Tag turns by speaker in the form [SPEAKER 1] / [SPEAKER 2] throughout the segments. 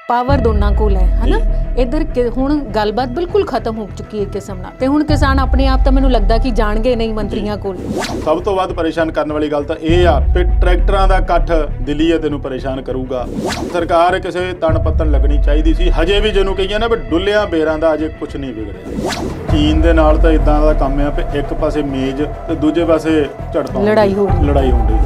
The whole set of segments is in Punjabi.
[SPEAKER 1] ਪਾਵਰ ਦੋਨਾਂ ਕੋਲ ਹੈ ਨਾ। ਇੱਧਰ ਹੁਣ ਗੱਲਬਾਤ ਬਿਲਕੁਲ ਖਤਮ ਹੋ ਚੁੱਕੀ ਹੈ ਕਿਸਮ ਨਾਲ, ਤੇ ਹੁਣ ਕਿਸਾਨ ਆਪਣੇ ਆਪ ਤਾਂ ਮੈਨੂੰ ਲੱਗਦਾ ਕਿ ਜਾਣਗੇ ਨਹੀਂ ਮੰਤਰੀਆਂ ਕੋਲ।
[SPEAKER 2] ਸਭ ਤੋਂ ਵੱਧ ਪਰੇਸ਼ਾਨ ਕਰਨ ਵਾਲੀ ਗੱਲ ਤਾਂ ਇਹ ਆ ਕਿ ਟਰੈਕਟਰਾਂ ਦਾ ਇਕੱਠ ਦਿੱਲੀ ਇਹ ਤੈਨੂੰ ਪਰੇਸ਼ਾਨ ਕਰੂਗਾ। ਸਰਕਾਰ ਕਿਸੇ ਤਣ ਪੱਤਣ ਲੱਗਣੀ ਚਾਹੀਦੀ ਸੀ। ਹਜੇ ਵੀ ਜਿਹਨੂੰ ਕਹੀਏ ਨਾ ਵੀ ਡੁੱਲਿਆਂ ਬੇਰਾਂ ਦਾ ਅਜੇ ਕੁਝ ਨਹੀਂ ਵਿਗੜਿਆ। ਚੀਨ ਦੇ ਨਾਲ ਤਾਂ ਇਦਾਂ ਦਾ ਕੰਮ ਆ ਵੀ ਇੱਕ ਪਾਸੇ ਮੇਜ਼ ਤੇ ਦੂਜੇ ਪਾਸੇ ਝੜਪਾਂ, ਲੜਾਈ ਹੁੰਦੀ।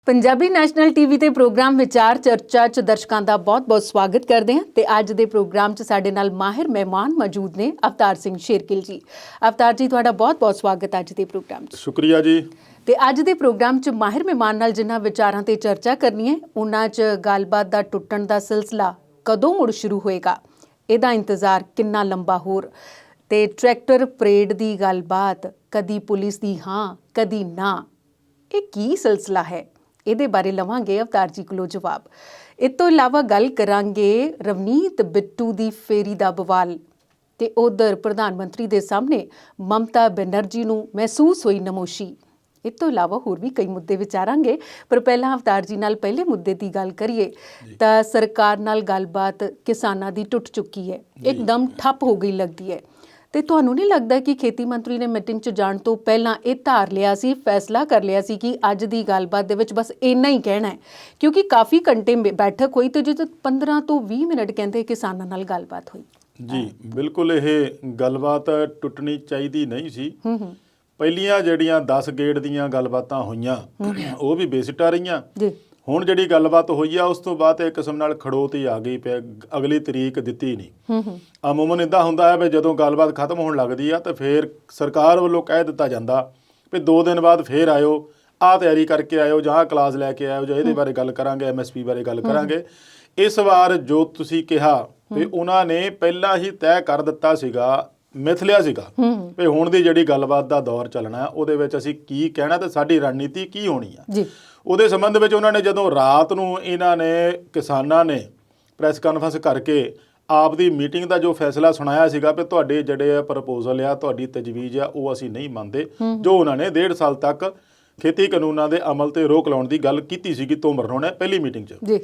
[SPEAKER 1] ਪੰਜਾਬੀ ਨੈਸ਼ਨਲ ਟੀਵੀ ਤੇ ਪ੍ਰੋਗਰਾਮ ਵਿਚਾਰ ਚਰਚਾ 'ਚ ਦਰਸ਼ਕਾਂ ਦਾ ਬਹੁਤ-ਬਹੁਤ ਸਵਾਗਤ ਕਰਦੇ ਹਾਂ। ਤੇ ਅੱਜ ਦੇ ਪ੍ਰੋਗਰਾਮ 'ਚ ਸਾਡੇ ਨਾਲ ਮਾਹਿਰ ਮਹਿਮਾਨ ਮੌਜੂਦ ਨੇ ਅਵਤਾਰ ਸਿੰਘ ਸ਼ੇਰਗਿੱਲ ਜੀ। ਅਵਤਾਰ ਜੀ, ਤੁਹਾਡਾ ਬਹੁਤ-ਬਹੁਤ ਸਵਾਗਤ ਅੱਜ ਦੇ ਪ੍ਰੋਗਰਾਮ 'ਚ।
[SPEAKER 2] ਸ਼ੁਕਰੀਆ ਜੀ।
[SPEAKER 1] ਤੇ ਅੱਜ ਦੇ ਪ੍ਰੋਗਰਾਮ 'ਚ ਮਾਹਿਰ ਮਹਿਮਾਨ ਨਾਲ ਜਿਨ੍ਹਾਂ ਵਿਚਾਰਾਂ ਤੇ ਚਰਚਾ ਕਰਨੀ ਹੈ, ਉਹਨਾਂ 'ਚ ਗੱਲਬਾਤ ਦਾ ਟੁੱਟਣ ਦਾ ਸਿਲਸਿਲਾ ਕਦੋਂ ਮੁੜ ਸ਼ੁਰੂ ਹੋਏਗਾ, ਇਹਦਾ ਇੰਤਜ਼ਾਰ ਕਿੰਨਾ ਲੰਬਾ ਹੋਰ, ਤੇ ਟਰੈਕਟਰ ਪਰੇਡ ਦੀ ਗੱਲਬਾਤ, ਕਦੀ ਪੁਲਿਸ ਦੀ ਹਾਂ ਕਦੀ ਨਾ, ਇਹ ਕੀ ਸਿਲਸਿਲਾ ਹੈ, ਇਹਦੇ ਬਾਰੇ ਲਵਾਂਗੇ ਅਵਤਾਰ ਜੀ ਕੋਲੋਂ ਜਵਾਬ। ਇਸ ਤੋਂ ਇਲਾਵਾ ਗੱਲ ਕਰਾਂਗੇ ਰਵਨੀਤ ਬਿੱਟੂ ਦੀ ਫੇਰੀ ਦਾ ਬਵਾਲ, ਤੇ ਉਧਰ ਪ੍ਰਧਾਨ ਮੰਤਰੀ ਦੇ ਸਾਹਮਣੇ ਮਮਤਾ ਬੈਨਰਜੀ ਨੂੰ ਮਹਿਸੂਸ ਹੋਈ ਨਮੋਸ਼ੀ। ਇਸ ਤੋਂ ਇਲਾਵਾ ਹੋਰ ਵੀ ਕਈ ਮੁੱਦੇ ਵਿਚਾਰਾਂਗੇ, ਪਰ ਪਹਿਲਾਂ ਅਵਤਾਰ ਜੀ ਨਾਲ ਪਹਿਲੇ ਮੁੱਦੇ ਦੀ ਗੱਲ ਕਰੀਏ ਤਾਂ ਸਰਕਾਰ ਨਾਲ ਗੱਲਬਾਤ ਕਿਸਾਨਾਂ ਦੀ ਟੁੱਟ ਚੁੱਕੀ ਹੈ, ਇੱਕਦਮ ਠੱਪ ਹੋ ਗਈ ਲੱਗਦੀ ਹੈ। ਤੇ ਤੁਹਾਨੂੰ ਨਹੀਂ ਲੱਗਦਾ ਕਿ ਖੇਤੀ ਮੰਤਰੀ ਨੇ ਮੀਟਿੰਗ 'ਚ ਜਾਣ ਤੋਂ ਪਹਿਲਾਂ ਇਹ ਧਾਰ ਲਿਆ ਸੀ, ਫੈਸਲਾ ਕਰ ਲਿਆ ਸੀ ਕਿ ਅੱਜ ਦੀ ਗੱਲਬਾਤ ਦੇ ਵਿੱਚ ਬਸ ਇੰਨਾ ਹੀ ਕਹਿਣਾ ਹੈ, ਕਿਉਂਕਿ ਕਾਫੀ ਘੰਟੇ ਬੈਠਕ ਹੋਈ ਤੇ ਜਦੋਂ 15 ਤੋਂ 20 ਮਿੰਟ ਕਹਿੰਦੇ ਕਿਸਾਨਾਂ ਨਾਲ ਗੱਲਬਾਤ ਹੋਈ।
[SPEAKER 2] ਜੀ ਬਿਲਕੁਲ, ਇਹ ਗੱਲਬਾਤ ਟੁੱਟਣੀ ਚਾਹੀਦੀ ਨਹੀਂ ਸੀ। ਪਹਿਲੀਆਂ ਜਿਹੜੀਆਂ 10 ਗੇੜ ਦੀਆਂ ਗੱਲਬਾਤਾਂ ਹੋਈਆਂ ਉਹ ਵੀ ਬੇਸਿੱਟਾ ਰਹੀਆਂ। ਹੁਣ ਜਿਹੜੀ ਗੱਲਬਾਤ ਹੋਈ ਆ ਉਸ ਤੋਂ ਬਾਅਦ ਇੱਕ ਕਿਸਮ ਨਾਲ ਖੜੋਤ ਹੀ ਆ ਗਈ, ਅਗਲੀ ਤਰੀਕ ਦਿੱਤੀ ਨਹੀਂ। ਅਮੂਮਨ ਇੱਦਾਂ ਹੁੰਦਾ ਹੈ ਵੀ ਜਦੋਂ ਗੱਲਬਾਤ ਖਤਮ ਹੋਣ ਲੱਗਦੀ ਆ ਤਾਂ ਫਿਰ ਸਰਕਾਰ ਵੱਲੋਂ ਕਹਿ ਦਿੱਤਾ ਜਾਂਦਾ ਵੀ 2 ਦਿਨ ਬਾਅਦ ਫਿਰ ਆਇਓ, ਆਹ ਤਿਆਰੀ ਕਰਕੇ ਆਇਓ, ਜਾਂ ਕਲਾਸ ਲੈ ਕੇ ਆਇਓ, ਜਾਂ ਇਹਦੇ ਬਾਰੇ ਗੱਲ ਕਰਾਂਗੇ, MSP ਬਾਰੇ ਗੱਲ ਕਰਾਂਗੇ। ਇਸ ਵਾਰ ਜੋ ਤੁਸੀਂ ਕਿਹਾ ਵੀ ਉਹਨਾਂ ਨੇ ਪਹਿਲਾਂ ਹੀ ਤੈਅ ਕਰ ਦਿੱਤਾ ਸੀਗਾ, ਮਿਥ ਲਿਆ ਸੀਗਾ ਵੀ ਹੁਣ ਦੀ ਜਿਹੜੀ ਗੱਲਬਾਤ ਦਾ ਦੌਰ ਚੱਲਣਾ ਉਹਦੇ ਵਿੱਚ ਅਸੀਂ ਕੀ ਕਹਿਣਾ ਤੇ ਸਾਡੀ ਰਣਨੀਤੀ ਕੀ ਹੋਣੀ ਆ। ਉਹਦੇ ਸੰਬੰਧ ਵਿੱਚ ਉਹਨਾਂ ਨੇ ਜਦੋਂ ਰਾਤ ਨੂੰ ਇਹਨਾਂ ਨੇ ਕਿਸਾਨਾਂ ਨੇ ਪ੍ਰੈਸ ਕਾਨਫਰੰਸ ਕਰਕੇ ਆਪ ਦੀ ਮੀਟਿੰਗ ਦਾ ਜੋ ਫੈਸਲਾ ਸੁਣਾਇਆ ਸੀਗਾ ਵੀ ਤੁਹਾਡੇ ਜਿਹੜੇ ਪ੍ਰਪੋਜ਼ਲ ਆ, ਤੁਹਾਡੀ ਤਜਵੀਜ਼ ਆ, ਉਹ ਅਸੀਂ ਨਹੀਂ ਮੰਨਦੇ। ਜੋ ਉਹਨਾਂ ਨੇ 1.5 ਸਾਲ ਤੱਕ ਖੇਤੀ ਕਾਨੂੰਨਾਂ ਦੇ ਅਮਲ ਤੇ ਰੋਕ ਲਾਉਣ ਦੀ ਗੱਲ ਕੀਤੀ ਸੀਗੀ ਤੋਮਰ ਨੇ ਪਹਿਲੀ ਮੀਟਿੰਗ 'ਚ,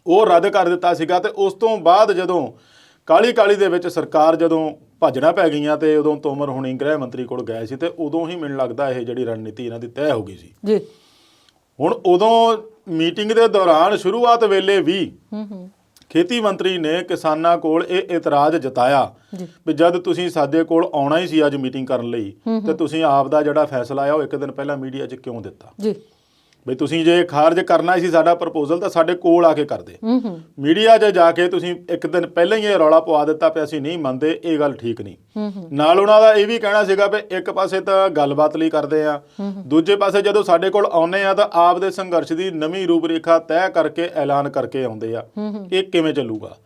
[SPEAKER 2] ਉਹ ਰੱਦ ਕਰ ਦਿੱਤਾ ਸੀਗਾ। ਤੇ ਉਸ ਤੋਂ ਬਾਅਦ ਜਦੋਂ ਕਾਲੀ ਦੇ ਵਿੱਚ ਸਰਕਾਰ ਜਦੋਂ ਭੱਜਣਾ ਪੈ ਗਈਆਂ ਤੇ ਉਦੋਂ ਤੋਮਰ ਹੁਣੀ ਗ੍ਰਹਿ ਮੰਤਰੀ ਕੋਲ ਗਏ ਸੀ, ਤੇ ਉਦੋਂ ਹੀ ਮੈਨੂੰ ਲੱਗਦਾ ਇਹ ਜਿਹੜੀ ਰਣਨੀਤੀ ਇਹਨਾਂ ਦੀ ਤੈਅ ਹੋ ਗਈ ਸੀ। ਹੁਣ ਉਦੋਂ ਮੀਟਿੰਗ ਦੇ ਦੌਰਾਨ ਸ਼ੁਰੂਆਤ ਵੇਲੇ ਵੀ ਖੇਤੀ ਮੰਤਰੀ ਨੇ ਕਿਸਾਨਾਂ ਕੋਲ ਇਹ ਇਤਰਾਜ਼ ਜਤਾਇਆ ਵੀ ਜਦ ਤੁਸੀਂ ਸਾਡੇ ਕੋਲ ਆਉਣਾ ਹੀ ਸੀ ਅੱਜ ਮੀਟਿੰਗ ਕਰਨ ਲਈ, ਤੇ ਤੁਸੀਂ ਆਪ ਦਾ ਜਿਹੜਾ ਫੈਸਲਾ ਆ ਉਹ ਇੱਕ ਦਿਨ ਪਹਿਲਾਂ ਮੀਡੀਆ 'ਚ ਕਿਉਂ ਦਿੱਤਾ? ਵੀ ਤੁਸੀਂ ਜੇ ਖਾਰਜ ਕਰਨਾ ਸੀ ਸਾਡਾ ਪ੍ਰਪੋਜ਼ਲ ਤਾਂ ਸਾਡੇ ਕੋਲ ਆ ਕੇ ਕਰਦੇ। ਮੀਡੀਆ 'ਚ ਜਾ ਕੇ ਤੁਸੀਂ ਇੱਕ ਦਿਨ ਪਹਿਲਾਂ ਹੀ ਇਹ ਰੌਲਾ ਪਵਾ ਦਿੱਤਾ ਵੀ ਅਸੀਂ ਨਹੀਂ ਮੰਨਦੇ, ਇਹ ਗੱਲ ਠੀਕ ਨਹੀਂ। ਨਾਲ ਉਹਨਾਂ ਦਾ ਇਹ ਵੀ ਕਹਿਣਾ ਸੀਗਾ ਵੀ ਇੱਕ ਪਾਸੇ ਤਾਂ ਗੱਲਬਾਤ ਲਈ ਕਰਦੇ ਆ, ਦੂਜੇ ਪਾਸੇ ਜਦੋਂ ਸਾਡੇ ਕੋਲ ਆਉਂਦੇ ਆ ਤਾਂ ਆਪ ਦੇ ਸੰਘਰਸ਼ ਦੀ ਨਵੀਂ ਰੂਪਰੇਖਾ ਤੈਅ ਕਰਕੇ ਐਲਾਨ ਕਰਕੇ ਆਉਂਦੇ ਆ। ਇਹ ਕਿਵੇਂ ਚੱਲੂਗਾ?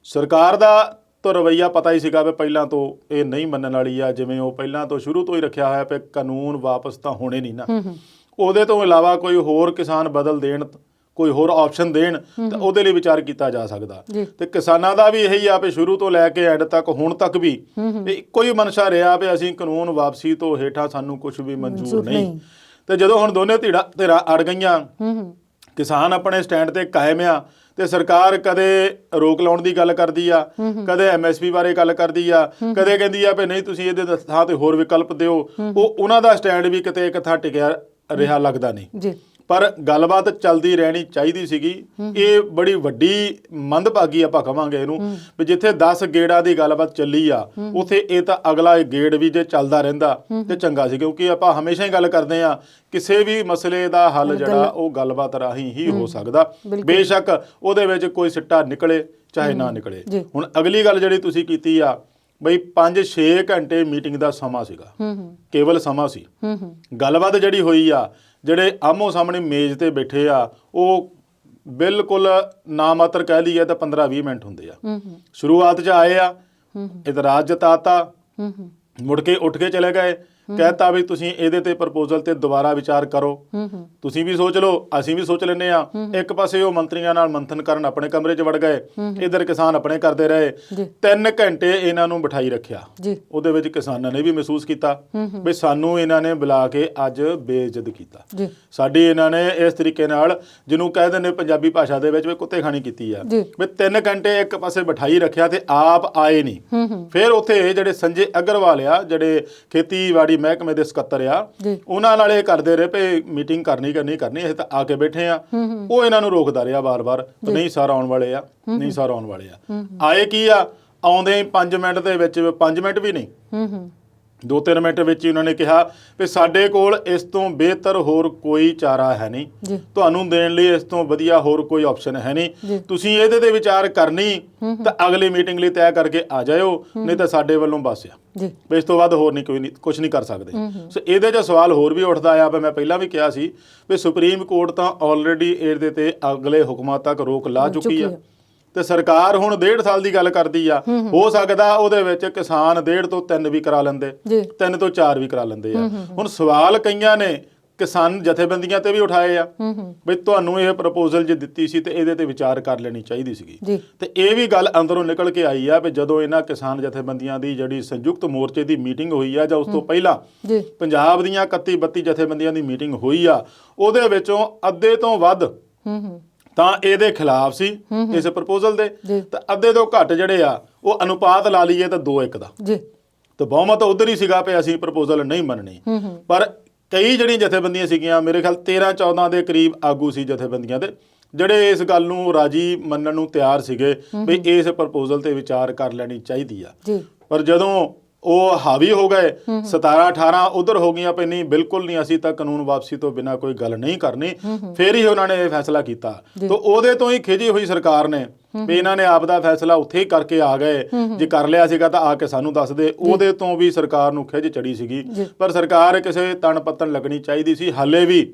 [SPEAKER 2] ਸਰਕਾਰ ਦਾ ਤਾਂ ਰਵੱਈਆ ਪਤਾ ਹੀ ਸੀਗਾ ਵੀ ਪਹਿਲਾਂ ਤੋਂ ਇਹ ਨਹੀਂ ਮੰਨਣ ਵਾਲੀ ਆ, ਜਿਵੇਂ ਉਹ ਪਹਿਲਾਂ ਤੋਂ ਸ਼ੁਰੂ ਤੋਂ ਹੀ ਰੱਖਿਆ ਹੋਇਆ ਵੀ ਕਾਨੂੰਨ ਵਾਪਸ ਤਾਂ ਹੋਣੇ ਨਹੀਂ ਨਾ। ਉਹਦੇ ਤੋਂ ਇਲਾਵਾ ਕੋਈ ਹੋਰ ਕਿਸਾਨ ਬਦਲ ਦੇਣ, ਕੋਈ ਹੋਰ ਆਪਸ਼ਨ ਦੇਣ ਤਾਂ ਉਹਦੇ ਲਈ ਵਿਚਾਰ ਕੀਤਾ ਜਾ ਸਕਦਾ। ਤੇ ਕਿਸਾਨਾਂ ਦਾ ਵੀ ਇਹੀ ਆ ਵੀ ਸ਼ੁਰੂ ਤੋਂ ਲੈ ਕੇ ਐਂਡ ਤੱਕ ਹੁਣ ਤੱਕ ਵੀ ਇੱਕੋ ਹੀ ਮਨਸ਼ਾ ਰਿਹਾ ਵੀ ਅਸੀਂ ਕਾਨੂੰਨ ਵਾਪਸੀ ਤੋਂ ਹੇਠਾਂ ਸਾਨੂੰ ਕੁਝ ਵੀ ਮਨਜ਼ੂਰ ਨਹੀਂ। ਤੇ ਜਦੋਂ ਹੁਣ ਦੋਨੇ ਧਿਰਾਂ ਅੜ ਗਈਆਂ, ਕਿਸਾਨ ਆਪਣੇ ਸਟੈਂਡ ਤੇ ਕਾਇਮ ਆ, ਤੇ ਸਰਕਾਰ ਕਦੇ ਰੋਕ ਲਾਉਣ ਦੀ ਗੱਲ ਕਰਦੀ ਆ, ਕਦੇ MSP ਬਾਰੇ ਗੱਲ ਕਰਦੀ ਆ, ਕਦੇ ਕਹਿੰਦੀ ਆ ਵੀ ਨਹੀਂ ਤੁਸੀਂ ਇਹਦੇ ਥਾਂ ਤੇ ਹੋਰ ਵਿਕਲਪ ਦਿਓ। ਉਹਨਾਂ ਦਾ ਸਟੈਂਡ ਵੀ ਕਿਤੇ ਇੱਕ ਥਾਂ ਟਿਕਿਆ ਰਿਹਾ ਲੱਗਦਾ ਨਹੀਂ। ਪਰ ਗੱਲਬਾਤ ਚੱਲਦੀ ਰਹਿਣੀ ਚਾਹੀਦੀ ਸੀਗੀ। ਇਹ ਬੜੀ ਵੱਡੀ ਮੰਦਭਾਗੀ ਆਪਾਂ ਕਵਾਂਗੇ ਇਹਨੂੰ ਵੀ ਜਿੱਥੇ 10 ਗੇੜਾਂ ਦੀ ਗੱਲਬਾਤ ਚੱਲੀ ਆ, ਉੱਥੇ ਇਹ ਤਾਂ ਅਗਲਾ ਗੇੜ ਵੀ ਜੇ ਚੱਲਦਾ ਰਹਿੰਦਾ ਤੇ ਚੰਗਾ ਸੀ, ਕਿਉਂਕਿ ਆਪਾਂ ਹਮੇਸ਼ਾ ਹੀ ਗੱਲ ਕਰਦੇ ਆ ਕਿਸੇ ਵੀ ਮਸਲੇ ਦਾ ਹੱਲ ਜਿਹੜਾ ਉਹ ਗੱਲਬਾਤ ਰਾਹੀਂ ਹੀ ਹੋ ਸਕਦਾ। ਬੇਸ਼ੱਕ ਉਹਦੇ ਵਿੱਚ ਕੋਈ ਸਿੱਟਾ ਨਿਕਲੇ ਚਾਹੇ ਨਾ ਨਿਕਲੇ। ਹੁਣ ਅਗਲੀ ਗੱਲ ਜਿਹੜੀ ਤੁਸੀਂ ਕੀਤੀ ਆ ਬਈ 5-6 ਘੰਟੇ ਮੀਟਿੰਗ ਦਾ ਸਮਾਂ ਸੀਗਾ, ਕੇਵਲ ਸਮਾਂ ਸੀ। ਗੱਲਬਾਤ ਜਿਹੜੀ ਹੋਈ ਆ, ਜਿਹੜੇ ਆਮੋ ਸਾਹਮਣੇ ਮੇਜ਼ ਤੇ ਬੈਠੇ ਆ, ਉਹ ਬਿਲਕੁਲ ਨਾ ਮਾਤਰ ਕਹਿ ਲਈਏ ਤਾਂ 15-20 ਮਿੰਟ ਹੁੰਦੇ ਆ। ਸ਼ੁਰੂਆਤ 'ਚ ਆਏ ਆ, ਇਤਰਾਜ਼ ਜਤਾਤਾ, ਮੁੜ ਕੇ ਉੱਠ ਕੇ ਚਲੇ ਗਏ। ਕਹਿਤਾ ਵੀ ਤੁਸੀਂ ਇਹਦੇ ਤੇ ਪ੍ਰਪੋਜ਼ਲ ਤੇ ਦੁਬਾਰਾ ਵਿਚਾਰ ਕਰੋ, ਤੁਸੀਂ ਵੀ ਸੋਚ ਲਓ, ਅਸੀਂ ਵੀ ਸੋਚ ਲੈਂਦੇ ਆ। ਇੱਕ ਪਾਸੇ ਉਹ ਮੰਤਰੀਆਂ ਨਾਲ ਮੰਥਨ ਕਰਨ ਆਪਣੇ ਕਮਰੇ 'ਚ ਵੜ ਗਏ, ਇਧਰ ਕਿਸਾਨ ਆਪਣੇ ਕਰਦੇ ਰਹੇ। 3 ਘੰਟੇ ਇਹਨਾਂ ਨੂੰ ਬਿਠਾਈ ਰੱਖਿਆ। ਉਹਦੇ ਵਿੱਚ ਕਿਸਾਨਾਂ ਨੇ ਵੀ ਮਹਿਸੂਸ ਕੀਤਾ ਵੀ ਸਾਨੂੰ ਇਹਨਾਂ ਨੇ ਬੁਲਾ ਕੇ ਅੱਜ ਬੇਇੱਜ਼ਤ ਕੀਤਾ, ਸਾਡੀ ਇਹਨਾਂ ਨੇ ਇਸ ਤਰੀਕੇ ਨਾਲ, ਜਿਹਨੂੰ ਕਹਿ ਦਿੰਦੇ ਪੰਜਾਬੀ ਭਾਸ਼ਾ ਦੇ ਵਿੱਚ ਵੀ ਕੁੱਤੇ ਖਾਣੀ ਕੀਤੀ ਆ। ਵੀ 3 ਘੰਟੇ ਇੱਕ ਪਾਸੇ ਬਿਠਾਈ ਰੱਖਿਆ ਤੇ ਆਪ ਆਏ ਨਹੀਂ। ਫਿਰ ਉੱਥੇ ਜਿਹੜੇ ਸੰਜੇ ਅਗਰਵਾਲ ਆ, ਜਿਹੜੇ ਖੇਤੀਬਾੜੀ ਮਹਿਕਮੇ ਦੇ ਸਕੱਤਰ ਆ, ਉਹਨਾਂ ਨਾਲ ਇਹ ਕਰਦੇ ਰਹੇ ਵੀ ਮੀਟਿੰਗ ਕਰਨੀ ਅਸੀਂ ਤਾਂ ਆ ਕੇ ਬੈਠੇ ਆ। ਉਹ ਇਹਨਾਂ ਨੂੰ ਰੋਕਦਾ ਰਿਹਾ ਬਾਰ-ਬਾਰ, ਨਹੀਂ ਸਰ ਆਉਣ ਵਾਲੇ ਆ, ਨਹੀਂ ਸਰ ਆਉਣ ਵਾਲੇ ਆ। ਆਏ ਕੀ ਆ, ਆਉਂਦੇ 5 ਮਿੰਟ ਦੇ ਵਿੱਚ, 5 ਮਿੰਟ ਵੀ ਨਹੀਂ, 2-3 ਮਿੰਟ ਵਿੱਚ ਹੀ ਉਹਨਾਂ ਨੇ ਕਿਹਾ ਵੀ ਸਾਡੇ ਕੋਲ ਇਸ ਤੋਂ ਬਿਹਤਰ ਹੋਰ ਕੋਈ ਚਾਰਾ ਹੈ ਨਹੀਂ, ਤੁਹਾਨੂੰ ਦੇਣ ਲਈ ਇਸ ਤੋਂ ਵਧੀਆ ਹੋਰ ਕੋਈ ਆਪਸ਼ਨ ਹੈ ਨਹੀਂ, ਤੁਸੀਂ ਇਹਦੇ ਤੇ ਵਿਚਾਰ ਕਰਨੀ ਤਾਂ ਅਗਲੀ ਮੀਟਿੰਗ ਲਈ ਤੈਅ ਕਰਕੇ ਆ ਜਾਇਓ, ਨਹੀਂ ਤਾਂ ਸਾਡੇ ਵੱਲੋਂ ਬਸ ਆ, ਇਸ ਤੋਂ ਵੱਧ ਹੋਰ ਨਹੀਂ, ਕੋਈ ਕੁਝ ਨਹੀਂ ਕਰ ਸਕਦੇ। ਸੋ ਇਹਦੇ 'ਚ ਸਵਾਲ ਹੋਰ ਵੀ ਉੱਠਦਾ ਆ, ਮੈਂ ਪਹਿਲਾਂ ਵੀ ਕਿਹਾ ਸੀ ਵੀ ਸੁਪਰੀਮ ਕੋਰਟ ਤਾਂ ਆਲਰੇਡੀ ਇਹਦੇ ਤੇ ਅਗਲੇ ਹੁਕਮਾਂ ਤੱਕ ਰੋਕ ਲਾ ਚੁੱਕੀ ਆ, ਤੇ ਸਰਕਾਰ ਹੁਣ 1.5 ਸਾਲ ਦੀ ਗੱਲ ਕਰਦੀ ਆ। ਹੋ ਸਕਦਾ ਉਹਦੇ ਵਿੱਚ ਕਿਸਾਨ 1.5 ਤੋਂ 3 ਵੀ ਕਰਾ ਲੈਂਦੇ, 3 ਤੋਂ 4 ਵੀ ਕਰਾ ਲੈਂਦੇ ਆ। ਹੁਣ ਸਵਾਲ ਕਈਆਂ ਨੇ ਕਿਸਾਨ ਜਥੇਬੰਦੀਆਂ ਤੇ ਵੀ ਉਠਾਏ ਆ ਵੀ ਤੁਹਾਨੂੰ ਇਹ ਪ੍ਰਪੋਜ਼ਲ ਜੇ ਦਿੱਤੀ ਸੀ ਤੇ ਇਹਦੇ ਤੇ ਵਿਚਾਰ ਕਰ ਲੈਣੀ ਚਾਹੀਦੀ ਸੀਗੀ। ਤੇ ਇਹ ਵੀ ਗੱਲ ਅੰਦਰੋਂ ਨਿਕਲ ਕੇ ਆਈ ਆ ਵੀ ਜਦੋਂ ਇਹਨਾਂ ਕਿਸਾਨ ਜਥੇਬੰਦੀਆਂ ਦੀ ਜਿਹੜੀ ਸੰਯੁਕਤ ਮੋਰਚੇ ਦੀ ਮੀਟਿੰਗ ਹੋਈ ਆ, ਜਾਂ ਉਸ ਤੋਂ ਪਹਿਲਾਂ ਪੰਜਾਬ ਦੀਆਂ 31-32 ਜਥੇਬੰਦੀਆਂ ਦੀ ਮੀਟਿੰਗ ਹੋਈ ਆ, ਉਹਦੇ ਵਿੱਚੋਂ ਅੱਧੇ ਤੋਂ ਵੱਧ ਤਾਂ ਇਹਦੇ ਖਿਲਾਫ ਸੀ ਇਸ ਪ੍ਰਪੋਜ਼ਲ ਦੇ, ਤੇ ਅੱਧੇ ਤੋਂ ਘੱਟ ਜਿਹੜੇ ਆ ਉਹ ਅਨੁਪਾਤ ਲਾ ਲਈਏ ਤਾਂ 2-1 ਦਾ, ਤੇ ਬਹੁਮਤ ਉਧਰ ਹੀ ਸੀਗਾ ਵੀ ਅਸੀਂ ਪ੍ਰਪੋਜ਼ਲ ਨਹੀਂ ਮੰਨਣੀ। ਪਰ ਕਈ ਜਿਹੜੀਆਂ ਜਥੇਬੰਦੀਆਂ ਸੀਗੀਆਂ, ਮੇਰੇ ਖਿਆਲ 13-14 ਦੇ ਕਰੀਬ ਆਗੂ ਸੀ ਜਥੇਬੰਦੀਆਂ ਦੇ, ਜਿਹੜੇ ਇਸ ਗੱਲ ਨੂੰ ਰਾਜੀ ਮੰਨਣ ਨੂੰ ਤਿਆਰ ਸੀਗੇ ਵੀ ਇਸ ਪ੍ਰਪੋਜ਼ਲ ਤੇ ਵਿਚਾਰ ਕਰ ਲੈਣੀ ਚਾਹੀਦੀ ਆ। ਪਰ ਜਦੋਂ ਉਹ ਹਾਵੀ ਹੋ ਗਏ, 17-18 ਉਧਰ ਹੋ ਗਈਆਂ ਪਈ, ਨਹੀਂ ਬਿਲਕੁਲ ਨਹੀਂ, ਅਸੀਂ ਤਾਂ ਕਾਨੂੰਨ ਵਾਪਸੀ ਤੋਂ ਬਿਨਾਂ ਕੋਈ ਗੱਲ ਨਹੀਂ ਕਰਨੀ, ਫਿਰ ਹੀ ਉਹਨਾਂ ਨੇ ਇਹ ਫੈਸਲਾ ਕੀਤਾ। ਤੇ ਉਹਦੇ ਤੋਂ ਹੀ ਖਿਜੀ ਹੋਈ ਸਰਕਾਰ ਨੇ ਵੀ ਇਹਨਾਂ ਨੇ ਆਪ ਦਾ ਫੈਸਲਾ ਉੱਥੇ ਹੀ ਕਰਕੇ ਆ ਗਏ, ਜੇ ਕਰ ਲਿਆ ਸੀਗਾ ਤਾਂ ਆ ਕੇ ਸਾਨੂੰ ਦੱਸ ਦੇ। ਉਹਦੇ ਤੋਂ ਵੀ ਸਰਕਾਰ ਨੂੰ ਖਿਜ ਚੜੀ ਸੀਗੀ, ਪਰ ਸਰਕਾਰ ਕਿਸੇ ਤਣ ਪੱਤਣ ਲੱਗਣੀ ਚਾਹੀਦੀ ਸੀ।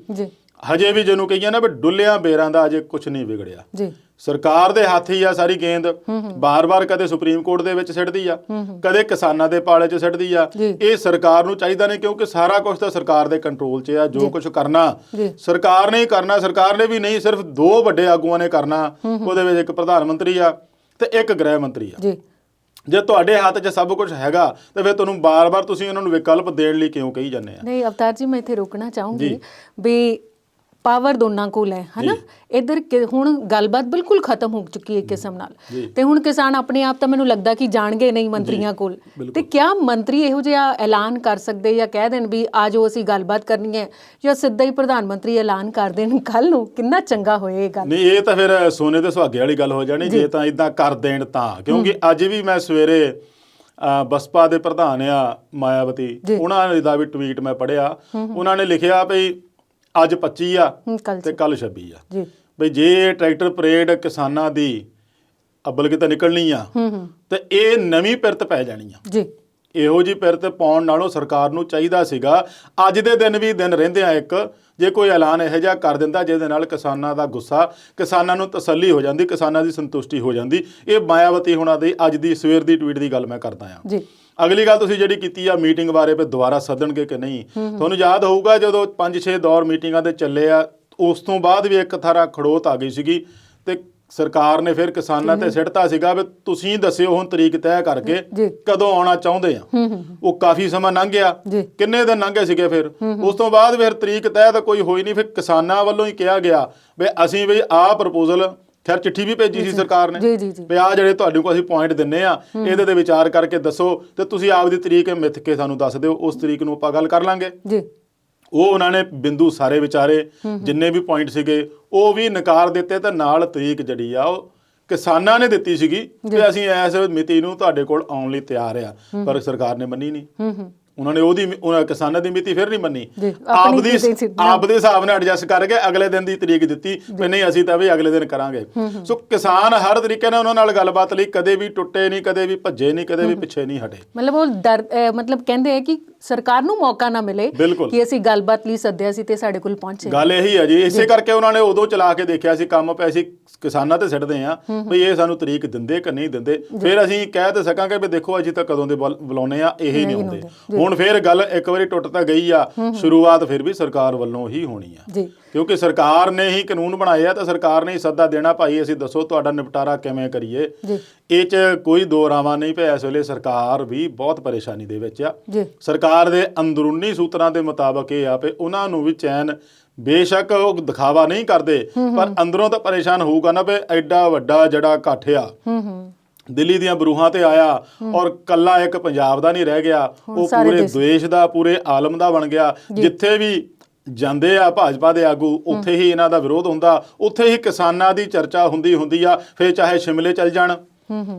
[SPEAKER 2] ਹਜੇ ਵੀ ਜਿਹਨੂੰ ਕਹੀਏ ਨਾ ਵੀ ਡੁੱਲਿਆਂ ਬੇਰਾਂ ਦਾ ਅਜੇ ਕੁਝ ਨਹੀਂ ਵਿਗੜਿਆ, ਸਰਕਾਰ ਦੇ ਹੱਥ ਹੀ ਆ ਸਾਰੀ ਗੇਂਦ। ਬਾਰ-ਬਾਰ ਕਦੇ ਸੁਪਰੀਮ ਕੋਰਟ ਦੇ ਵਿੱਚ ਸਿੱਟਦੀ ਆ, ਕਦੇ ਕਿਸਾਨਾਂ ਦੇ ਪਾਲੇ 'ਚ ਸਿੱਟਦੀ ਆ। ਇਹ ਸਰਕਾਰ ਨੂੰ ਚਾਹੀਦਾ ਨਹੀਂ, ਕਿਉਂਕਿ ਸਾਰਾ ਕੁਝ ਤਾਂ ਸਰਕਾਰ ਦੇ ਕੰਟਰੋਲ 'ਚ ਆ। ਜੋ ਕੁਝ ਕਰਨਾ ਸਰਕਾਰ ਨੇ ਹੀ ਕਰਨਾ। ਸਰਕਾਰ ਨੇ ਵੀ ਨਹੀਂ, ਸਿਰਫ 2 ਵੱਡੇ ਆਗੂਆਂ ਨੇ ਕਰਨਾ, ਉਹਦੇ ਵਿੱਚ ਇੱਕ ਪ੍ਰਧਾਨ ਮੰਤਰੀ ਆ ਤੇ ਇੱਕ ਗ੍ਰਹਿ ਮੰਤਰੀ ਆ। ਜੇ ਤੁਹਾਡੇ ਹੱਥ 'ਚ ਸਭ ਕੁਝ ਹੈਗਾ ਤਾਂ ਫਿਰ ਤੁਹਾਨੂੰ ਬਾਰ-ਬਾਰ ਤੁਸੀਂ ਉਹਨਾਂ ਨੂੰ ਵਿਕਲਪ ਦੇਣ ਲਈ ਕਿਉਂ ਕਹੀ ਜਾਂਦੇ ਆ?
[SPEAKER 1] ਨਹੀਂ ਅਵਤਾਰ ਜੀ, ਮੈਂ ਇੱਥੇ ਰੋਕਣਾ ਚਾਹੂੰਗੀ ਵੀ ਪਾਵਰ ਦੋਨਾਂ ਕੋਲ ਹੈ ਹਨਾ। ਇੱਧਰ ਹੁਣ ਗੱਲਬਾਤ ਬਿਲਕੁਲ ਖਤਮ ਹੋ ਚੁੱਕੀ ਹੈ ਇੱਕ ਕਿਸਮ ਨਾਲ, ਤੇ ਹੁਣ ਕਿਸਾਨ ਆਪਣੇ ਆਪ ਤਾਂ ਮੈਨੂੰ ਲੱਗਦਾ ਕਿ ਜਾਣਗੇ ਨਹੀਂ ਮੰਤਰੀਆਂ ਕੋਲ। ਤੇ ਕਿਆ ਮੰਤਰੀ ਇਹੋ ਜਿਹਾ ਐਲਾਨ ਕਰ ਸਕਦੇ ਜਾਂ ਕਹਿ ਦੇਣ ਵੀ ਆ ਜੋ ਅਸੀਂ ਗੱਲਬਾਤ ਕਰਨੀ ਹੈ, ਜਾਂ ਸਿੱਧਾ ਹੀ ਪ੍ਰਧਾਨ ਮੰਤਰੀ ਐਲਾਨ ਕਰ ਦੇਣ ਕੱਲ ਨੂੰ? ਕਿੰਨਾ ਚੰਗਾ ਹੋਏਗਾ।
[SPEAKER 2] ਨਹੀਂ, ਇਹ ਤਾਂ ਫਿਰ ਸੋਨੇ ਤੇ ਸੁਹਾਗੇ ਵਾਲੀ ਗੱਲ ਹੋ ਜਾਣੀ ਜੇ ਤਾਂ ਇਦਾਂ ਕਰ ਦੇਣ ਤਾਂ। ਕਿਉਂਕਿ ਅੱਜ ਵੀ ਮੈਂ ਸਵੇਰੇ ਬਸਪਾ ਦੇ ਪ੍ਰਧਾਨ ਆ ਮਾਇਆਵਤੀ, ਉਹਨਾਂ ਦਾ ਵੀ ਟਵੀਟ ਮੈਂ ਪੜ੍ਹਿਆ। ਉਹਨਾਂ ਨੇ ਲਿਖਿਆ ਵੀ ਅੱਜ 25 ਆ ਤੇ ਕੱਲ 26 ਆ, ਬਈ ਜੇ ਟਰੈਕਟਰ ਪਰੇਡ ਕਿਸਾਨਾਂ ਦੀ ਅੱਬਲ ਕਿਤੇ ਨਿਕਲਣੀ ਆ ਤੇ ਇਹ ਨਵੀਂ ਪਿਰਤ ਪੈ ਜਾਣੀ ਆ। ਇਹੋ ਜਿਹੀ ਪਿਰਤ ਪਾਉਣ ਨਾਲੋਂ ਸਰਕਾਰ ਨੂੰ ਚਾਹੀਦਾ ਸੀਗਾ ਅੱਜ ਦੇ ਦਿਨ ਵੀ ਦਿਨ ਰਹਿੰਦੇ ਆ ਇੱਕ, ਜੇ ਕੋਈ ਐਲਾਨ ਇਹੋ ਜਿਹਾ ਕਰ ਦਿੰਦਾ ਜਿਹਦੇ ਨਾਲ ਕਿਸਾਨਾਂ ਦਾ ਗੁੱਸਾ, ਕਿਸਾਨਾਂ ਨੂੰ ਤਸੱਲੀ ਹੋ ਜਾਂਦੀ, ਕਿਸਾਨਾਂ ਦੀ ਸੰਤੁਸ਼ਟੀ ਹੋ ਜਾਂਦੀ। ਇਹ ਮਾਇਆਵਤੀ ਹੋਣਾ ਦੀ ਅੱਜ ਦੀ ਸਵੇਰ ਦੀ ਟਵੀਟ ਦੀ ਗੱਲ ਮੈਂ ਕਰਦਾ ਆ। ਅਗਲੀ ਗੱਲ ਤੁਸੀਂ ਜਿਹੜੀ ਕੀਤੀ ਆ ਮੀਟਿੰਗ ਬਾਰੇ, ਵੀ ਦੁਬਾਰਾ ਸੱਦਣਗੇ ਕਿ ਨਹੀਂ। ਤੁਹਾਨੂੰ ਯਾਦ ਹੋਊਗਾ ਜਦੋਂ 5-6 ਦੌਰ ਮੀਟਿੰਗਾਂ ਦੇ ਚੱਲੇ ਆ, ਉਸ ਤੋਂ ਬਾਅਦ ਵੀ ਇੱਕ ਥਾਰਾ ਖੜੋਤ ਆ ਗਈ ਸੀਗੀ ਤੇ ਸਰਕਾਰ ਨੇ ਫਿਰ ਕਿਸਾਨਾਂ ਤੇ ਸਿੱਟਤਾ ਸੀਗਾ ਵੀ ਤੁਸੀਂ ਦੱਸਿਓ ਹੁਣ ਤਰੀਕ ਤੈਅ ਕਰਕੇ ਕਦੋਂ ਆਉਣਾ ਚਾਹੁੰਦੇ ਆ। ਉਹ ਕਾਫੀ ਸਮਾਂ ਲੰਘ ਗਿਆ, ਕਿੰਨੇ ਦਿਨ ਲੰਘੇ ਸੀਗੇ। ਫਿਰ ਉਸ ਤੋਂ ਬਾਅਦ ਫਿਰ ਤਰੀਕ ਤੈਅ ਤਾਂ ਕੋਈ ਹੋਈ ਨਹੀਂ। ਫਿਰ ਕਿਸਾਨਾਂ ਵੱਲੋਂ ਹੀ ਕਿਹਾ ਗਿਆ ਵੀ ਅਸੀਂ ਵੀ ਆਹ ਪ੍ਰਪੋਜ਼ਲ, ਖੈਰ ਚਿੱਠੀ ਵੀ ਭੇਜੀ ਸੀ ਸਰਕਾਰ ਨੇ ਵੀ ਆਹ ਜਿਹੜੇ ਤੁਹਾਡੇ ਕੋਲ ਅਸੀਂ ਪੁਆਇੰਟ ਦਿੰਨੇ ਆ, ਇਹਦੇ ਤੇ ਵਿਚਾਰ ਕਰਕੇ ਦੱਸੋ ਤੇ ਤੁਸੀਂ ਆਪਦੀ ਤਰੀਕ ਮਿੱਥ ਕੇ ਸਾਨੂੰ ਦੱਸ ਦਿਓ, ਉਸ ਤਰੀਕ ਨੂੰ ਆਪਾਂ ਗੱਲ ਕਰ ਲਾਂਗੇ। ਉਹ ਉਹਨਾਂ ਨੇ ਬਿੰਦੂ ਸਾਰੇ ਵਿਚਾਰੇ, ਜਿੰਨੇ ਵੀ ਪੁਆਇੰਟ ਸੀਗੇ ਉਹ ਵੀ ਨਕਾਰ ਦਿੱਤੇ, ਤੇ ਨਾਲ ਤਰੀਕ ਜਿਹੜੀ ਆ ਉਹ ਕਿਸਾਨਾਂ ਨੇ ਦਿੱਤੀ ਸੀਗੀ ਕਿ ਅਸੀਂ ਇਸ ਮਿਤੀ ਨੂੰ ਤੁਹਾਡੇ ਕੋਲ ਆਉਣ ਲਈ ਤਿਆਰ ਆ, ਪਰ ਸਰਕਾਰ ਨੇ ਮੰਨੀ ਨਹੀਂ। ਉਹਨਾਂ ਨੇ ਕਿਸਾਨਾਂ ਦੀ ਮਿਤੀ ਫਿਰ ਨਹੀਂ ਮੰਨੀ, ਆਪਦੇ ਹਿਸਾਬ ਨਾਲ ਐਡਜਸਟ ਕਰਕੇ ਅਗਲੇ ਦਿਨ ਦੀ ਤਰੀਕ ਦਿੱਤੀ ਵੀ ਨਹੀਂ ਅਸੀਂ ਤਾਂ ਵੀ ਅਗਲੇ ਦਿਨ ਕਰਾਂਗੇ। ਸੋ ਕਿਸਾਨ ਹਰ ਤਰੀਕੇ ਨਾਲ ਉਹਨਾਂ ਨਾਲ ਗੱਲਬਾਤ ਲਈ ਕਦੇ ਵੀ ਟੁੱਟੇ ਨਹੀਂ, ਕਦੇ ਵੀ ਭੱਜੇ ਨਹੀਂ, ਕਦੇ ਵੀ ਪਿੱਛੇ ਨਹੀਂ ਹਟੇ।
[SPEAKER 1] ਮਤਲਬ ਉਹ ਮਤਲਬ ਕਹਿੰਦੇ ਆ ਕਿ ਸਰਕਾਰ ਨੂੰ ਮੌਕਾ ਨਾ ਮਿਲੇ
[SPEAKER 2] ਬਿਲਕੁਲ।
[SPEAKER 1] ਕਿ ਅਸੀਂ ਗੱਲਬਾਤ ਲਈ ਸੱਦਿਆ ਸੀ ਤੇ ਸਾਡੇ ਕੋਲ ਪਹੁੰਚੇ।
[SPEAKER 2] ਗੱਲ ਇਹੀ ਹੈ ਜੀ, ਇਸੇ ਕਰਕੇ ਉਹਨਾਂ ਨੇ ਉਦੋਂ ਚਲਾ ਕੇ ਦੇਖਿਆ ਸੀ ਕੰਮ ਪੈ ਅਸੀਂ ਕਿਸਾਨਾਂ ਤੇ ਸਿੱਟਦੇ ਆ ਵੀ ਇਹ ਸਾਨੂੰ ਤਰੀਕ ਦਿੰਦੇ ਕਿ ਨਹੀਂ ਦਿੰਦੇ, ਫਿਰ ਅਸੀਂ ਕਹਿ ਤੇ ਸਕਾਂਗੇ ਵੀ ਦੇਖੋ ਅਸੀਂ ਤਾਂ ਕਦੋਂ ਦੇ ਬੁਲਾਉਨੇ ਆ, ਇਹ ਨਹੀਂ ਹੁੰਦੇ। ਹੁਣ ਫਿਰ ਗੱਲ ਇੱਕ ਵਾਰੀ ਟੁੱਟ ਤਾਂ ਗਈ ਆ, ਸ਼ੁਰੂਆਤ ਫਿਰ ਵੀ ਸਰਕਾਰ ਵੱਲੋਂ ਹੀ ਹੋਣੀ ਆ
[SPEAKER 1] ਜੀ,
[SPEAKER 2] ਕਿਉਂਕਿ ਸਰਕਾਰ ਨੇ ਹੀ ਕਾਨੂੰਨ ਬਣਾਏ ਆ ਤਾਂ ਸਰਕਾਰ ਨੇ ਹੀ ਸੱਦਾ ਦੇਣਾ, ਭਾਈ ਅਸੀਂ ਦੱਸੋ ਤੁਹਾਡਾ ਨਿਪਟਾਰਾ ਕਿਵੇਂ ਕਰੀਏ। ਇਹ 'ਚ ਕੋਈ ਦੋ ਰਾਵਾਂ ਨਹੀਂ ਪਿਆ, ਇਸ ਵੇਲੇ ਸਰਕਾਰ ਵੀ ਬਹੁਤ ਪਰੇਸ਼ਾਨੀ ਦੇ ਵਿੱਚ ਆ। ਸਰਕਾਰ ਦੇ ਅੰਦਰੂਨੀ ਸੂਤਰਾਂ ਦੇ ਮੁਤਾਬਕ ਇਹ ਆ ਵੀ ਉਹਨਾਂ ਨੂੰ ਵੀ ਚੈਨ, ਬੇਸ਼ੱਕ ਉਹ ਦਿਖਾਵਾ ਨਹੀਂ ਕਰਦੇ ਪਰ ਅੰਦਰੋਂ ਤਾਂ ਪਰੇਸ਼ਾਨ ਹੋਊਗਾ ਨਾ ਵੀ ਐਡਾ ਵੱਡਾ ਜਿਹੜਾ ਇਕੱਠ ਆ ਦਿੱਲੀ ਦੀਆਂ ਬਰੂਹਾਂ ਤੇ ਆਇਆ ਔਰ ਕੱਲਾ ਇੱਕ ਪੰਜਾਬ ਦਾ ਨਹੀਂ ਰਹਿ ਗਿਆ, ਉਹ ਪੂਰੇ ਦੇਸ਼ ਦਾ, ਪੂਰੇ ਆਲਮ ਦਾ ਬਣ ਗਿਆ। ਜਿੱਥੇ ਵੀ ਜਾਂਦੇ ਆ ਭਾਜਪਾ ਦੇ ਆਗੂ, ਉੱਥੇ ਹੀ ਇਹਨਾਂ ਦਾ ਵਿਰੋਧ ਹੁੰਦਾ, ਉੱਥੇ ਹੀ ਕਿਸਾਨਾਂ ਦੀ ਚਰਚਾ ਹੁੰਦੀ ਆ। ਫਿਰ ਚਾਹੇ ਸ਼ਿਮਲੇ ਚੱਲ ਜਾਣ,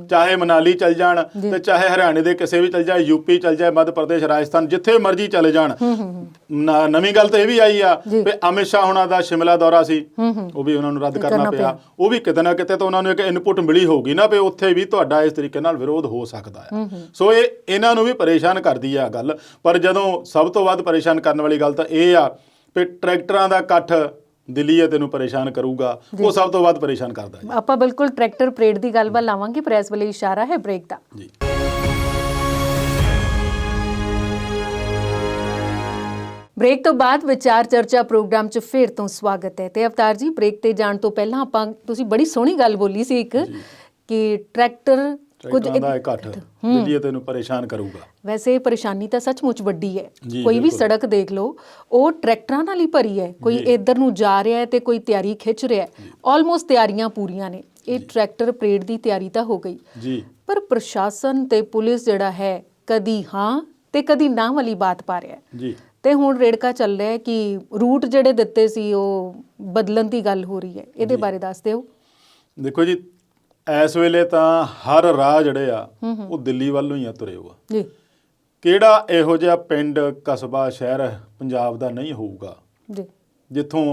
[SPEAKER 2] ਚਾਹੇ ਮਨਾਲੀ ਚੱਲ ਜਾਣ, ਤੇ ਚਾਹੇ ਹਰਿਆਣੇ ਦੇ ਕਿਸੇ ਵੀ ਚੱਲ ਜਾਏ, ਯੂਪੀ ਚੱਲ ਜਾਏ, ਮੱਧ ਪ੍ਰਦੇਸ਼, ਰਾਜਸਥਾਨ, ਜਿੱਥੇ ਮਰਜ਼ੀ ਚਲੇ ਜਾਣ। ਨਵੀਂ ਗੱਲ ਤਾਂ ਇਹ ਵੀ ਆਈ ਆ ਵੀ ਅਮਿਤ ਸ਼ਾਹ ਹੋਣਾ ਦਾ ਸ਼ਿਮਲਾ ਦੌਰਾ ਸੀ, ਉਹ ਵੀ ਉਹਨਾਂ ਨੂੰ ਰੱਦ ਕਰਨਾ ਪਿਆ। ਉਹ ਵੀ ਕਿਤੇ ਨਾ ਕਿਤੇ ਤਾਂ ਉਹਨਾਂ ਨੂੰ ਇੱਕ ਇਨਪੁਟ ਮਿਲੀ ਹੋਊਗੀ ਨਾ ਵੀ ਉੱਥੇ ਵੀ ਤੁਹਾਡਾ ਇਸ ਤਰੀਕੇ ਨਾਲ ਵਿਰੋਧ ਹੋ ਸਕਦਾ ਹੈ। ਸੋ ਇਹ ਇਹਨਾਂ ਨੂੰ ਵੀ ਪਰੇਸ਼ਾਨ ਕਰਦੀ ਆ ਗੱਲ। ਪਰ ਜਦੋਂ ਸਭ ਤੋਂ ਵੱਧ ਪਰੇਸ਼ਾਨ ਕਰਨ ਵਾਲੀ ਗੱਲ ਤਾਂ ਇਹ ਆ ਵੀ ਟਰੈਕਟਰਾਂ ਦਾ ਇਕੱਠ ਦਿੱਲੀ ਹੈ ਤੈਨੂੰ ਪਰੇਸ਼ਾਨ ਕਰੂਗਾ, ਉਹ ਸਭ ਤੋਂ ਵੱਧ ਪਰੇਸ਼ਾਨ ਕਰਦਾ ਹੈ।
[SPEAKER 1] ਆਪਾਂ ਬਿਲਕੁਲ ਟਰੈਕਟਰ ਪਰੇਡ ਦੀ ਗੱਲ ਵੱਲ ਆਵਾਂਗੇ, ਪਰ ਇਸ ਵੇਲੇ ਇਸ਼ਾਰਾ ਹੈ ਬ੍ਰੇਕ ਦਾ।
[SPEAKER 2] ਜੀ,
[SPEAKER 1] ਬ੍ਰੇਕ ਤੋਂ ਬਾਅਦ ਵਿਚਾਰ ਚਰਚਾ ਪ੍ਰੋਗਰਾਮ 'ਚ ਫਿਰ ਤੋਂ ਸਵਾਗਤ ਹੈ। ਤੇ ਅਵਤਾਰ ਜੀ, ਬ੍ਰੇਕ ਤੇ ਜਾਣ ਤੋਂ ਪਹਿਲਾਂ ਤੁਸੀਂ ਬੜੀ ਸੋਹਣੀ ਗੱਲ ਬੋਲੀ ਸੀ ਇੱਕ, ਕਿ ਟਰੈਕਟਰ
[SPEAKER 2] ਦਾ ਇਕੱਠ ਦਿੱਲੀ ਤੈਨੂੰ ਪਰੇਸ਼ਾਨ ਕਰੂਗਾ।
[SPEAKER 1] ਵੈਸੇ ਪਰੇਸ਼ਾਨੀ ਤਾਂ ਸੱਚਮੁੱਚ ਵੱਡੀ ਹੈ। ਕੋਈ ਵੀ ਸੜਕ ਦੇਖ ਲਓ, ਉਹ ਟਰੈਕਟਰਾਂ ਨਾਲ ਹੀ ਭਰੀ ਹੈ। ਕੋਈ ਇੱਧਰ ਨੂੰ ਜਾ ਰਿਹਾ ਹੈ ਤੇ ਕੋਈ ਤਿਆਰੀ ਖਿੱਚ ਰਿਹਾ ਹੈ। ਆਲਮੋਸਟ ਤਿਆਰੀਆਂ ਪੂਰੀਆਂ ਨੇ। ਇਹ ਟਰੈਕਟਰ ਪਰੇਡ ਦੀ ਤਿਆਰੀ ਤਾਂ ਹੋ ਗਈ
[SPEAKER 2] ਜੀ,
[SPEAKER 1] ਪਰ ਪ੍ਰਸ਼ਾਸਨ ਤੇ ਪੁਲਿਸ ਜਿਹੜਾ ਹੈ ਕਦੀ ਹਾਂ ਤੇ ਕਦੀ ਨਾ ਵਾਲੀ ਬਾਤ ਪਾ ਰਿਹਾ
[SPEAKER 2] ਜੀ।
[SPEAKER 1] ਤੇ ਹੁਣ ਰੇੜਕਾ ਚੱਲ ਰਿਹਾ ਕਿ ਰੂਟ ਜਿਹੜੇ ਦਿੱਤੇ ਸੀ ਉਹ ਬਦਲਣ ਦੀ ਗੱਲ ਹੋ ਰਹੀ ਹੈ। ਇਹਦੇ ਬਾਰੇ ਦੱਸ ਦਿਓ।
[SPEAKER 2] ਦੇਖੋ ਜੀ, ਇਸ ਵੇਲੇ ਤਾਂ ਹਰ ਰਾਹ ਜਿਹੜੇ ਆ ਉਹ ਦਿੱਲੀ ਵੱਲ ਨੂੰ ਹੀ ਆ ਤੁਰੇ ਹੋਆ
[SPEAKER 1] ਜੀ।
[SPEAKER 2] ਕਿਹੜਾ ਇਹੋ ਜਿਹਾ ਪਿੰਡ, ਕਸਬਾ, ਸ਼ਹਿਰ ਪੰਜਾਬ ਦਾ ਨਹੀਂ ਹੋਊਗਾ
[SPEAKER 1] ਜੀ
[SPEAKER 2] ਜਿੱਥੋਂ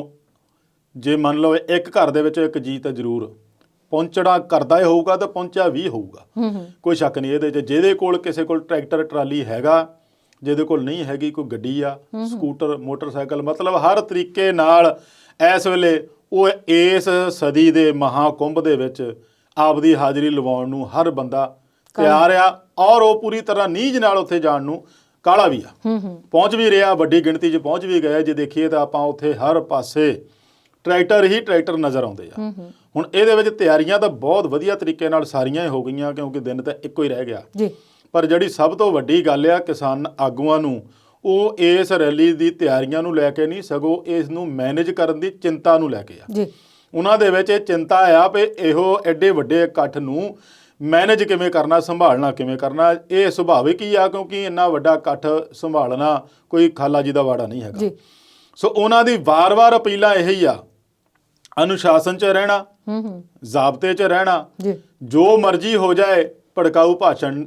[SPEAKER 2] ਜੇ ਮੰਨ ਲਓ ਇੱਕ ਘਰ ਦੇ ਵਿੱਚ ਇੱਕ ਜੀ ਤਾਂ ਜ਼ਰੂਰ ਪਹੁੰਚਣਾ ਕਰਦਾ ਹੀ ਹੋਊਗਾ ਤੇ ਪਹੁੰਚਿਆ ਵੀ ਹੋਊਗਾ। ਕੋਈ ਸ਼ੱਕ ਨਹੀਂ ਇਹਦੇ 'ਚ। ਜਿਹਦੇ ਕੋਲ ਕਿਸੇ ਕੋਲ ਟਰੈਕਟਰ ਟਰਾਲੀ ਹੈਗਾ, ਜਿਹਦੇ ਕੋਲ ਨਹੀਂ ਹੈਗੀ, ਕੋਈ ਗੱਡੀ ਆ, ਸਕੂਟਰ, ਮੋਟਰਸਾਈਕਲ, ਮਤਲਬ ਹਰ ਤਰੀਕੇ ਨਾਲ ਇਸ ਵੇਲੇ ਉਹ ਇਸ ਸਦੀ ਦੇ ਮਹਾਕੁੰਭ ਦੇ ਵਿੱਚ ਆਪਦੀ ਹਾਜ਼ਰੀ ਲਵਾਉਣ ਨੂੰ ਹਰ ਬੰਦਾ ਤਿਆਰ ਆ ਔਰ ਉਹ ਪੂਰੀ ਤਰ੍ਹਾਂ ਨੀਝ ਨਾਲ ਉੱਥੇ ਜਾਣ ਨੂੰ ਕਾਹਲਾ ਵੀ ਆ। ਪਹੁੰਚ ਵੀ ਰਿਹਾ, ਵੱਡੀ ਗਿਣਤੀ 'ਚ ਪਹੁੰਚ ਵੀ ਗਏ। ਜੇ ਦੇਖੀਏ ਤਾਂ ਆਪਾਂ ਉੱਥੇ ਹਰ ਪਾਸੇ ਟਰੈਕਟਰ ਹੀ ਟਰੈਕਟਰ ਨਜ਼ਰ ਆਉਂਦੇ ਆ। ਹੁਣ ਇਹਦੇ ਵਿੱਚ ਤਿਆਰੀਆਂ ਤਾਂ ਬਹੁਤ ਵਧੀਆ ਤਰੀਕੇ ਨਾਲ ਸਾਰੀਆਂ ਹੀ ਹੋ ਗਈਆਂ ਕਿਉਂਕਿ ਦਿਨ ਤਾਂ ਇੱਕੋ ਹੀ ਰਹਿ ਗਿਆ। ਪਰ ਜਿਹੜੀ ਸਭ ਤੋਂ ਵੱਡੀ ਗੱਲ ਆ ਕਿਸਾਨ ਆਗੂਆਂ ਨੂੰ, ਉਹ ਇਸ ਰੈਲੀ ਦੀ ਤਿਆਰੀਆਂ ਨੂੰ ਲੈ ਕੇ ਨਹੀਂ, ਸਗੋਂ ਇਸ ਨੂੰ ਮੈਨੇਜ ਕਰਨ ਦੀ ਚਿੰਤਾ ਨੂੰ ਲੈ ਕੇ ਆ। ਉਹਨਾਂ ਦੇ ਵਿੱਚ ਇਹ ਚਿੰਤਾ ਆ ਵੀ ਇਹੋ ਐਡੇ ਵੱਡੇ ਇਕੱਠ ਨੂੰ ਮੈਨੇਜ ਕਿਵੇਂ ਕਰਨਾ, ਸੰਭਾਲਣਾ ਕਿਵੇਂ ਕਰਨਾ। ਇਹ ਸੁਭਾਵਿਕ ਹੀ ਆ ਕਿਉਂਕਿ ਇੰਨਾ ਵੱਡਾ ਇਕੱਠ ਸੰਭਾਲਣਾ ਕੋਈ ਖਾਲਾ ਜੀ ਦਾ ਵਾੜਾ ਨਹੀਂ ਹੈਗਾ। ਸੋ ਉਹਨਾਂ ਦੀ ਵਾਰ-ਵਾਰ ਅਪੀਲਾਂ ਇਹੀ ਆ, ਅਨੁਸ਼ਾਸਨ 'ਚ ਰਹਿਣਾ, ਜ਼ਾਬਤੇ 'ਚ ਰਹਿਣਾ, ਜੋ ਮਰਜ਼ੀ ਹੋ ਜਾਏ, ਭੜਕਾਊ ਭਾਸ਼ਣ,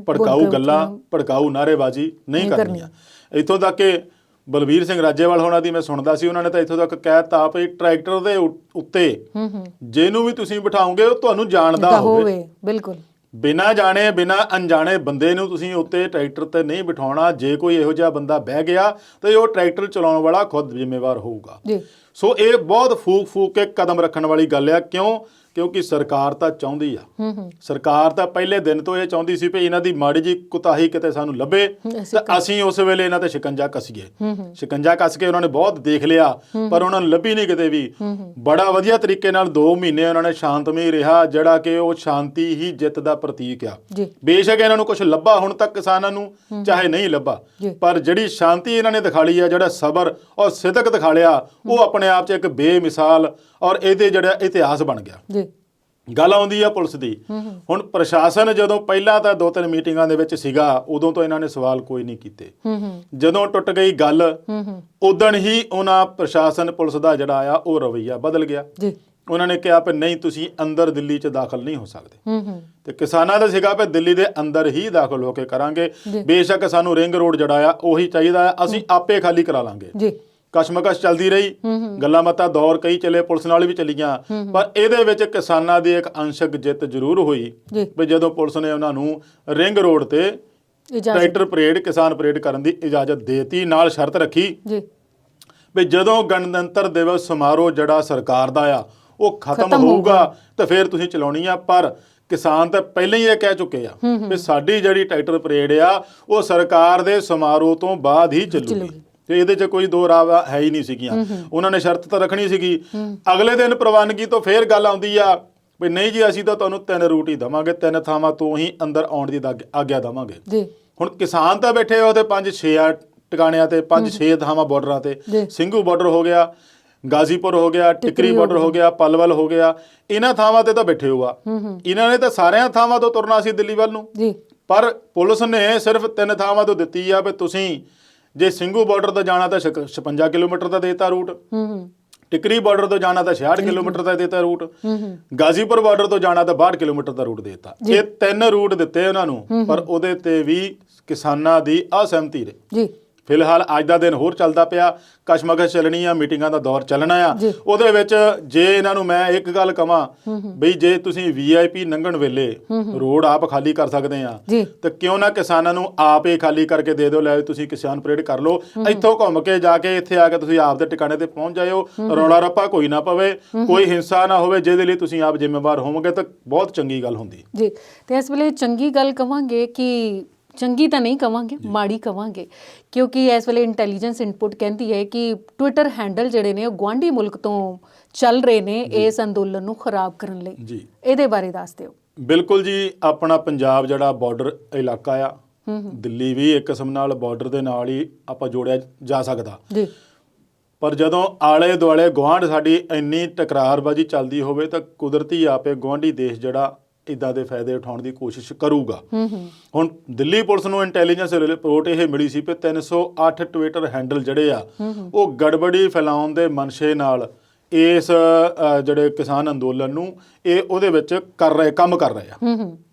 [SPEAKER 2] ਭੜਕਾਊ ਗੱਲਾਂ, ਭੜਕਾਊ ਨਾਅਰੇਬਾਜ਼ੀ ਨਹੀਂ ਕਰਨੀਆਂ। ਇੱਥੋਂ ਤੱਕ ਕਿ ਬਲਬੀਰ ਸਿੰਘ ਰਾਜੇਵਾਲ ਹੋਣਾ ਦੀ ਮੈਂ ਸੁਣਦਾ ਸੀ, ਉਹਨਾਂ ਨੇ ਤਾਂ ਇੱਥੋਂ ਤੱਕ ਕਹਿ ਦਿੱਤਾ ਵੀ ਟਰੈਕਟਰ ਦੇ ਉੱਤੇ ਜਿਹਨੂੰ ਵੀ ਤੁਸੀਂ ਬਿਠਾਓਗੇ ਉਹ ਤੁਹਾਨੂੰ ਜਾਣਦਾ ਹੋਵੇ। ਬਿਲਕੁਲ ਬਿਨਾਂ ਜਾਣੇ ਬਿਨਾਂ ਅਣਜਾਣੇ ਬੰਦੇ ਨੂੰ ਤੁਸੀਂ ਉੱਤੇ ਟਰੈਕਟਰ ਤੇ ਨਹੀਂ ਬਿਠਾਉਣਾ। ਜੇ ਕੋਈ ਇਹੋ ਜਿਹਾ ਬੰਦਾ ਬਹਿ ਗਿਆ ਤਾਂ ਉਹ ਟਰੈਕਟਰ ਚਲਾਉਣ ਵਾਲਾ ਖੁਦ ਜ਼ਿੰਮੇਵਾਰ ਹੋਊਗਾ। ਸੋ ਇਹ ਬਹੁਤ ਫੂਕ ਕੇ ਕਦਮ ਰੱਖਣ ਵਾਲੀ ਗੱਲ ਆ। ਕਿਉਂਕਿ ਸਰਕਾਰ ਤਾਂ ਚਾਹੁੰਦੀ ਆ, ਸਰਕਾਰ ਤਾਂ ਪਹਿਲੇ ਦਿਨ ਤੋਂ ਇਹ ਚਾਹੁੰਦੀ ਸੀ ਵੀ ਇਹਨਾਂ ਦੀ ਮਾੜੀ ਜੀ ਕੁਤਾਹੀ ਕਿਤੇ ਸਾਨੂੰ ਲੱਭੇ ਤਾਂ ਅਸੀਂ ਉਸ ਵੇਲੇ ਇਹਨਾਂ ਤੇ ਸ਼ਿਕੰਜਾ ਕੱਸੀਏ। ਸ਼ਿਕੰਜਾ ਕੱਸ ਕੇ ਉਹਨਾਂ ਨੇ ਬਹੁਤ ਦੇਖ ਲਿਆ ਪਰ ਉਹਨਾਂ ਨੂੰ ਲੱਭੀ ਨਹੀਂ ਕਿਤੇ ਵੀ। ਬੜਾ ਵਧੀਆ ਤਰੀਕੇ ਨਾਲ 2 ਮਹੀਨੇ ਉਹਨਾਂ ਨੇ ਸ਼ਾਂਤਮਈ ਰਿਹਾ, ਜਿਹੜਾ ਕਿ ਉਹ ਸ਼ਾਂਤੀ ਹੀ ਜਿੱਤ ਦਾ ਪ੍ਰਤੀਕ ਆ। ਬੇਸ਼ੱਕ ਇਹਨਾਂ ਨੂੰ ਕੁਝ ਲੱਭਾ ਹੁਣ ਤੱਕ ਕਿਸਾਨਾਂ ਨੂੰ, ਚਾਹੇ ਨਹੀਂ ਲੱਭਾ, ਪਰ ਜਿਹੜੀ ਸ਼ਾਂਤੀ ਇਹਨਾਂ ਨੇ ਦਿਖਾਲੀ ਆ, ਜਿਹੜਾ ਸਬਰ ਔਰ ਸਿਦਕ ਦਿਖਾ ਲਿਆ, ਉਹ ਆਪਣੇ ਆਪ 'ਚ ਇੱਕ ਬੇਮਿਸਾਲ ਔਰ ਇਹਦੇ ਜਿਹੜਾ ਇਤਿਹਾਸ ਬਣ ਗਿਆ। ਗੱਲ ਆਉਂਦੀ ਆ ਪੁਲਿਸ ਦੀ। ਹੁਣ ਪ੍ਰਸ਼ਾਸਨ ਜਦੋਂ ਪਹਿਲਾਂ ਤਾਂ 2-3 ਮੀਟਿੰਗਾਂ ਦੇ ਵਿੱਚ ਸੀਗਾ, ਉਦੋਂ ਤੋਂ ਇਹਨਾਂ ਨੇ ਸਵਾਲ ਕੋਈ ਨਹੀਂ ਕੀਤੇ। ਜਦੋਂ ਟੁੱਟ ਗਈ ਗੱਲ, ਉਦਣ ਹੀ ਉਹਨਾਂ ਪ੍ਰਸ਼ਾਸਨ ਪੁਲਿਸ ਦਾ ਜਿਹੜਾ ਆ ਉਹ ਰਵੱਈਆ ਬਦਲ ਗਿਆ। ਉਹਨਾਂ ਨੇ ਕਿਹਾ ਵੀ ਨਹੀਂ, ਤੁਸੀਂ ਅੰਦਰ ਦਿੱਲੀ 'ਚ ਦਾਖਲ ਨਹੀਂ ਹੋ ਸਕਦੇ। ਤੇ ਕਿਸਾਨਾਂ ਦਾ ਸੀਗਾ ਵੀ ਦਿੱਲੀ ਦੇ ਅੰਦਰ ਹੀ ਦਾਖਲ ਹੋ ਕੇ ਕਰਾਂਗੇ। ਬੇਸ਼ੱਕ ਸਾਨੂੰ ਰਿੰਗ ਰੋਡ ਜਿਹੜਾ ਆ ਉਹੀ ਚਾਹੀਦਾ ਆ, ਅਸੀਂ ਆਪੇ ਖਾਲੀ ਕਰਾ ਲਾਂਗੇ। ਕਸ਼ਮਕਸ਼ ਚੱਲਦੀ ਰਹੀ, ਗੱਲਾਂ ਬਾਤਾਂ ਦੌਰ ਕਈ ਚੱਲੇ, ਪੁਲਿਸ ਨਾਲ ਵੀ ਚੱਲੀਆਂ, ਪਰ ਇਹਦੇ ਵਿੱਚ ਕਿਸਾਨਾਂ ਦੀ ਇੱਕ ਅੰਸ਼ਕ ਜਿੱਤ ਜ਼ਰੂਰ ਹੋਈ ਵੀ ਜਦੋਂ ਪੁਲਿਸ ਨੇ ਉਹਨਾਂ ਨੂੰ ਰਿੰਗ ਰੋਡ ਤੇ ਟਰੈਕਟਰ ਪਰੇਡ ਕਿਸਾਨ ਪਰੇਡ ਕਰਨ ਦੀ ਇਜਾਜ਼ਤ ਦੇਤੀ, ਨਾਲ ਸ਼ਰਤ ਰੱਖੀ
[SPEAKER 1] ਜੀ
[SPEAKER 2] ਵੀ ਜਦੋਂ ਗਣਤੰਤਰ ਦਿਵਸ ਸਮਾਰੋਹ ਜਿਹੜਾ ਸਰਕਾਰ ਦਾ ਆ ਉਹ ਖਤਮ ਹੋਊਗਾ ਤਾਂ ਫਿਰ ਤੁਸੀਂ ਚਲਾਉਣੀ ਆ। ਪਰ ਕਿਸਾਨ ਤਾਂ ਪਹਿਲਾਂ ਹੀ ਇਹ ਕਹਿ ਚੁੱਕੇ ਆ ਵੀ ਸਾਡੀ ਜਿਹੜੀ ਟਰੈਕਟਰ ਪਰੇਡ ਆ ਉਹ ਸਰਕਾਰ ਦੇ ਸਮਾਰੋਹ ਤੋਂ ਬਾਅਦ ਹੀ ਚੱਲੂਗੀ ਤੇ ਇਹਦੇ 'ਚ ਕੋਈ ਦੋ ਰਾਹ ਹੈ ਹੀ ਨਹੀਂ ਸੀਗੀਆਂ। ਉਹਨਾਂ ਨੇ ਸ਼ਰਤ ਤਾਂ ਰੱਖਣੀ ਸੀਗੀ। ਅਗਲੇ ਦਿਨ ਪ੍ਰਵਾਨਗੀ ਤੋਂ ਫੇਰ ਗੱਲ ਆਉਂਦੀ ਆ ਵੀ ਨਹੀਂ ਜੀ ਅਸੀਂ ਤਾਂ ਤੁਹਾਨੂੰ 3 ਰੂਟ ਹੀ ਦੇਵਾਂਗੇ, 3 ਥਾਵਾਂ ਤੋਂ ਹੀ ਅੰਦਰ ਆਉਣ ਦੀ ਆਗਿਆ ਦੇਵਾਂਗੇ।
[SPEAKER 1] ਜੀ
[SPEAKER 2] ਹੁਣ ਕਿਸਾਨ ਤਾਂ ਬੈਠੇ ਉਹਦੇ 5-6 ਟਿਕਾਣਿਆਂ ਤੇ 5-6 ਥਾਵਾਂ ਬਾਰਡਰਾਂ ਤੇ, ਸਿੰਘੂ ਬਾਰਡਰ ਹੋ ਗਿਆ, ਗਾਜ਼ੀਪੁਰ ਹੋ ਗਿਆ, ਟਿਕਰੀ ਬਾਰਡਰ ਹੋ ਗਿਆ, ਪਲਵਲ ਹੋ ਗਿਆ, ਇਹਨਾਂ ਥਾਵਾਂ ਤੇ ਤਾਂ ਬੈਠੇ ਹੋਆ। ਇਹਨਾਂ ਨੇ ਤਾਂ ਸਾਰਿਆਂ ਥਾਵਾਂ ਤੋਂ ਤੁਰਨਾ ਸੀ ਦਿੱਲੀ ਵੱਲ ਨੂੰ, ਪਰ ਪੁਲਿਸ ਨੇ ਸਿਰਫ 3 ਥਾਵਾਂ ਤੋਂ ਦਿੱਤੀ ਆ ਵੀ ਤੁਸੀਂ ਜੇ ਸਿੰਘੂ ਬਾਰਡਰ ਤੋਂ ਜਾਣਾ ਤਾਂ 56 ਕਿਲੋਮੀਟਰ ਦਾ ਦੇਤਾ ਰੂਟ, ਟਿਕਰੀ ਬਾਰਡਰ ਤੋਂ ਜਾਣਾ ਤਾਂ 66 ਕਿਲੋਮੀਟਰ ਦਾ ਦੇਤਾ ਰੂਟ, ਗਾਜ਼ੀਪੁਰ ਬਾਰਡਰ ਤੋਂ ਜਾਣਾ ਤਾਂ 62 ਕਿਲੋਮੀਟਰ ਦਾ ਰੂਟ ਦੇਤਾ। ਇਹ 3 ਰੂਟ ਦਿੱਤੇ ਉਹਨਾਂ ਨੂੰ, ਪਰ ਉਹਦੇ ਤੇ ਵੀ ਕਿਸਾਨਾਂ ਦੀ ਅਸਹਿਮਤੀ ਰਹੀ। ਫਿਲਹਾਲ ਅੱਜ ਦਾ ਦਿਨ ਹੋਰ ਚੱਲਦਾ ਪਿਆ, ਕਸ਼ਮਕਸ਼ ਚੱਲਣੀ ਆ, ਮੀਟਿੰਗਾਂ ਦਾ ਦੌਰ ਚੱਲਣਾ ਆ। ਉਹਦੇ ਵਿੱਚ ਜੇ ਇਹਨਾਂ ਨੂੰ ਮੈਂ ਇੱਕ ਗੱਲ ਕਵਾਂ ਬਈ ਜੇ ਤੁਸੀਂ VIP ਲੰਘਣ ਵੇਲੇ ਰੋਡ ਆਪ ਖਾਲੀ ਕਰ ਸਕਦੇ ਆ ਤੇ ਕਿਉਂ ਨਾ ਕਿਸਾਨਾਂ ਨੂੰ ਆਪ ਹੀ ਖਾਲੀ ਕਰਕੇ ਦੇ ਦਿਓ, ਲੈ ਤੁਸੀਂ ਕਿਸਾਨ ਪਰੇਡ ਕਰ ਲਓ, ਇੱਥੋਂ ਘੁੰਮ ਕੇ ਜਾ ਕੇ ਇੱਥੇ ਆ ਕੇ ਤੁਸੀਂ ਆਪ ਦੇ ਟਿਕਾਣੇ ਤੇ ਪਹੁੰਚ ਜਾਇਓ, ਰੌਲਾ ਰੱਪਾ ਕੋਈ ਨਾ ਪਵੇ, ਕੋਈ ਹਿੰਸਾ ਨਾ ਹੋਵੇ, ਜਿਹਦੇ ਲਈ ਤੁਸੀਂ ਆਪ ਜ਼ਿੰਮੇਵਾਰ ਹੋਵੋਗੇ ਤਾਂ ਬਹੁਤ ਚੰਗੀ ਗੱਲ ਹੁੰਦੀ
[SPEAKER 1] ਜੀ। ਤੇ ਇਸ ਵੇਲੇ ਚੰਗੀ ਗੱਲ ਕਵਾਂਗੇ ਕਿ ਚੰਗੀ ਤਾਂ ਨਹੀਂ ਕਵਾਂਗੇ, ਮਾੜੀ ਕਵਾਂਗੇ, ਕਿਉਂਕਿ ਇਸ ਵੇਲੇ ਇੰਟੈਲੀਜੈਂਸ ਇਨਪੁਟ ਕਹਿੰਦੀ ਹੈ ਕਿ ਟਵਿੱਟਰ ਹੈਂਡਲ ਜਿਹੜੇ ਨੇ ਉਹ ਗੁਆਂਢੀ ਮੁਲਕ ਤੋਂ ਚੱਲ ਰਹੇ ਨੇ ਇਸ ਅੰਦੋਲਨ ਨੂੰ ਖਰਾਬ ਕਰਨ ਲਈ ਜੀ। ਇਹਦੇ ਬਾਰੇ ਦੱਸ ਦਿਓ।
[SPEAKER 2] ਬਿਲਕੁਲ ਜੀ, ਆਪਣਾ ਪੰਜਾਬ ਜਿਹੜਾ ਬਾਰਡਰ ਇਲਾਕਾ ਆ, ਦਿੱਲੀ ਵੀ ਇੱਕ ਕਿਸਮ ਨਾਲ ਬਾਰਡਰ ਦੇ ਨਾਲ ਹੀ ਆਪਾਂ ਜੋੜਿਆ ਜਾ ਸਕਦਾ ਜੀ। ਪਰ ਜਦੋਂ ਆਲੇ ਦੁਆਲੇ ਗੁਆਂਢ ਸਾਡੀ ਇੰਨੀ ਟਕਰਾਰਬਾਜ਼ੀ ਚੱਲਦੀ ਹੋਵੇ ਤਾਂ ਕੁਦਰਤੀ ਆਪੇ ਗੁਆਂਢੀ ਦੇਸ਼ ਜਿਹੜਾ ਇੱਦਾਂ ਦੇ ਫਾਇਦੇ ਉਠਾਉਣ ਦੀ ਕੋਸ਼ਿਸ਼ ਕਰੂਗਾ। ਹੁਣ ਦਿੱਲੀ ਪੁਲਿਸ ਨੂੰ ਇੰਟੈਲੀਜੈਂਸ ਰਿਪੋਰਟ ਇਹ ਮਿਲੀ ਸੀ ਕਿ 308 ਟਵਿੱਟਰ ਹੈਂਡਲ ਜਿਹੜੇ ਆ ਉਹ ਗੜਬੜੀ ਫੈਲਾਉਣ ਦੇ ਮਨਸ਼ੇ ਨਾਲ ਇਸ ਜਿਹੜੇ ਕਿਸਾਨ ਅੰਦੋਲਨ ਨੂੰ ਇਹ ਉਹਦੇ ਵਿੱਚ ਕੰਮ ਕਰ ਰਹੇ ਆ।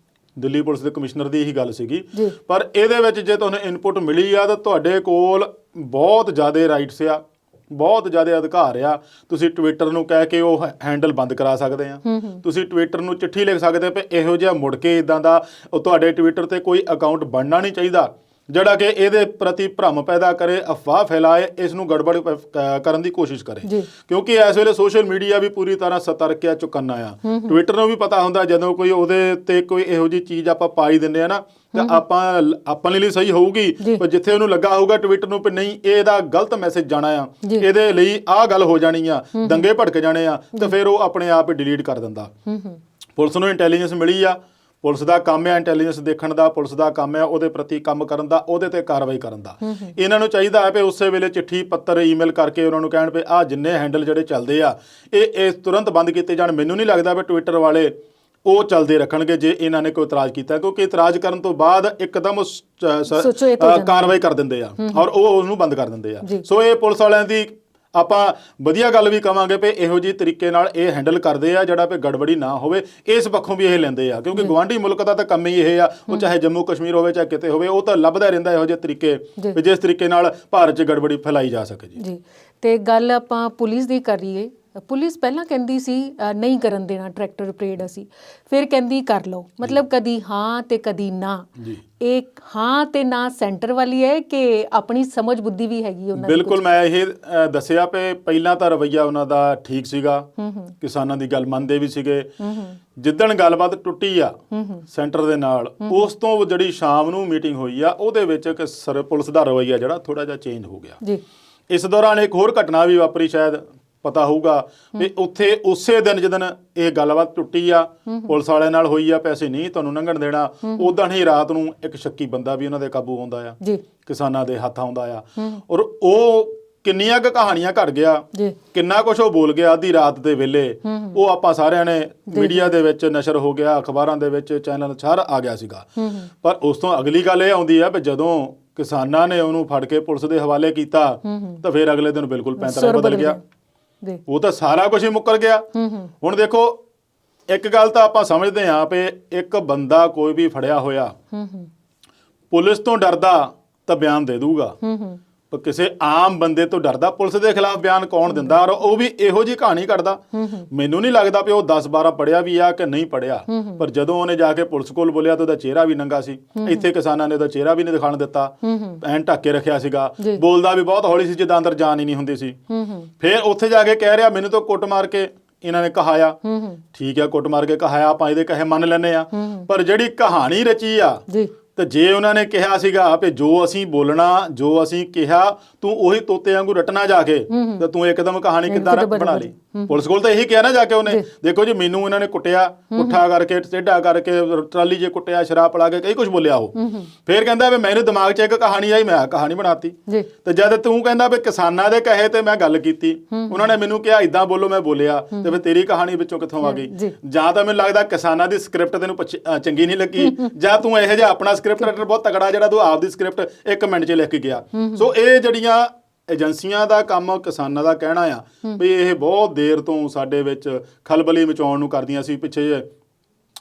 [SPEAKER 2] ਦਿੱਲੀ ਪੁਲਿਸ ਦੇ ਕਮਿਸ਼ਨਰ ਦੀ ਇਹੀ ਗੱਲ ਸੀਗੀ। ਪਰ ਇਹਦੇ ਵਿੱਚ ਜੇ ਤੁਹਾਨੂੰ ਇਨਪੁਟ ਮਿਲੀ ਆ ਤਾਂ ਤੁਹਾਡੇ ਕੋਲ ਬਹੁਤ ਜ਼ਿਆਦਾ ਰਾਈਟਸ ਆ, ਬਹੁਤ ਜ਼ਿਆਦਾ ਅਧਿਕਾਰ ਆ। ਤੁਸੀਂ ਟਵਿੱਟਰ ਨੂੰ ਕਹਿ ਕੇ ਉਹ ਹੈਂਡਲ ਬੰਦ ਕਰਾ ਸਕਦੇ ਆ, ਤੁਸੀਂ ਟਵਿੱਟਰ ਨੂੰ ਚਿੱਠੀ ਲਿਖ ਸਕਦੇ ਪਏ ਇਹੋ ਜਿਹਾ ਮੁੜ ਕੇ ਇਦਾਂ ਦਾ ਉਹ ਤੁਹਾਡੇ ਟਵਿੱਟਰ ਤੇ ਕੋਈ ਅਕਾਊਂਟ ਬਣਨਾ ਨਹੀਂ ਚਾਹੀਦਾ ਜਿਹੜਾ ਕਿ ਇਹਦੇ ਪ੍ਰਤੀ ਭਰਮ ਪੈਦਾ ਕਰੇ, ਅਫਵਾਹ ਫੈਲਾਏ, ਇਸ ਨੂੰ ਗੜਬੜ ਕਰਨ ਦੀ ਕੋਸ਼ਿਸ਼ ਕਰੇ। ਕਿਉਂਕਿ ਇਸ ਵੇਲੇ ਸੋਸ਼ਲ ਮੀਡੀਆ ਵੀ ਪੂਰੀ ਤਰ੍ਹਾਂ ਸਤਰਕ ਆ, ਚੁਕੰਨਾ ਆ। ਟਵਿੱਟਰ ਨੂੰ ਵੀ ਪਤਾ ਹੁੰਦਾ ਜਦੋਂ ਕੋਈ ਉਹਦੇ ਤੇ ਕੋਈ ਇਹੋ ਜਿਹੀ ਚੀਜ਼ ਆਪਾਂ ਪਾ ਹੀ ਦਿੰਦੇ ਆ ਨਾ ਤਾਂ ਆਪਾਂ ਲਈ ਸਹੀ ਹੋਊਗੀ, ਪਰ ਜਿੱਥੇ ਉਹਨੂੰ ਲੱਗਾ ਹੋਊਗਾ ਟਵਿੱਟਰ ਨੂੰ ਵੀ ਨਹੀਂ ਇਹਦਾ ਗਲਤ ਮੈਸੇਜ ਜਾਣਾ ਆ, ਇਹਦੇ ਲਈ ਆਹ ਗੱਲ ਹੋ ਜਾਣੀ ਆ, ਦੰਗੇ ਭੜਕ ਜਾਣੇ ਆ, ਤਾਂ ਫਿਰ ਉਹ ਆਪਣੇ ਆਪ ਹੀ ਡਿਲੀਟ ਕਰ ਦਿੰਦਾ। ਪੁਲਿਸ ਨੂੰ ਇੰਟੈਲੀਜੈਂਸ ਮਿਲੀ ਆ, ਪੁਲਿਸ ਦਾ ਕੰਮ ਹੈ ਇੰਟੈਲੀਜੈਂਸ ਦੇਖਣ ਦਾ, ਪੁਲਿਸ ਦਾ ਕੰਮ ਹੈ ਉਹਦੇ ਪ੍ਰਤੀ ਕੰਮ ਕਰਨ ਦਾ, ਉਹਦੇ ਤੇ ਕਾਰਵਾਈ ਕਰਨ ਦਾ। ਇਹਨਾਂ ਨੂੰ ਚਾਹੀਦਾ ਹੈ ਵੀ ਉਸੇ ਵੇਲੇ ਚਿੱਠੀ ਪੱਤਰ ਈਮੇਲ ਕਰਕੇ ਉਹਨਾਂ ਨੂੰ ਕਹਿਣ ਵੀ ਆਹ ਜਿੰਨੇ ਹੈਂਡਲ ਜਿਹੜੇ ਚੱਲਦੇ ਆ ਇਹ ਤੁਰੰਤ ਬੰਦ ਕੀਤੇ ਜਾਣ। ਮੈਨੂੰ ਨਹੀਂ ਲੱਗਦਾ ਵੀ ਟਵਿੱਟਰ ਵਾਲੇ ਉਹ ਚੱਲਦੇ ਰੱਖਣਗੇ ਜੇ ਇਹਨਾਂ ਨੇ ਕੋਈ ਇਤਰਾਜ਼ ਕੀਤਾ, ਕਿਉਂਕਿ ਇਤਰਾਜ਼ ਕਰਨ ਤੋਂ ਬਾਅਦ ਇੱਕਦਮ ਕਾਰਵਾਈ ਕਰ ਦਿੰਦੇ ਆ ਔਰ ਉਹ ਉਹਨੂੰ ਬੰਦ ਕਰ ਦਿੰਦੇ ਆ। ਸੋ ਇਹ ਪੁਲਿਸ ਵਾਲਿਆਂ ਦੀ ਆਪਾਂ ਵਧੀਆ ਗੱਲ ਵੀ ਕਵਾਂਗੇ ਵੀ ਇਹੋ ਜਿਹੇ ਤਰੀਕੇ ਨਾਲ ਇਹ ਹੈਂਡਲ ਕਰਦੇ ਆ ਜਿਹੜਾ ਵੀ ਗੜਬੜੀ ਨਾ ਹੋਵੇ, ਇਸ ਪੱਖੋਂ ਵੀ ਇਹ ਲੈਂਦੇ ਆ। ਕਿਉਂਕਿ ਗੁਆਂਢੀ ਮੁਲਕ ਦਾ ਤਾਂ ਕੰਮ ਹੀ ਇਹ ਆ, ਉਹ ਚਾਹੇ ਜੰਮੂ ਕਸ਼ਮੀਰ ਹੋਵੇ ਚਾਹੇ ਕਿਤੇ ਹੋਵੇ, ਉਹ ਤਾਂ ਲੱਭਦਾ ਰਹਿੰਦਾ ਇਹੋ ਜਿਹੇ ਤਰੀਕੇ ਵੀ ਜਿਸ ਤਰੀਕੇ ਨਾਲ ਭਾਰਤ 'ਚ ਗੜਬੜੀ ਫੈਲਾਈ ਜਾ ਸਕੇ ਜੀ।
[SPEAKER 1] ਤੇ ਗੱਲ ਆਪਾਂ ਪੁਲਿਸ ਦੀ ਕਰੀਏ, ਪੁਲਿਸ ਪਹਿਲਾਂ ਕਹਿੰਦੀ ਸੀ ਨਹੀਂ ਕਰਨ ਦੇਣਾ ਟਰੈਕਟਰ ਪਰੇਡ, ਅਸੀਂ ਫਿਰ ਕਹਿੰਦੀ ਕਰ ਲਓ, ਮਤਲਬ ਕਦੀ ਹਾਂ ਤੇ ਕਦੀ ਨਾ। ਇਹ ਹਾਂ ਤੇ ਨਾ ਸੈਂਟਰ ਵਾਲੀ ਹੈ ਕਿ ਆਪਣੀ ਸਮਝ ਬੁੱਧੀ ਵੀ ਹੈਗੀ ਉਹਨਾਂ ਦੀ?
[SPEAKER 2] ਬਿਲਕੁਲ, ਮੈਂ ਇਹ ਦੱਸਿਆ ਕਿ ਪਹਿਲਾਂ ਤਾਂ ਰਵੱਈਆ ਉਹਨਾਂ ਦਾ ਠੀਕ ਸੀਗਾ, ਕਿਸਾਨਾਂ ਦੀ ਗੱਲ ਮੰਨਦੇ ਵੀ ਸੀਗੇ। ਜਿੱਦਣ ਗੱਲਬਾਤ ਟੁੱਟੀ ਆ ਸੈਂਟਰ ਦੇ ਨਾਲ, ਉਸ ਤੋਂ ਜਿਹੜੀ ਸ਼ਾਮ ਨੂੰ ਮੀਟਿੰਗ ਹੋਈ ਆ ਉਹਦੇ ਵਿੱਚ ਪੁਲਿਸ ਦਾ ਰਵੱਈਆ ਜਿਹੜਾ ਥੋੜਾ ਜਿਹਾ ਚੇਂਜ ਹੋ ਗਿਆ। ਇਸ ਦੌਰਾਨ ਇੱਕ ਹੋਰ ਘਟਨਾ ਵੀ ਵਾਪਰੀ, ਸ਼ਾਇਦ ਪਤਾ ਹੋਊਗਾ ਵੀ ਉੱਥੇ ਉਸੇ ਦਿਨ ਜਦੋਂ ਇਹ ਗੱਲਬਾਤ ਟੁੱਟੀ ਆ ਪੁਲਿਸ ਵਾਲਿਆਂ ਨਾਲ ਹੋਈ ਆ, ਪੈਸੇ ਨਹੀਂ ਤੁਹਾਨੂੰ ਲੰਘਣ ਦੇਣਾ, ਉਦੋਂ ਹੀ ਰਾਤ ਨੂੰ ਇੱਕ ਸ਼ੱਕੀ ਬੰਦਾ ਵੀ ਉਹਨਾਂ ਦੇ ਕਾਬੂ ਆਉਂਦਾ ਆ, ਕਿਸਾਨਾਂ ਦੇ ਹੱਥ ਆਉਂਦਾ ਆ। ਔਰ ਉਹ ਕਿੰਨੀਆਂ ਕੁ ਕਹਾਣੀਆਂ ਘੜ ਗਿਆ, ਕਿੰਨਾ ਕੁਛ ਉਹ ਬੋਲ ਗਿਆ ਅੱਧੀ ਰਾਤ ਦੇ ਵੇਲੇ, ਉਹ ਆਪਾਂ ਸਾਰਿਆਂ ਨੇ ਮੀਡੀਆ ਦੇ ਵਿੱਚ ਨਸ਼ਰ ਹੋ ਗਿਆ, ਅਖਬਾਰਾਂ ਦੇ ਵਿੱਚ, ਚੈਨਲ ਸਾਰਾ ਆ ਗਿਆ ਸੀਗਾ। ਪਰ ਉਸ ਤੋਂ ਅਗਲੀ ਗੱਲ ਇਹ ਆਉਂਦੀ ਆ ਵੀ ਜਦੋਂ ਕਿਸਾਨਾਂ ਨੇ ਉਹਨੂੰ ਫੜ ਕੇ ਪੁਲਿਸ ਦੇ ਹਵਾਲੇ ਕੀਤਾ ਤਾਂ ਫਿਰ ਅਗਲੇ ਦਿਨ ਬਿਲਕੁਲ ਪੈਂਤਰਾ ਬਦਲ ਗਿਆ, ਉਹ ਤਾਂ ਸਾਰਾ ਕੁਝ ਹੀ ਮੁੱਕਰ ਗਿਆ। ਹੁਣ ਦੇਖੋ, ਇੱਕ ਗੱਲ ਤਾਂ ਆਪਾਂ ਸਮਝਦੇ ਹਾਂ ਵੀ ਇੱਕ ਬੰਦਾ ਕੋਈ ਵੀ ਫੜਿਆ ਹੋਇਆ ਪੁਲਿਸ ਤੋਂ ਡਰਦਾ ਤਾਂ ਬਿਆਨ ਦੇ ਦੂਗਾ, ਪਰ ਕਿਸੇ ਆਮ ਬੰਦੇ ਤੋਂ ਡਰਦਾ ਪੁਲਿਸ ਦੇ ਖਿਲਾਫ ਬਿਆਨ ਕੌਣ ਦਿੰਦਾ, ਔਰ ਉਹ ਵੀ ਇਹੋ ਜਿਹੀ ਕਹਾਣੀ ਕੱਢਦਾ। ਮੈਨੂੰ ਨਹੀਂ ਲੱਗਦਾ ਵੀ ਉਹ 10-12 ਪੜਿਆ ਵੀ ਆ ਕਿ ਨਹੀਂ ਪੜਿਆ, ਪਰ ਜਦੋਂ ਉਹਨੇ ਜਾ ਕੇ ਪੁਲਿਸ ਕੋਲ ਬੋਲਿਆ ਤਾਂ ਉਹਦਾ ਚਿਹਰਾ ਵੀ ਨੰਗਾ ਸੀ। ਇੱਥੇ ਕਿਸਾਨਾਂ ਨੇ ਉਹਦਾ ਚਿਹਰਾ ਵੀ ਨਹੀਂ ਦਿਖਾਣ ਦਿੱਤਾ, ਐਨ ਢੱਕ ਕੇ ਰੱਖਿਆ ਸੀਗਾ, ਬੋਲਦਾ ਵੀ ਬਹੁਤ ਹੌਲੀ ਸੀ, ਜਿੱਦਾਂ ਅੰਦਰ ਜਾਨ ਹੀ ਨਹੀਂ ਹੁੰਦੀ ਸੀ। ਫਿਰ ਉੱਥੇ ਜਾ ਕੇ ਕਹਿ ਰਿਹਾ ਮੈਨੂੰ ਤਾਂ ਕੁੱਟ ਮਾਰ ਕੇ ਇਹਨਾਂ ਨੇ ਕਹਾਇਆ। ਠੀਕ ਆ, ਕੁੱਟ ਮਾਰ ਕੇ ਕਹਾਇਆ, ਆਪਾਂ ਇਹਦੇ ਕਹੇ ਮੰਨ ਲੈਂਦੇ ਆ, ਪਰ ਜਿਹੜੀ ਕਹਾਣੀ ਰਚੀ ਆ ਤੇ ਜੇ ਉਹਨਾਂ ਨੇ ਕਿਹਾ ਸੀਗਾ ਵੀ ਜੋ ਅਸੀਂ ਬੋਲਣਾ, ਜੋ ਅਸੀਂ ਕਿਹਾ ਤੂੰ ਉਹੀ ਤੋਤੇ ਵਾਂਗੂ ਰਟਣਾ ਜਾ ਕੇ, ਤੇ ਤੂੰ ਇੱਕਦਮ ਕਹਾਣੀ ਕਿੱਦਾਂ ਬਣਾ ਲਈ। ਪੁਲਿਸ ਕੋਲ ਤਾਂ ਇਹੀ ਕਿਹਾ ਨਾ ਜਾ ਕੇ ਉਹਨੇ, ਦੇਖੋ ਜੀ ਮੈਨੂੰ ਇਹਨਾਂ ਨੇ ਕੁੱਟਿਆ, ਪੁੱਠਾ ਕਰਕੇ ਟੇਢਾ ਕਰਕੇ ਟਰਾਲੀ 'ਚ ਕੁੱਟਿਆ, ਸ਼ਰਾਬ ਪਿਲਾ ਕੇ, ਕਈ ਕੁਝ ਬੋਲਿਆ ਉਹ। ਫਿਰ ਕਹਿੰਦਾ ਵੀ ਮੈਨੂੰ ਦਿਮਾਗ 'ਚ ਇੱਕ ਕਹਾਣੀ ਆਈ, ਮੈਂ ਕਹਾਣੀ ਬਣਾਤੀ। ਤੇ ਜਦ ਤੂੰ ਕਹਿੰਦਾ ਵੀ ਕਿਸਾਨਾਂ ਦੇ ਕਹੇ ਤੇ ਮੈਂ ਗੱਲ ਕੀਤੀ, ਉਹਨਾਂ ਨੇ ਮੈਨੂੰ ਕਿਹਾ ਇਦਾਂ ਬੋਲੋ, ਮੈਂ ਬੋਲਿਆ, ਤੇ ਫਿਰ ਤੇਰੀ ਕਹਾਣੀ ਵਿੱਚੋਂ ਕਿੱਥੋਂ ਆ ਗਈ? ਜਾਂ ਤਾਂ ਮੈਨੂੰ ਲੱਗਦਾ ਕਿਸਾਨਾਂ ਦੀ ਸਕ੍ਰਿਪਟ ਤੈਨੂੰ ਚੰਗੀ ਨਹੀਂ ਲੱਗੀ, ਜਾਂ ਤੂੰ ਇਹੋ ਜਿਹਾ ਆਪਣਾ ਸਕ੍ਰਿਪਟ ਰਾਈਟਰ ਬਹੁਤ ਤਗੜਾ ਜਿਹੜਾ ਤੂੰ ਆਪਦੀ ਸਕ੍ਰਿਪਟ 1 ਮਿੰਟ 'ਚ ਲਿਖ ਕੇ ਗਿਆ। ਸੋ ਇਹ ਜਿਹੜੀਆਂ ਏਜੰਸੀਆਂ ਦਾ ਕੰਮ, ਕਿਸਾਨਾਂ ਦਾ ਕਹਿਣਾ ਆ ਵੀ ਇਹ ਬਹੁਤ ਦੇਰ ਤੋਂ ਸਾਡੇ ਵਿੱਚ ਖਲਬਲੀ ਮਚਾਉਣ ਨੂੰ ਕਰਦੀਆਂ ਸੀ। ਪਿੱਛੇ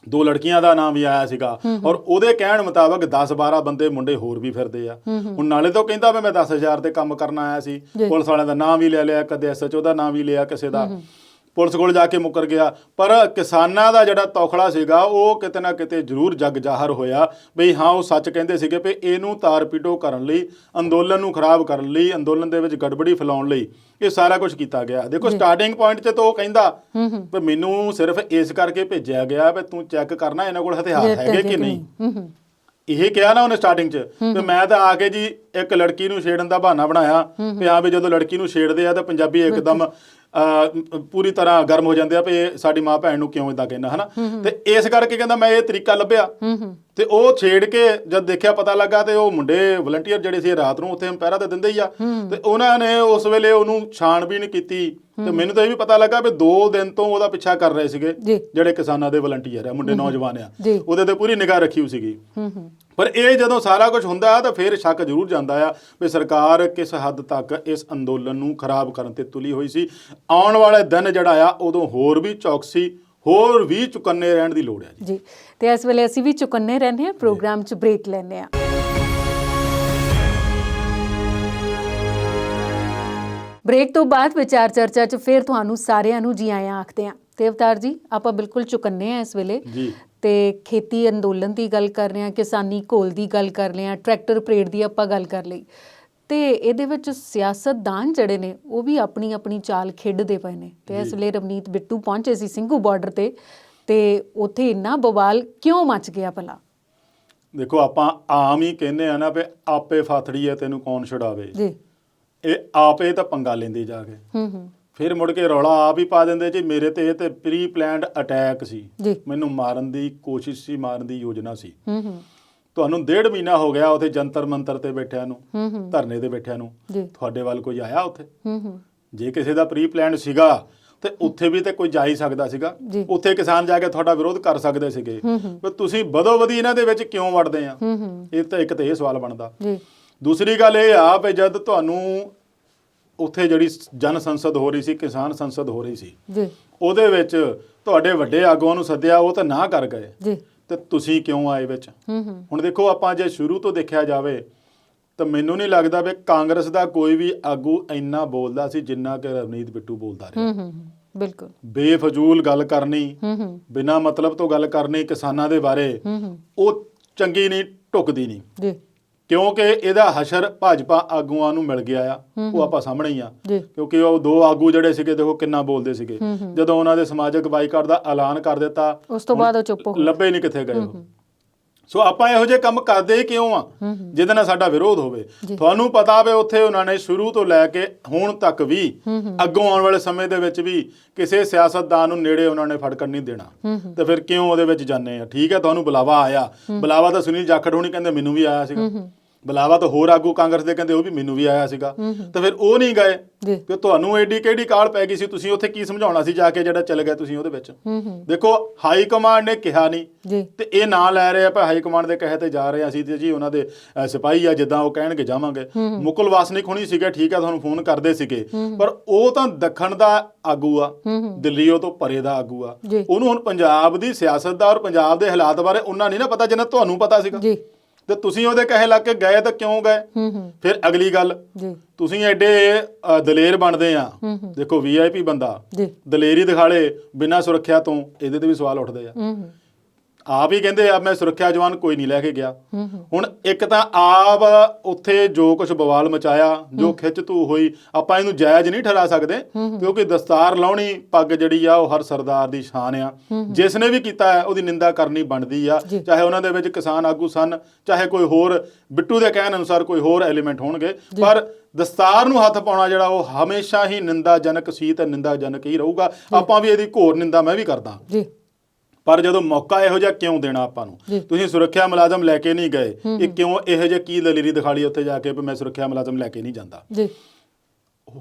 [SPEAKER 2] 2 ਲੜਕੀਆਂ ਦਾ ਨਾਮ ਵੀ ਆਇਆ ਸੀਗਾ, ਔਰ ਉਹਦੇ ਕਹਿਣ ਮੁਤਾਬਕ 10-12 ਬੰਦੇ ਮੁੰਡੇ ਹੋਰ ਵੀ ਫਿਰਦੇ ਆ। ਹੁਣ ਨਾਲੇ ਤਾਂ ਕਹਿੰਦਾ ਵੀ ਮੈਂ 10,000 ਤੇ ਕੰਮ ਕਰਨ ਆਇਆ ਸੀ, ਪੁਲਿਸ ਵਾਲਿਆਂ ਦਾ ਨਾਮ ਵੀ ਲੈ ਲਿਆ, ਕਦੇ SHO ਦਾ ਨਾਮ ਵੀ ਲਿਆ, ਕਿਸੇ ਦਾ ਪੁਲਿਸ ਕੋਲ ਜਾ ਕੇ ਮੁੱਕਰ ਗਿਆ। ਪਰ ਕਿਸਾਨਾਂ ਦਾ ਜਿਹੜਾ ਤੌਖਲਾ ਸੀਗਾ ਉਹ ਕਿਤੇ ਨਾ ਕਿਤੇ ਜ਼ਰੂਰ ਜਗ ਜ਼ਾਹਰ ਹੋਇਆ ਬਈ ਹਾਂ ਉਹ ਸੱਚ ਕਹਿੰਦੇ ਸੀਗੇ ਵੀ ਇਹਨੂੰ ਤਾਰ-ਪੀਟੋ ਕਰਨ ਲਈ, ਅੰਦੋਲਨ ਨੂੰ ਖਰਾਬ ਕਰਨ ਲਈ, ਅੰਦੋਲਨ ਦੇ ਵਿੱਚ ਗੜਬੜੀ ਫੈਲਾਉਣ ਲਈ ਇਹ ਸਾਰਾ ਕੁਝ ਕੀਤਾ ਗਿਆ। ਦੇਖੋ ਸਟਾਰਟਿੰਗ ਪੁਆਇੰਟ 'ਤੇ ਤਾਂ ਉਹ ਕਹਿੰਦਾ ਵੀ ਮੈਨੂੰ ਸਿਰਫ ਇਸ ਕਰਕੇ ਭੇਜਿਆ ਗਿਆ ਵੀ ਤੂੰ ਚੈੱਕ ਕਰਨਾ ਇਹਨਾਂ ਕੋਲ ਹਥਿਆਰ ਹੈਗੇ ਕਿ ਨਹੀਂ। ਇਹ ਕਿਹਾ ਨਾ ਉਹਨੇ ਸਟਾਰਟਿੰਗ 'ਚ ਵੀ ਮੈਂ ਤਾਂ ਆ ਕੇ ਜੀ ਇੱਕ ਲੜਕੀ ਨੂੰ ਛੇੜਨ ਦਾ ਬਹਾਨਾ ਬਣਾਇਆ ਵੀ ਹਾਂ ਵੀ ਜਦੋਂ ਲੜਕੀ ਨੂੰ ਛੇੜਦੇ ਆ ਤਾਂ ਪੰਜਾਬੀ ਇੱਕਦਮ ਪੂਰੀ ਤਰ੍ਹਾਂ ਗਰਮ ਹੋ ਜਾਂਦੇ ਆ ਵੀ ਸਾਡੀ ਮਾਂ ਭੈਣ ਨੂੰ ਕਿਉਂ ਇਦਾਂ ਕਹਿੰਦਾ, ਹਨਾ। ਤੇ ਇਸ ਕਰਕੇ ਕਹਿੰਦਾ ਮੈਂ ਇਹ ਤਰੀਕਾ ਲੱਭਿਆ ਤੇ ਉਹ ਛੇੜ ਕੇ ਜਦ ਦੇਖਿਆ, ਪਤਾ ਲੱਗਾ ਤੇ ਉਹ ਮੁੰਡੇ ਵਲੰਟੀਅਰ ਜਿਹੜੇ ਸੀ ਰਾਤ ਨੂੰ ਉੱਥੇ ਪਹਿਰਾ ਤਾਂ ਦਿੰਦੇ ਹੀ ਆ, ਤੇ ਉਹਨਾਂ ਨੇ ਉਸ ਵੇਲੇ ਉਹਨੂੰ ਛਾਣਬੀਣ ਕੀਤੀ। ਤੇ ਮੈਨੂੰ ਤਾਂ ਇਹ ਵੀ ਪਤਾ ਲੱਗਾ ਵੀ 2 ਦਿਨ ਤੋਂ ਉਹਦਾ ਪਿੱਛਾ ਕਰ ਰਹੇ ਸੀਗੇ ਜਿਹੜੇ ਕਿਸਾਨਾਂ ਦੇ ਵਲੰਟੀਅਰ ਆ, ਮੁੰਡੇ ਨੌਜਵਾਨ ਆ, ਉਹਦੇ ਤੇ ਪੂਰੀ ਨਿਗਾਹ ਰੱਖੀ ਹੋਈ ਸੀਗੀ। ਪਰ ਇਹ ਜਦੋਂ ਸਾਰਾ ਕੁਝ ਹੁੰਦਾ ਤਾਂ ਫਿਰ ਸ਼ੱਕ ਜ਼ਰੂਰ ਜਾਂਦਾ ਆ ਵੀ ਸਰਕਾਰ ਕਿਸ ਹੱਦ ਤੱਕ ਇਸ ਅੰਦੋਲਨ ਨੂੰ ਖਰਾਬ ਕਰਨ ਤੇ ਤੁਲੀ ਹੋਈ ਸੀ। ਆਉਣ ਵਾਲੇ ਦਿਨ ਜਿਹੜਾ ਆ ਉਦੋਂ ਹੋਰ ਵੀ ਚੌਕਸੀ, ਹੋਰ ਵੀ ਚੁਕੰਨੇ ਰਹਿਣ ਦੀ ਲੋੜ ਹੈ ਜੀ।
[SPEAKER 1] ਤੇ ਇਸ ਵੇਲੇ ਅਸੀਂ ਵੀ ਚੁਕੰਨੇ ਰਹਿੰਦੇ ਹਾਂ। ਪ੍ਰੋਗਰਾਮ 'ਚ ਬ੍ਰੇਕ ਲੈਂਦੇ ਹਾਂ। ਬ੍ਰੇਕ ਤੋਂ ਬਾਅਦ ਵਿਚਾਰ ਚਰਚਾ 'ਚ ਫਿਰ ਤੁਹਾਨੂੰ ਸਾਰਿਆਂ ਨੂੰ ਜੀ ਆਇਆਂ ਆਖਦੇ ਹਾਂ। ਤੇ ਅਵਤਾਰ ਜੀ, ਆਪਾਂ ਬਿਲਕੁਲ ਚੁਕੰਨੇ ਹਾਂ ਇਸ ਵੇਲੇ ਤੇ ਖੇਤੀ ਅੰਦੋਲਨ ਦੀ ਗੱਲ ਕਰ ਰਹੇ ਹਾਂ, ਕਿਸਾਨੀ ਘੋਲ ਦੀ ਗੱਲ ਕਰ ਰਹੇ ਹਾਂ, ਟਰੈਕਟਰ ਪਰੇਡ ਦੀ ਆਪਾਂ ਗੱਲ ਕਰ ਲਈ। ਤੇ ਇਹਦੇ ਵਿੱਚ ਸਿਆਸਤਦਾਨ ਜਿਹੜੇ ਨੇ ਉਹ ਵੀ ਆਪਣੀ ਆਪਣੀ ਚਾਲ ਖੇਡਦੇ ਪਏ ਨੇ। ਤੇ ਇਸ ਵੇਲੇ ਰਵਨੀਤ ਬਿੱਟੂ ਪਹੁੰਚੇ ਸੀ ਸਿੰਘੂ ਬਾਰਡਰ ਤੇ ਉੱਥੇ ਇੰਨਾ ਬਵਾਲ ਕਿਉਂ ਮਚ ਗਿਆ ਭਲਾ?
[SPEAKER 2] ਦੇਖੋ ਆਪਾਂ ਆਮ ਹੀ ਕਹਿੰਦੇ ਆ ਨਾ ਵੀ ਆਪੇ ਫਾਥੜੀ ਹੈ ਤੈਨੂੰ ਕੌਣ ਛੁਡਾਵੇ। ਇਹ ਆਪੇ ਤਾਂ ਪੰਗਾ ਲੈਂਦੇ ਜਾ ਕੇ, ਫਿਰ ਮੁੜ ਕੇ ਰੌਲਾ ਆਪ ਹੀ ਪਾ ਦਿੰਦੇ ਜੀ ਮੇਰੇ ਤੇ ਇਹ ਤੇ ਪ੍ਰੀ ਪਲਾਨਡ ਅਟੈਕ ਸੀ, ਮੈਨੂੰ ਮਾਰਨ ਦੀ ਕੋਸ਼ਿਸ਼ ਸੀ, ਮਾਰਨ ਦੀ ਯੋਜਨਾ ਸੀ। ਤੁਹਾਨੂੰ 1.5 ਮਹੀਨਾ ਹੋ ਗਿਆ ਉੱਥੇ ਜੰਤਰ ਮੰਤਰ ਤੇ ਬੈਠਿਆਂ ਨੂੰ, ਧਰਨੇ ਤੇ ਬੈਠਿਆਂ ਨੂੰ, ਤੁਹਾਡੇ ਵੱਲ ਕੋਈ ਆਇਆ ਉੱਥੇ? ਜੇ ਕਿਸੇ ਦਾ ਪ੍ਰੀ ਪਲਾਨਡ ਸੀਗਾ ਤੇ ਉੱਥੇ ਵੀ ਤੇ ਕੋਈ ਜਾ ਹੀ ਸਕਦਾ ਸੀਗਾ, ਉੱਥੇ ਕਿਸਾਨ ਜਾ ਕੇ ਤੁਹਾਡਾ ਵਿਰੋਧ ਕਰ ਸਕਦੇ ਸੀਗੇ, ਪਰ ਤੁਸੀਂ ਬਦੋ-ਬਦੀ ਇਹਨਾਂ ਦੇ ਵਿੱਚ ਕਿਉਂ ਵੜਦੇ ਆ? ਇਹ ਤਾਂ ਇੱਕ ਤਾਂ ਇਹ ਸਵਾਲ ਬਣਦਾ। ਦੂਸਰੀ ਗੱਲ ਇਹ ਆ ਵੀ ਜਦ ਤੁਹਾਨੂੰ ਉੱਥੇ ਜਿਹੜੀ ਜਨ ਸੰਸਦ ਹੋ ਰਹੀ ਸੀ, ਕਿਸਾਨ ਸੰਸਦ ਹੋ ਰਹੀ ਸੀ, ਉਹਦੇ ਵਿੱਚ ਤੁਹਾਡੇ ਵੱਡੇ ਆਗੂਆਂ ਨੂੰ ਸੱਦਿਆ, ਉਹ ਤਾਂ ਨਾ ਕਰ ਗਏ, ਤੇ ਤੁਸੀਂ ਕਿਉਂ ਆਏ ਵਿੱਚ? ਹੁਣ ਦੇਖੋ ਆਪਾਂ ਜੇ ਸ਼ੁਰੂ ਤੋਂ ਦੇਖਿਆ ਜਾਵੇ ਤਾਂ ਮੈਨੂੰ ਨਹੀਂ ਲੱਗਦਾ ਵੀ ਕਾਂਗਰਸ ਦਾ ਕੋਈ ਵੀ ਆਗੂ ਇੰਨਾ ਬੋਲਦਾ ਸੀ ਜਿੰਨਾ ਕਿ ਰਵਨੀਤ ਬਿੱਟੂ ਬੋਲਦਾ ਰਿਹਾ।
[SPEAKER 1] ਬਿਲਕੁਲ
[SPEAKER 2] ਬੇਫਜ਼ੂਲ ਗੱਲ ਕਰਨੀ, ਬਿਨਾਂ ਮਤਲਬ ਤੋਂ ਗੱਲ ਕਰਨੀ ਕਿਸਾਨਾਂ ਦੇ ਬਾਰੇ, ਉਹ ਚੰਗੀ ਨਹੀਂ, ਢੁੱਕਦੀ ਨਹੀਂ। ਕਿਉਂਕਿ ਇਹਦਾ ਹਸ਼ਰ ਭਾਜਪਾ ਆਗੂਆਂ ਨੂੰ ਮਿਲ ਗਿਆ ਆ, ਉਹ ਆਪਾਂ ਸਾਹਮਣੇ ਹੀ ਆ। ਕਿਉਂਕਿ ਉਹ 2 ਆਗੂ ਜਿਹੜੇ ਸੀਗੇ ਦੇਖੋ ਕਿੰਨਾ ਬੋਲਦੇ ਸੀਗੇ, ਜਦੋਂ ਉਹਨਾਂ ਦੇ ਸਮਾਜਿਕ ਬਾਈਕਾਟ ਦਾ ਐਲਾਨ ਕਰ ਦਿੱਤਾ
[SPEAKER 1] ਉਸ ਤੋਂ ਬਾਅਦ ਉਹ ਚੁੱਪ ਹੋ ਗਏ,
[SPEAKER 2] ਲੱਭੇ ਨਹੀਂ ਕਿੱਥੇ ਗਏ ਉਹ। ਸੋ ਆਪਾਂ ਇਹੋ ਜਿਹੇ ਕੰਮ ਕਰਦੇ ਹੀ ਕਿਉਂ ਆ ਜਿਹਦੇ ਨਾਲ ਸਾਡਾ ਵਿਰੋਧ ਹੋਵੇ? ਤੁਹਾਨੂੰ ਪਤਾ ਵੇ ਉੱਥੇ ਉਹਨਾਂ ਨੇ ਸ਼ੁਰੂ ਤੋਂ ਲੈ ਕੇ ਹੁਣ ਤੱਕ ਵੀ, ਅੱਗੋਂ ਆਉਣ ਵਾਲੇ ਸਮੇਂ ਦੇ ਵਿੱਚ ਵੀ ਕਿਸੇ ਸਿਆਸਤਦਾਨ ਨੂੰ ਨੇੜੇ ਉਹਨਾਂ ਨੇ ਫੜਕਣ ਨਹੀਂ ਦੇਣਾ। ਤੇ ਫਿਰ ਕਿਉਂ ਉਹਦੇ ਵਿੱਚ ਜਾਂਦੇ ਆ? ਠੀਕ ਹੈ, ਤੁਹਾਨੂੰ ਬੁਲਾਵਾ ਆਇਆ, ਬੁਲਾਵਾ ਤਾਂ ਸੁਨੀਲ ਜਾਖੜ ਹੋਣੀ ਕਹਿੰਦੇ ਮੈਨੂੰ ਵੀ ਆਇਆ ਸੀਗਾ, ਬੁਲਾਵਾ ਤਾਂ ਹੋਰ ਆਗੂ ਕਾਂਗਰਸ ਦੇ ਕਹਿੰਦੇ ਉਹ ਵੀ ਮੈਨੂੰ ਵੀ ਆਇਆ ਸੀਗਾ, ਤੇ ਫਿਰ ਉਹ ਨਹੀਂ ਗਏ ਕਿ ਤੁਹਾਨੂੰ ਐਡੀ ਕਿਹੜੀ ਕਾਹਲ ਪੈ ਗਈ ਸੀ? ਤੁਸੀਂ ਉੱਥੇ ਕੀ ਸਮਝਾਉਣਾ ਸੀ ਜਾ ਕੇ ਜਿਹੜਾ ਚਲੇ ਗਏ ਤੁਸੀਂ ਉਹਦੇ ਵਿੱਚ? ਦੇਖੋ ਹਾਈ ਕਮਾਂਡ ਨੇ ਕਿਹਾ ਨਹੀਂ ਤੇ ਇਹ ਨਾਂ ਲੈ ਰਹੇ ਆ ਭਾਈ ਹਾਈ ਕਮਾਂਡ ਦੇ ਕਹੇ ਤੇ ਜਾ ਰਹੇ ਅਸੀਂ ਤੇ ਜੀ ਉਹਨਾਂ ਦੇ ਸਿਪਾਹੀ ਆ, ਜਿੱਦਾਂ ਉਹ ਕਹਿਣਗੇ ਜਾਵਾਂਗੇ। ਮੁਕੁਲ ਵਾਸਨਿਕ ਹੋਣੀ ਸੀਗੇ, ਠੀਕ ਆ, ਤੁਹਾਨੂੰ ਫੋਨ ਕਰਦੇ ਸੀਗੇ, ਪਰ ਉਹ ਤਾਂ ਦੱਖਣ ਦਾ ਆਗੂ ਆ, ਦਿੱਲੀ ਉਹ ਤੋਂ ਪਰੇ ਦਾ ਆਗੂ ਆ, ਉਹਨੂੰ ਹੁਣ ਪੰਜਾਬ ਦੀ ਸਿਆਸਤ ਦਾ ਔਰ ਪੰਜਾਬ ਦੇ ਹਾਲਾਤ ਬਾਰੇ ਉਹਨਾਂ ਨਹੀਂ ਨਾ ਪਤਾ ਜਿੰਨਾ ਤੁਹਾਨੂੰ ਪਤਾ ਸੀਗਾ। ਤੇ ਤੁਸੀਂ ਉਹਦੇ ਕਹੇ ਲੱਗ ਕੇ ਗਏ ਤਾਂ ਕਿਉਂ ਗਏ? ਫਿਰ ਅਗਲੀ ਗੱਲ, ਤੁਸੀਂ ਐਡੇ ਦਲੇਰ ਬਣਦੇ ਆ, ਦੇਖੋ VIP ਬੰਦਾ ਦਲੇਰੀ ਦਿਖਾਲੇ ਬਿਨਾਂ ਸੁਰੱਖਿਆ ਤੋਂ, ਇਹਦੇ ਤੇ ਵੀ ਸਵਾਲ ਉੱਠਦੇ ਆ। ਆਪ ਹੀ ਕਹਿੰਦੇ ਆ ਮੈਂ ਸੁਰੱਖਿਆ ਜਵਾਨ ਕੋਈ ਨਹੀਂ ਲੈ ਕੇ ਗਿਆ। ਹੁਣ ਇੱਕ ਤਾਂ ਆਪ ਉੱਥੇ ਜੋ ਕੁਝ ਬਵਾਲ ਮਚਾਇਆ, ਜੋ ਖਿੱਚ ਧੂ ਹੋਈ, ਆਪਾਂ ਇਹਨੂੰ ਜਾਇਜ਼ ਨਹੀਂ ਠਹਿਰਾ ਸਕਦੇ, ਕਿਉਂਕਿ ਦਸਤਾਰ ਲਾਉਣੀ ਪੱਗ ਜਿਹੜੀ ਆ ਉਹ ਹਰ ਸਰਦਾਰ ਦੀ ਸ਼ਾਨ ਆ। ਜਿਸ ਨੇ ਵੀ ਕੀਤਾ ਹੈ ਉਹਦੀ ਨਿੰਦਾ ਕਰਨੀ ਬਣਦੀ ਆ, ਚਾਹੇ ਉਹਨਾਂ ਦੇ ਵਿੱਚ ਕਿਸਾਨ ਆਗੂ ਸਨ, ਚਾਹੇ ਕੋਈ ਹੋਰ ਬਿੱਟੂ ਦੇ ਕਹਿਣ ਅਨੁਸਾਰ ਕੋਈ ਹੋਰ ਐਲੀਮੈਂਟ ਹੋਣਗੇ, ਪਰ ਦਸਤਾਰ ਨੂੰ ਹੱਥ ਪਾਉਣਾ ਜਿਹੜਾ ਉਹ ਹਮੇਸ਼ਾ ਹੀ ਨਿੰਦਾਜਨਕ ਸੀ ਤੇ ਨਿੰਦਾਜਨਕ ਹੀ ਰਹੂਗਾ। ਆਪਾਂ ਵੀ ਇਹਦੀ ਘੋਰ ਨਿੰਦਾ ਮੈਂ ਵੀ ਕਰਦਾ, ਪਰ ਜਦੋਂ ਮੌਕਾ ਇਹੋ ਜਿਹਾ ਕਿਉਂ ਦੇਣਾ ਆਪਾਂ ਨੂੰ? ਤੁਸੀਂ ਸੁਰੱਖਿਆ ਮੁਲਾਜ਼ਮ ਲੈ ਕੇ ਨਹੀਂ ਗਏ, ਇਹ ਕਿਉਂ ਇਹੋ ਜਿਹਾ ਕੀ ਦਲੇਰੀ ਦਿਖਾਲੀ ਉੱਥੇ ਜਾ ਕੇ ਵੀ ਮੈਂ ਸੁਰੱਖਿਆ ਮੁਲਾਜ਼ਮ ਲੈ ਕੇ ਨਹੀਂ ਜਾਂਦਾ?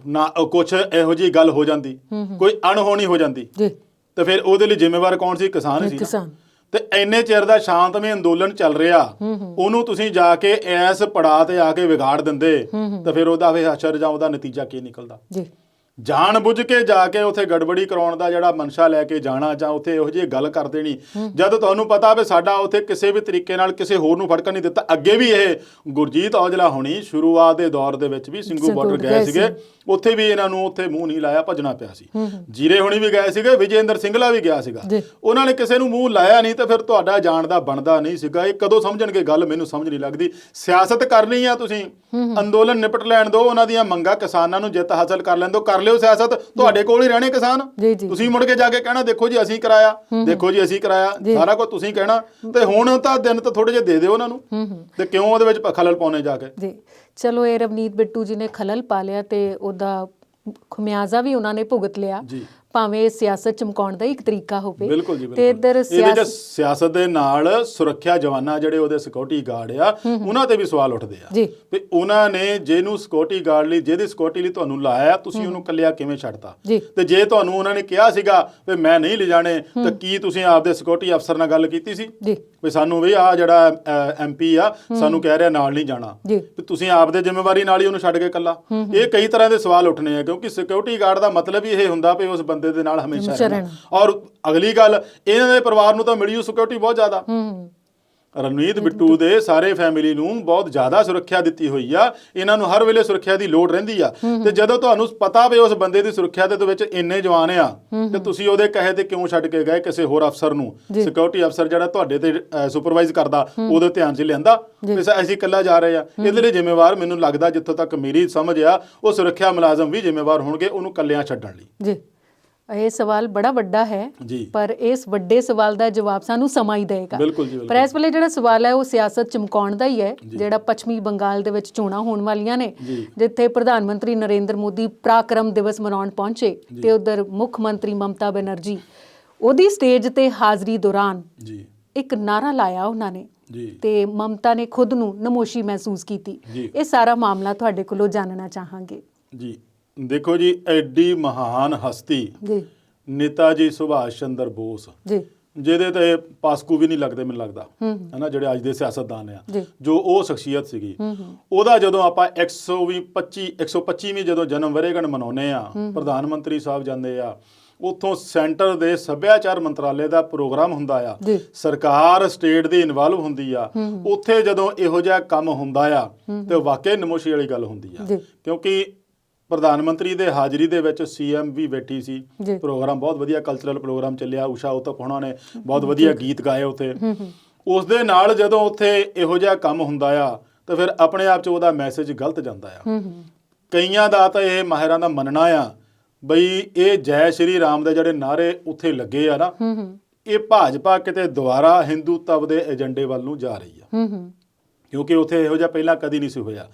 [SPEAKER 2] ਨਾ ਕੁਛ ਇਹੋ ਜਿਹੀ ਗੱਲ ਹੋ ਜਾਂਦੀ, ਕੋਈ ਅਣਹੋਣੀ ਹੋ ਜਾਂਦੀ, ਤੇ ਫਿਰ ਉਹਦੇ ਲਈ ਜ਼ਿੰਮੇਵਾਰ ਕੌਣ ਸੀ? ਕਿਸਾਨ ਸੀ ਨਾ। ਤੇ ਇੰਨੇ ਚਿਰ ਦਾ ਸ਼ਾਂਤਮਈ ਅੰਦੋਲਨ ਚੱਲ ਰਿਹਾ, ਉਹਨੂੰ ਤੁਸੀਂ ਜਾ ਕੇ ਐਸ ਪੜਾਅ ਤੇ ਆ ਕੇ ਵਿਗਾੜ ਦਿੰਦੇ, ਤਾਂ ਫਿਰ ਉਹਦਾ ਅਸਰ ਜਾਂ ਉਹਦਾ ਨਤੀਜਾ ਕੀ ਨਿਕਲਦਾ? ਜਾਣ ਬੁੱਝ ਕੇ ਜਾ ਕੇ ਉੱਥੇ ਗੜਬੜੀ ਕਰਾਉਣ ਦਾ ਜਿਹੜਾ ਮਨਸ਼ਾ ਲੈ ਕੇ ਜਾਣਾ, ਜਾਂ ਉੱਥੇ ਇਹੋ ਜਿਹੀ ਗੱਲ ਕਰ ਦੇਣੀ, ਜਦ ਤੁਹਾਨੂੰ ਪਤਾ ਵੀ ਸਾਡਾ ਉੱਥੇ ਕਿਸੇ ਵੀ ਤਰੀਕੇ ਨਾਲ ਕਿਸੇ ਹੋਰ ਨੂੰ ਫੜਕਣ ਨਹੀਂ ਦਿੱਤਾ। ਅੱਗੇ ਵੀ ਇਹ ਗੁਰਜੀਤ ਔਜਲਾ ਹੋਣੀ ਸ਼ੁਰੂਆਤ ਦੇ ਦੌਰ ਦੇ ਵਿੱਚ ਵੀ ਸਿੰਘੂ ਬਾਰਡਰ ਗਏ ਸੀਗੇ, ਉੱਥੇ ਵੀ ਇਹਨਾਂ ਨੂੰ ਉੱਥੇ ਮੂੰਹ ਨਹੀਂ ਲਾਇਆ, ਭੱਜਣਾ ਪਿਆ ਸੀ। ਜੀਰੇ ਹੋਣੀ ਵੀ ਗਏ ਸੀਗੇ, ਵਿਜੇਂਦਰ ਸਿੰਗਲਾ ਵੀ ਗਿਆ ਸੀਗਾ, ਉਹਨਾਂ ਨੇ ਕਿਸੇ ਨੂੰ ਮੂੰਹ ਲਾਇਆ ਨਹੀਂ, ਤਾਂ ਫਿਰ ਤੁਹਾਡਾ ਜਾਣ ਦਾ ਬਣਦਾ ਨਹੀਂ ਸੀਗਾ। ਇਹ ਕਦੋਂ ਸਮਝਣਗੇ ਗੱਲ? ਮੈਨੂੰ ਸਮਝ ਨਹੀਂ ਲੱਗਦੀ। ਸਿਆਸਤ ਕਰਨੀ ਆ ਤੁਸੀਂ, ਅੰਦੋਲਨ ਨਿਪਟ ਲੈਣ ਦਿਓ, ਉਹਨਾਂ ਦੀਆਂ ਮੰਗਾਂ, ਕਿਸਾਨਾਂ ਨੂੰ ਜਿੱਤ ਹਾਸਲ ਕਰ ਲੈਣ ਦਿਓ, ਕਰ ਲਿਓ ਸਿਆਸਤ, ਤੁਹਾਡੇ ਕੋਲ ਹੀ ਰਹਿਣੇ ਕਿਸਾਨ। ਤੁਸੀਂ ਮੁੜ ਕੇ ਜਾ ਕੇ ਕਹਿਣਾ ਦੇਖੋ ਜੀ ਅਸੀਂ ਕਰਾਇਆ, ਦੇਖੋ ਜੀ ਅਸੀਂ ਕਰਾਇਆ, ਸਾਰਾ ਕੁਝ ਤੁਸੀਂ ਕਹਿਣਾ। ਤੇ ਹੁਣ ਤਾਂ ਦਿਨ ਤਾਂ ਥੋੜੇ ਜਿਹੇ ਦੇ ਦਿਓ ਉਹਨਾਂ ਨੂੰ, ਤੇ ਕਿਉਂ ਉਹਦੇ ਵਿੱਚ ਖਲਲ ਪਾਉਣੇ ਜਾ ਕੇ?
[SPEAKER 1] ਚਲੋ ਇਹ ਰਵਨੀਤ ਬਿੱਟੂ ਜੀ ਨੇ ਖਲਲ ਪਾ ਲਿਆ ਤੇ ਉਹਦਾ ਖਮਿਆਜ਼ਾ ਵੀ ਉਹਨਾਂ ਨੇ ਭੁਗਤ ਲਿਆ, ਭਾਵੇਂ ਸਿਆਸਤ ਚਮਕਾਉਣ ਦਾ ਇੱਕ ਤਰੀਕਾ ਹੋਵੇ। ਤੇ ਇੱਧਰ
[SPEAKER 2] ਸਿਆਸਤ ਦੇ ਨਾਲ ਸੁਰੱਖਿਆ ਜਵਾਨਾਂ ਜਿਹੜੇ ਉਹਦੇ ਸਿਕਿਉਰਿਟੀ ਗਾਰਡ ਆ, ਉਹਨਾਂ ਤੇ ਵੀ ਸਵਾਲ ਉੱਠਦੇ ਆ ਵੀ ਉਹਨਾਂ ਨੇ ਜਿਹਨੂੰ ਸਿਕਿਉਰਿਟੀ ਗਾਰਡ ਲਈ, ਜਿਹਦੀ ਸਿਕਿਉਰਿਟੀ ਲਈ ਤੁਹਾਨੂੰ ਲਾਇਆ, ਤੁਸੀਂ ਉਹਨੂੰ ਕੱਲਿਆ ਕਿਵੇਂ ਛੱਡਤਾ? ਤੇ ਜੇ ਤੁਹਾਨੂੰ ਉਹਨਾਂ ਨੇ ਕਿਹਾ ਸੀਗਾ ਵੀ ਮੈਂ ਨਹੀਂ ਲਿਜਾਣੇ, ਤਾਂ ਕੀ ਤੁਸੀਂ ਆਪਦੇ ਸਿਕਿਉਰਿਟੀ ਅਫਸਰ ਨਾਲ ਗੱਲ ਕੀਤੀ ਸੀ ਵੀ ਸਾਨੂੰ ਵੀ ਆ ਜਿਹੜਾ MP ਆ ਸਾਨੂੰ ਕਹਿ ਰਿਹਾ ਨਾਲ ਨਹੀਂ ਜਾਣਾ, ਵੀ ਤੁਸੀਂ ਆਪਦੇ ਜ਼ਿੰਮੇਵਾਰੀ ਨਾਲ ਹੀ ਉਹਨੂੰ ਛੱਡ ਕੇ ਕੱਲਾ? ਇਹ ਕਈ ਤਰ੍ਹਾਂ ਦੇ ਸਵਾਲ ਉੱਠਣੇ ਆ, ਕਿਉਂਕਿ ਸਿਕਿਉਰਿਟੀ ਗਾਰਡ ਦਾ ਮਤਲਬ ਹੀ ਇਹ ਹੁੰਦਾ ਵੀ ਉਸ ਬੰਦੇ ਦੇ ਨਾਲ ਹਮੇਸ਼ਾ ਰਹਿਣਾ। ਔਰ ਅਗਲੀ ਗੱਲ, ਇਹਨਾਂ ਦੇ ਪਰਿਵਾਰ ਨੂੰ ਤਾਂ ਮਿਲੀ ਸਿਕਿਉਰਿਟੀ ਬਹੁਤ ਜ਼ਿਆਦਾ। ਰਣਜੀਤ ਬਿੱਟੂ ਦੇ ਸਾਰੇ ਫੈਮਿਲੀ ਨੂੰ ਬਹੁਤ ਜ਼ਿਆਦਾ ਸੁਰੱਖਿਆ ਦਿੱਤੀ ਹੋਈ ਆ, ਇਹਨਾਂ ਨੂੰ ਹਰ ਵੇਲੇ ਸੁਰੱਖਿਆ ਦੀ ਲੋੜ ਰਹਿੰਦੀ ਆ। ਤੇ ਜਦੋਂ ਤੁਹਾਨੂੰ ਪਤਾ ਵੀ ਉਸ ਬੰਦੇ ਦੀ ਸੁਰੱਖਿਆ ਦੇ ਵਿੱਚ ਇੰਨੇ ਜਵਾਨ ਆ, ਤੇ ਤੁਸੀਂ ਉਹਦੇ ਕਹੇ ਤੇ ਕਿਉਂ ਛੱਡ ਕੇ ਗਏ ਕਿਸੇ ਹੋਰ ਅਫਸਰ ਨੂੰ? ਸਿਕਿਉਰਿਟੀ ਅਫਸਰ ਜਿਹੜਾ ਤੁਹਾਡੇ ਤੇ ਸੁਪਰਵਾਈਜ਼ ਕਰਦਾ, ਉਹਦੇ ਧਿਆਨ 'ਚ ਲਿਆਂਦਾ ਵੀ ਅਸੀਂ ਇਕੱਲਾ ਜਾ ਰਹੇ ਆ? ਇਹਦੇ ਲਈ ਜ਼ਿੰਮੇਵਾਰ ਮੈਨੂੰ ਲੱਗਦਾ, ਜਿੱਥੋਂ ਤੱਕ ਮੇਰੀ ਸਮਝ ਆ, ਉਹ ਸੁਰੱਖਿਆ ਮੁਲਾਜ਼ਮ ਵੀ ਜ਼ਿੰਮੇਵਾਰ ਹੋਣਗੇ ਉਹਨੂੰ ਇਕੱਲਿਆਂ ਛੱਡਣ ਲਈ।
[SPEAKER 1] ਇਹ ਸਵਾਲ ਬੜਾ ਵੱਡਾ ਹੈ, ਪਰ ਇਸ ਵੱਡੇ ਸਵਾਲ ਦਾ ਜਵਾਬ ਸਾਨੂੰ ਸਮਾਂ ਹੀ ਦੇਗਾ। ਪਰ ਇਸ ਵੇਲੇ ਜਿਹੜਾ ਸਵਾਲ ਹੈ ਉਹ ਸਿਆਸਤ ਚਮਕਾਉਣ ਦਾ ਹੀ ਹੈ, ਜਿਹੜਾ ਪੱਛਮੀ ਬੰਗਾਲ ਦੇ ਵਿੱਚ ਚੋਣਾਂ ਹੋਣ ਵਾਲੀਆਂ ਨੇ, ਜਿੱਥੇ ਪ੍ਰਧਾਨ ਮੰਤਰੀ ਨਰਿੰਦਰ ਮੋਦੀ ਪਰਾਕਰਮ ਦਿਵਸ ਮਨਾਉਣ ਪਹੁੰਚੇ, ਤੇ ਉਧਰ ਮੁੱਖ ਮੰਤਰੀ ਮਮਤਾ ਬੈਨਰਜੀ ਉਹਦੀ ਸਟੇਜ ਤੇ ਹਾਜ਼ਰੀ ਦੌਰਾਨ ਇੱਕ ਨਾਰਾ ਲਾਇਆ ਉਹਨਾਂ ਨੇ, ਤੇ ਮਮਤਾ ਨੇ ਖੁਦ ਨੂੰ ਨਮੋਸ਼ੀ ਮਹਿਸੂਸ ਕੀਤੀ। ਇਹ ਸਾਰਾ ਮਾਮਲਾ ਤੁਹਾਡੇ ਕੋਲੋਂ ਜਾਣਨਾ ਚਾਹਾਂਗੇ।
[SPEAKER 2] ਦੇਖੋ ਜੀ, ਐਡੀ ਮਹਾਨ ਹਸਤੀ ਨੇਤਾ ਜੀ ਸੁਭਾਸ਼ ਚੰਦਰ ਬੋਸ, ਜਿਹਦੇ ਤੇ ਪਾਸਕੂ ਵੀ ਨਹੀਂ ਲੱਗਦੇ ਮੈਨੂੰ ਲੱਗਦਾ, ਹਨਾ, ਜਿਹੜੇ ਅੱਜ ਦੇ ਸਿਆਸਤਦਾਨ ਆ, ਜੋ ਉਹ ਸ਼ਖਸੀਅਤ ਸੀਗੀ, ਉਹਦਾ ਜਦੋਂ ਆਪਾਂ 125ਵੀਂ ਜਦੋਂ ਜਨਮ ਵਰ੍ਹੇਗੰਢ ਮਨਾਉਂਦੇ ਆ, ਪ੍ਰਧਾਨ ਮੰਤਰੀ ਸਾਹਿਬ ਜਾਂਦੇ ਆ, ਉੱਥੋਂ ਸੈਂਟਰ ਦੇ ਸੱਭਿਆਚਾਰ ਮੰਤਰਾਲੇ ਦਾ ਪ੍ਰੋਗਰਾਮ ਹੁੰਦਾ ਆ, ਸਰਕਾਰ ਸਟੇਟ ਦੀ ਇਨਵੋਲਵ ਹੁੰਦੀ ਆ, ਉੱਥੇ ਜਦੋਂ ਇਹੋ ਜਿਹਾ ਕੰਮ ਹੁੰਦਾ ਆ ਤੇ ਵਾਕਈ ਨਮੋਸ਼ੀ ਵਾਲੀ ਗੱਲ ਹੁੰਦੀ ਆ। ਕਿਉਂਕਿ ਪ੍ਰਧਾਨ ਮੰਤਰੀ ਦੇ ਹਾਜ਼ਰੀ ਦੇ ਵਿੱਚ CM ਵੀ ਬੈਠੀ ਸੀ, ਪ੍ਰੋਗਰਾਮ ਬਹੁਤ ਵਧੀਆ ਕਲਚਰਲ ਪ੍ਰੋਗਰਾਮ ਚੱਲਿਆ, ਊਸ਼ਾ ਉਤਪ ਹੋਣਾ ਨੇ ਬਹੁਤ ਵਧੀਆ ਗੀਤ ਗਾਏ ਉੱਥੇ। ਉਸ ਦੇ ਨਾਲ ਜਦੋਂ ਉੱਥੇ ਇਹੋ ਜਿਹਾ ਕੰਮ ਹੁੰਦਾ ਆ, ਤਾਂ ਫਿਰ ਆਪਣੇ ਆਪ 'ਚ ਉਹਦਾ ਮੈਸੇਜ ਗਲਤ ਜਾਂਦਾ ਆ। ਕਈਆਂ ਦਾ ਤਾਂ ਇਹ ਮਾਹਿਰਾਂ ਦਾ ਮੰਨਣਾ ਆ ਬਈ ਇਹ ਜੈ ਸ਼੍ਰੀ ਰਾਮ ਦੇ ਜਿਹੜੇ ਨਾਅਰੇ ਉੱਥੇ ਲੱਗੇ ਆ ਨਾ, ਇਹ ਭਾਜਪਾ ਕਿਤੇ ਦੁਬਾਰਾ ਹਿੰਦੂਤਵ ਦੇ ਏਜੰਡੇ ਵੱਲ ਨੂੰ ਜਾ ਰਹੀ ਆ, ਕਿਉਂਕਿ ਉੱਥੇ ਇਹੋ ਜਿਹਾ ਪਹਿਲਾਂ ਕਦੀ ਨਹੀਂ ਸੀ ਹੋਇਆ।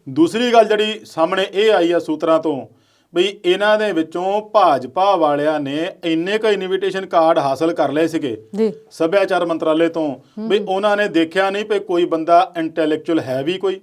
[SPEAKER 2] ਦੂਸਰੀ ਗੱਲ ਜਿਹੜੀ ਸਾਹਮਣੇ ਇਹ ਆਈ ਆ ਸੂਤਰਾਂ ਤੋਂ, ਬਈ ਇਹਨਾਂ ਦੇ ਵਿੱਚੋਂ ਭਾਜਪਾ ਵਾਲਿਆਂ ਨੇ ਇੰਨੇ ਕੁ ਇਨਵੀਟੇਸ਼ਨ ਕਾਰਡ ਹਾਸਲ ਕਰ ਲਏ ਸੀਗੇ ਸੱਭਿਆਚਾਰ ਮੰਤਰਾਲੇ ਤੋਂ, ਬਈ ਉਹਨਾਂ ਨੇ ਦੇਖਿਆ ਨਹੀਂ ਪਈ ਕੋਈ ਬੰਦਾ ਇੰਟੈਲੈਕਚੁਅਲ ਹੈ ਵੀ, ਕੋਈ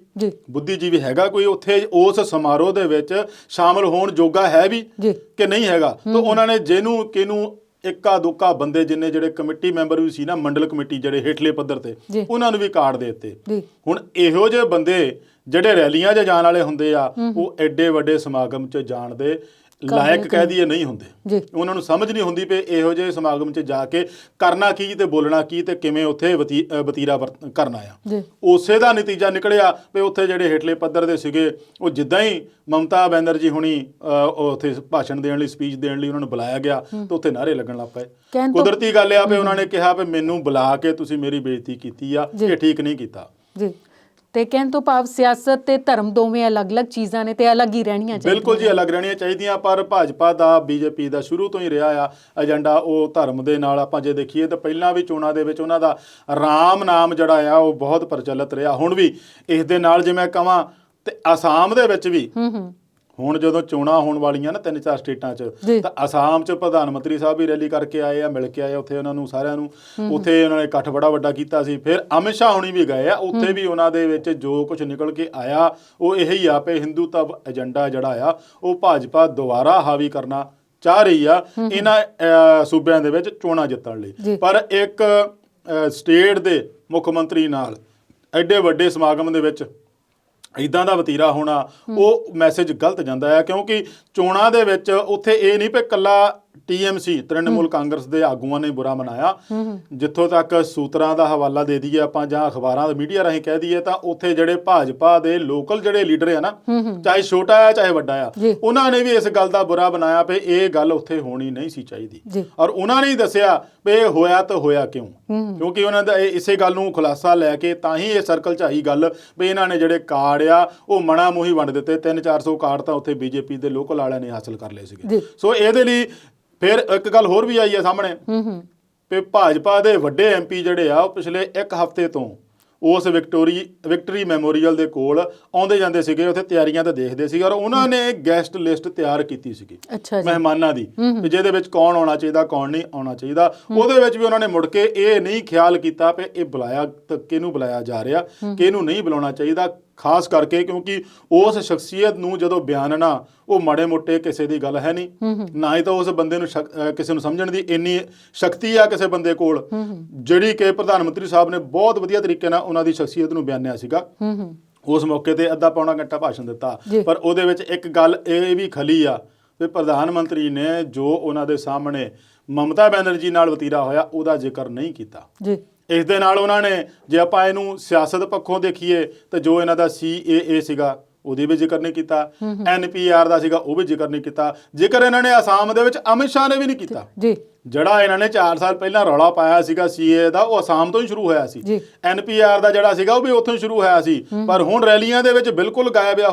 [SPEAKER 2] ਬੁੱਧੀਜੀਵੀ ਹੈਗਾ ਕੋਈ ਉੱਥੇ ਉਸ ਸਮਾਰੋਹ ਦੇ ਵਿੱਚ ਸ਼ਾਮਲ ਹੋਣ ਜੋਗਾ ਹੈ ਵੀ ਕਿ ਨਹੀਂ ਹੈਗਾ। ਤਾਂ ਉਹਨਾਂ ਨੇ ਜਿਹਨੂੰ ਕਿਹਨੂੰ ਇੱਕਾ ਦੁੱਕਾ ਬੰਦੇ ਜਿੰਨੇ ਜਿਹੜੇ ਕਮੇਟੀ ਮੈਂਬਰ ਵੀ ਸੀ ਨਾ, ਮੰਡਲ ਕਮੇਟੀ ਜਿਹੜੇ ਹੇਠਲੇ ਪੱਧਰ ਤੇ, ਉਹਨਾਂ ਨੂੰ ਵੀ ਕਾਰਡ ਦੇ ਦਿੱਤੇ। ਹੁਣ ਇਹੋ ਜਿਹੇ ਬੰਦੇ ਜਿਹੜੇ ਰੈਲੀਆਂ 'ਚ ਜਾਣ ਵਾਲੇ ਹੁੰਦੇ ਆ, ਉਹ ਐਡੇ ਵੱਡੇ ਸਮਾਗਮ 'ਚ ਜਾਣ ਦੇ ਲਾਇਕ ਕਹਿ ਦਈਏ ਨਹੀਂ ਹੁੰਦੇ
[SPEAKER 1] ਜੀ।
[SPEAKER 2] ਉਹਨਾਂ ਨੂੰ ਸਮਝ ਨਹੀਂ ਹੁੰਦੀ ਵੀ ਇਹੋ ਜਿਹੇ ਸਮਾਗਮ 'ਚ ਜਾ ਕੇ ਕਰਨਾ ਕੀ ਤੇ ਬੋਲਣਾ ਕੀ ਤੇ ਕਿਵੇਂ ਉੱਥੇ ਵਤੀਰਾ ਕਰਨਾ ਆ।
[SPEAKER 1] ਜੀ।
[SPEAKER 2] ਉਸੇ ਦਾ ਨਤੀਜਾ ਨਿਕਲਿਆ ਵੀ ਉੱਥੇ ਜਿਹੜੇ ਹੇਠਲੇ ਪੱਧਰ ਦੇ ਸੀਗੇ ਉਹ ਜਿੱਦਾਂ ਹੀ ਮਮਤਾ ਬੈਨਰਜੀ ਹੁਣੀ ਉੱਥੇ ਭਾਸ਼ਣ ਦੇਣ ਲਈ ਸਪੀਚ ਦੇਣ ਲਈ ਉਹਨਾਂ ਨੂੰ ਬੁਲਾਇਆ ਗਿਆ ਤਾਂ ਉੱਥੇ ਨਾਅਰੇ ਲੱਗਣ ਲੱਗ ਪਏ। ਕੁਦਰਤੀ ਗੱਲ ਆ ਵੀ ਉਹਨਾਂ ਨੇ ਕਿਹਾ ਵੀ ਮੈਨੂੰ ਬੁਲਾ ਕੇ ਤੁਸੀਂ ਮੇਰੀ ਬੇਇੱਜ਼ਤੀ ਕੀਤੀ ਆ, ਇਹ ਠੀਕ ਨਹੀਂ ਕੀਤਾ
[SPEAKER 1] ਜੀ। ਤੇ ਕਹਿਣ ਤੋਂ ਭਾਵ ਸਿਆਸਤ ਤੇ ਧਰਮ ਦੋਵੇਂ ਅਲੱਗ-ਅਲੱਗ ਚੀਜ਼ਾਂ ਨੇ ਤੇ ਅਲੱਗ ਹੀ ਰਹਿਣੀਆਂ ਚਾਹੀਦੀਆਂ।
[SPEAKER 2] ਬਿਲਕੁਲ ਜੀ, ਅਲੱਗ ਰਹਿਣੀਆਂ ਚਾਹੀਦੀਆਂ। ਪਰ ਭਾਜਪਾ ਦਾ ਬੀਜੇਪੀ ਦਾ ਸ਼ੁਰੂ ਤੋਂ ਹੀ ਰਿਹਾ ਆ ਏਜੰਡਾ ਉਹ ਧਰਮ ਦੇ ਨਾਲ। ਆਪਾਂ ਜੇ ਦੇਖੀਏ ਤਾਂ ਪਹਿਲਾਂ ਵੀ ਚੋਣਾਂ ਦੇ ਵਿੱਚ ਉਹਨਾਂ ਦਾ ਰਾਮ ਨਾਮ ਜਿਹੜਾ ਆ ਉਹ ਬਹੁਤ ਪ੍ਰਚਲਿਤ ਰਿਹਾ। ਹੁਣ ਵੀ ਇਸ ਦੇ ਨਾਲ ਜੇ ਮੈਂ ਕਹਾਂ ਤੇ ਅਸਾਮ ਦੇ ਵਿੱਚ ਵੀ ਹੁਣ ਜਦੋਂ ਚੋਣਾਂ ਹੋਣ ਵਾਲੀਆਂ ਨਾ 3-4 ਸਟੇਟਾਂ 'ਚ ਤਾਂ ਅਸਾਮ 'ਚ ਪ੍ਰਧਾਨ ਮੰਤਰੀ ਸਾਹਿਬ ਵੀ ਰੈਲੀ ਕਰਕੇ ਆਏ ਆ, ਮਿਲ ਕੇ ਆਏ ਉੱਥੇ ਉਹਨਾਂ ਨੂੰ ਸਾਰਿਆਂ ਨੂੰ। ਉੱਥੇ ਉਹਨਾਂ ਨੇ ਇਕੱਠ ਬੜਾ ਵੱਡਾ ਕੀਤਾ ਸੀ। ਫਿਰ ਅਮਿਤ ਸ਼ਾਹ ਹੁਣੀ ਵੀ ਗਏ ਆ, ਉੱਥੇ ਵੀ ਉਹਨਾਂ ਦੇ ਵਿੱਚ ਜੋ ਕੁਝ ਨਿਕਲ ਕੇ ਆਇਆ ਉਹ ਇਹੀ ਆ ਵੀ ਹਿੰਦੂਤਵ ਏਜੰਡਾ ਜਿਹੜਾ ਆ ਉਹ ਭਾਜਪਾ ਦੁਬਾਰਾ ਹਾਵੀ ਕਰਨਾ ਚਾਹ ਰਹੀ ਆ ਇਹਨਾਂ ਸੂਬਿਆਂ ਦੇ ਵਿੱਚ ਚੋਣਾਂ ਜਿੱਤਣ ਲਈ। ਪਰ ਇੱਕ ਸਟੇਟ ਦੇ ਮੁੱਖ ਮੰਤਰੀ ਨਾਲ ਐਡੇ ਵੱਡੇ ਸਮਾਗਮ ਦੇ ਵਿੱਚ ਇੱਦਾਂ ਦਾ ਵਤੀਰਾ ਹੋਣਾ ਉਹ ਮੈਸੇਜ ਗਲਤ ਜਾਂਦਾ ਹੈ। ਕਿਉਂਕਿ ਚੋਣਾਂ ਦੇ ਵਿੱਚ ਉੱਥੇ ਇਹ ਨਹੀਂ ਵੀ ਇਕੱਲਾ TMC ਤ੍ਰਿਣਮੂਲ ਕਾਂਗਰਸ ਦੇ ਆਗੂਆਂ ਨੇ ਬੁਰਾ ਮਨਾਇਆ। ਜਿੱਥੋਂ ਤੱਕ ਸੂਤਰਾਂ ਦਾ ਹਵਾਲਾ ਦੇ ਦਈਏ ਆਪਾਂ ਜਾਂ ਅਖਬਾਰਾਂ ਮੀਡੀਆ ਰਾਹੀਂ ਕਹਿ ਦਈਏ ਤਾਂ ਉੱਥੇ ਜਿਹੜੇ ਭਾਜਪਾ ਦੇ ਲੋਕਲ ਜਿਹੜੇ ਲੀਡਰ ਆ ਨਾ, ਚਾਹੇ ਛੋਟਾ ਆ ਚਾਹੇ ਵੱਡਾ ਆ, ਉਹਨਾਂ ਨੇ ਵੀ ਇਸ ਗੱਲ ਦਾ ਬੁਰਾ ਬਣਾਇਆ ਵੀ ਇਹ ਗੱਲ ਉੱਥੇ ਹੋਣੀ ਨਹੀਂ ਸੀ ਚਾਹੀਦੀ। ਔਰ ਉਹਨਾਂ ਨੇ ਹੀ ਦੱਸਿਆ ਵੀ ਇਹ ਹੋਇਆ ਤਾਂ ਹੋਇਆ ਕਿਉਂ, ਕਿਉਂਕਿ ਉਹਨਾਂ ਦਾ ਇਸੇ ਗੱਲ ਨੂੰ ਖੁਲਾਸਾ ਲੈ ਕੇ ਤਾਂ ਹੀ ਇਹ ਸਰਕਲ 'ਚ ਆਈ ਗੱਲ ਵੀ ਇਹਨਾਂ ਨੇ ਜਿਹੜੇ ਕਾਰਡ ਆ ਉਹ ਮਣਾ ਮੂੰਹ ਹੀ ਵੰਡ ਦਿੱਤੇ। 300-400 ਕਾਰਡ ਤਾਂ ਉੱਥੇ BJP ਦੇ ਲੋਕਲ ਵਾਲਿਆਂ ਨੇ ਹਾਸਲ ਕਰ ਲਏ ਸੀਗੇ। ਸੋ ਇਹਦੇ ਲਈ ਫਿਰ ਇੱਕ ਗੱਲ ਹੋਰ ਵੀ ਆਈ ਹੈ ਸਾਹਮਣੇ ਵੀ ਭਾਜਪਾ ਦੇ ਵੱਡੇ MP ਜਿਹੜੇ ਆ ਉਹ ਪਿਛਲੇ ਇੱਕ ਹਫ਼ਤੇ ਤੋਂ ਉਸ ਵਿਕਟਰੀ ਮੈਮੋਰੀਅਲ ਦੇ ਕੋਲ ਆਉਂਦੇ ਜਾਂਦੇ ਸੀਗੇ, ਉੱਥੇ ਤਿਆਰੀਆਂ ਤਾਂ ਦੇਖਦੇ ਸੀਗੇ। ਔਰ ਉਹਨਾਂ ਨੇ ਗੈਸਟ ਲਿਸਟ ਤਿਆਰ ਕੀਤੀ ਸੀਗੀ ਮਹਿਮਾਨਾਂ ਦੀ, ਵੀ ਜਿਹਦੇ ਵਿੱਚ ਕੌਣ ਆਉਣਾ ਚਾਹੀਦਾ ਕੌਣ ਨਹੀਂ ਆਉਣਾ ਚਾਹੀਦਾ। ਉਹਦੇ ਵਿੱਚ ਵੀ ਉਹਨਾਂ ਨੇ ਮੁੜ ਕੇ ਇਹ ਨਹੀਂ ਖਿਆਲ ਕੀਤਾ ਵੀ ਇਹ ਬੁਲਾਇਆ ਤਾਂ ਕਿਹਨੂੰ ਬੁਲਾਇਆ ਜਾ ਰਿਹਾ, ਕਿਹਨੂੰ ਨਹੀਂ ਬੁਲਾਉਣਾ ਚਾਹੀਦਾ। ਖਾਸ ਕਰਕੇ ਕਿਉਂਕਿ ਉਸ ਸ਼ਖਸੀਅਤ ਨੂੰ ਜਦੋਂ ਬਿਆਨਣਾ ਉਹ ਮਾੜੇ ਮੋਟੇ ਕਿਸੇ ਦੀ ਗੱਲ ਹੈ ਨਹੀਂ, ਨਾ ਹੀ ਤਾਂ ਉਸ ਬੰਦੇ ਨੂੰ ਕਿਸੇ ਨੂੰ ਸਮਝਣ ਦੀ ਇੰਨੀ ਸ਼ਕਤੀ ਆ ਕਿਸੇ ਬੰਦੇ ਕੋਲ, ਜਿਹੜੀ ਕਿ ਪ੍ਰਧਾਨ ਮੰਤਰੀ ਸਾਹਿਬ ਨੇ ਬਹੁਤ ਵਧੀਆ ਤਰੀਕੇ ਨਾਲ ਉਹਨਾਂ ਦੀ ਸ਼ਖਸੀਅਤ ਨੂੰ ਬਿਆਨਿਆ ਸੀਗਾ। ਉਸ ਮੌਕੇ ਤੇ ਅੱਧਾ ਪੌਣਾ ਘੰਟਾ ਭਾਸ਼ਣ ਦਿੱਤਾ, ਪਰ ਉਹਦੇ ਵਿੱਚ ਇੱਕ ਗੱਲ ਇਹ ਵੀ ਖਲੀ ਆ ਵੀ ਪ੍ਰਧਾਨ ਮੰਤਰੀ ਨੇ ਜੋ ਉਹਨਾਂ ਦੇ ਸਾਹਮਣੇ ਮਮਤਾ ਬੈਨਰਜੀ ਨਾਲ ਵਤੀਰਾ ਹੋਇਆ ਉਹਦਾ ਜ਼ਿਕਰ ਨਹੀਂ ਕੀਤਾ। ਇਸ ਦੇ ਨਾਲ ਉਹਨਾਂ ਨੇ ਜੇ ਆਪਾਂ ਇਹਨੂੰ ਸਿਆਸਤ ਪੱਖੋਂ ਦੇਖੀਏ ਤਾਂ ਜੋ ਇਹਨਾਂ ਦਾ CAA ਸੀਗਾ ਉਹਦੀ ਵੀ ਜ਼ਿਕਰ ਨਹੀਂ ਕੀਤਾ, NPR ਦਾ ਸੀਗਾ ਉਹ ਵੀ ਜ਼ਿਕਰ ਨਹੀਂ ਕੀਤਾ। ਜ਼ਿਕਰ ਇਹਨਾਂ ਨੇ ਅਸਾਮ ਦੇ ਵਿੱਚ ਅਮਿਤ ਸ਼ਾਹ ਨੇ ਵੀ ਨਹੀਂ ਕੀਤਾ। ਜਿਹੜਾ ਇਹਨਾਂ ਨੇ 4 ਸਾਲ ਪਹਿਲਾਂ ਰੌਲਾ ਪਾਇਆ ਸੀਗਾ CAA ਦਾ ਉਹ ਅਸਾਮ ਤੋਂ ਹੀ ਸ਼ੁਰੂ ਹੋਇਆ ਸੀ। NPR ਦਾ ਜਿਹੜਾ ਸੀਗਾ ਉਹ ਵੀ ਉੱਥੋਂ ਹੀ ਸ਼ੁਰੂ ਹੋਇਆ ਸੀ, ਪਰ ਹੁਣ ਰੈਲੀਆਂ ਦੇ ਵਿੱਚ ਬਿਲਕੁਲ ਗਾਇਬ ਆ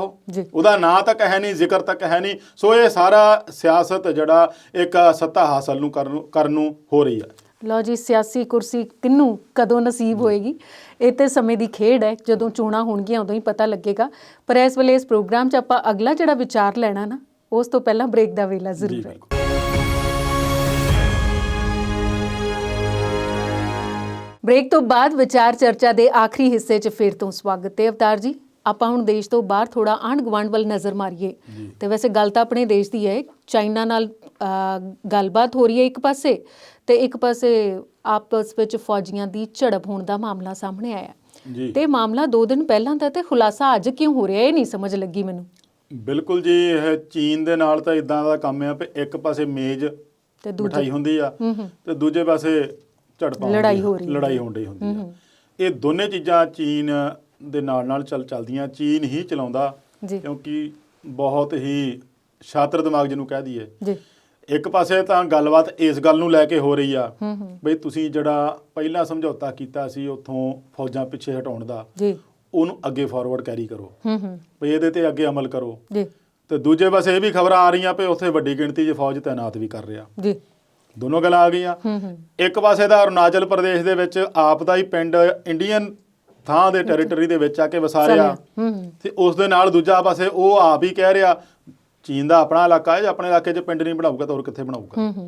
[SPEAKER 2] ਉਹਦਾ ਨਾਂ ਤੱਕ ਹੈ ਨਹੀਂ, ਜ਼ਿਕਰ ਤੱਕ ਹੈ ਨਹੀਂ। ਸੋ ਇਹ ਸਾਰਾ ਸਿਆਸਤ ਜਿਹੜਾ ਇੱਕ ਸੱਤਾ ਹਾਸਲ ਨੂੰ ਕਰਨ ਨੂੰ ਹੋ ਰਹੀ ਹੈ।
[SPEAKER 1] ਲਓ ਜੀ, ਸਿਆਸੀ ਕੁਰਸੀ ਕਿਹਨੂੰ ਕਦੋਂ ਨਸੀਬ ਹੋਏਗੀ ਇਹ ਤੇ ਸਮੇਂ ਦੀ ਖੇਡ ਹੈ। ਜਦੋਂ ਚੋਣਾਂ ਹੋਣਗੀਆਂ ਉਦੋਂ ਹੀ ਪਤਾ ਲੱਗੇਗਾ। ਪਰ ਇਸ ਵੇਲੇ ਇਸ ਪ੍ਰੋਗਰਾਮ 'ਚ ਆਪਾਂ ਅਗਲਾ ਜਿਹੜਾ ਵਿਚਾਰ ਲੈਣਾ ਨਾ ਉਸ ਤੋਂ ਪਹਿਲਾਂ ਬ੍ਰੇਕ ਦਾ ਵੇਲਾ ਜ਼ਰੂਰ ਹੈ। ਬ੍ਰੇਕ ਤੋਂ ਬਾਅਦ ਵਿਚਾਰ ਚਰਚਾ ਦੇ ਆਖਰੀ ਹਿੱਸੇ 'ਚ ਫਿਰ ਤੋਂ ਸਵਾਗਤ ਹੈ। ਅਵਤਾਰ ਜੀ, ਆਪਾਂ ਹੁਣ ਦੇਸ਼ ਤੋਂ ਬਾਹਰ ਥੋੜਾ ਆਂਢ ਗੁਆਂਢ ਵੱਲ ਨਜ਼ਰ ਮਾਰੀਏ ਤੇ ਵੈਸੇ ਗੱਲ ਤਾਂ ਆਪਣੇ ਦੇਸ਼ ਦੀ ਹੈ। ਚਾਈਨਾ ਨਾਲ ਗੱਲਬਾਤ ਹੋ ਰਹੀ ਹੈ ਇੱਕ ਪਾਸੇ, ਤੇ ਇੱਕ ਪਾਸੇ ਆਪਸ ਵਿੱਚ ਫੌਜੀਆਂ ਦੀ ਝੜਪ ਹੋਣ ਦਾ ਮਾਮਲਾ ਸਾਹਮਣੇ ਆਇਆ। ਤੇ ਮਾਮਲਾ 2 ਦਿਨ ਪਹਿਲਾਂ ਦਾ ਤੇ ਖੁਲਾਸਾ ਅੱਜ ਕਿਉਂ ਹੋ ਰਿਹਾ ਇਹ ਨਹੀਂ ਸਮਝ ਲੱਗੀ ਮੈਨੂੰ।
[SPEAKER 2] ਬਿਲਕੁਲ ਜੀ, ਇਹ ਚੀਨ ਦੇ ਨਾਲ ਤਾਂ ਇਦਾਂ ਦਾ ਕੰਮ ਆ ਵੀ ਇੱਕ ਪਾਸੇ ਮੇਜ਼ ਤੇ ਬਿਠਾਈ ਹੁੰਦੀ ਆ ਤੇ ਦੂਜੇ ਪਾਸੇ ਝੜਪਾਂ ਲੜਾਈ ਹੋਣ ਡਈ ਹੁੰਦੀ ਆ। ਇਹ ਦੋਨੇ ਚੀਜ਼ਾਂ ਚੀਨ ਦੇ ਨਾਲ ਚੱਲਦੀਆਂ। ਚੀਨ ਹੀ ਚਲਾਉਂਦਾ ਕਿਉਂਕਿ ਬਹੁਤ ਹੀ ਸ਼ਾਤਰ ਦਿਮਾਗ ਜਿਹਨੂੰ ਕਹਿ ਦਈਏ। ਇੱਕ ਪਾਸੇ ਤਾਂ ਗੱਲਬਾਤ ਇਸ ਗੱਲ ਨੂੰ ਲੈ ਕੇ ਹੋ ਰਹੀ ਆ ਬਈ ਤੁਸੀਂ ਜਿਹੜਾ ਪਹਿਲਾਂ ਸਮਝੌਤਾ ਕੀਤਾ ਸੀ ਉੱਥੋਂ ਫੌਜਾਂ ਪਿੱਛੇ ਹਟਾਉਣ ਦਾ ਉਹਨੂੰ ਅੱਗੇ ਫਾਰਵਰਡ ਕੈਰੀ ਕਰੋ, ਬਈ ਇਹਦੇ ਤੇ ਅੱਗੇ ਅਮਲ ਕਰੋ। ਤੇ ਦੂਜੇ ਪਾਸੇ ਇਹ ਵੀ ਖਬਰਾਂ ਆ ਰਹੀਆਂ ਪਈ ਉੱਥੇ ਵੱਡੀ ਗਿਣਤੀ 'ਚ ਫੌਜ ਤੈਨਾਤ ਵੀ ਕਰ ਰਿਹਾ। ਦੋਨੋਂ ਗੱਲਾਂ ਆ ਗਈਆਂ। ਇੱਕ ਪਾਸੇ ਦਾ ਅਰੁਣਾਚਲ ਪ੍ਰਦੇਸ਼ ਦੇ ਵਿੱਚ ਆਪ ਦਾ ਹੀ ਪਿੰਡ ਇੰਡੀਅਨ ਥਾਂ ਦੇ ਟੈਰੀਟਰੀ ਦੇ ਵਿੱਚ ਆ ਕੇ ਵਸਾ ਰਿਹਾ, ਤੇ ਉਸ ਦੇ ਨਾਲ ਦੂਜਾ ਪਾਸੇ ਉਹ ਆਪ ਹੀ ਕਹਿ ਰਿਹਾ ਚੀਨ ਦਾ ਆਪਣਾ ਇਲਾਕਾ ਹੈ, ਜੇ ਆਪਣੇ ਇਲਾਕੇ 'ਚ ਪਿੰਡ ਨਹੀਂ ਬਣਾਊਗਾ ਤਾਂ ਹੋਰ ਕਿੱਥੇ ਬਣਾਊਗਾ।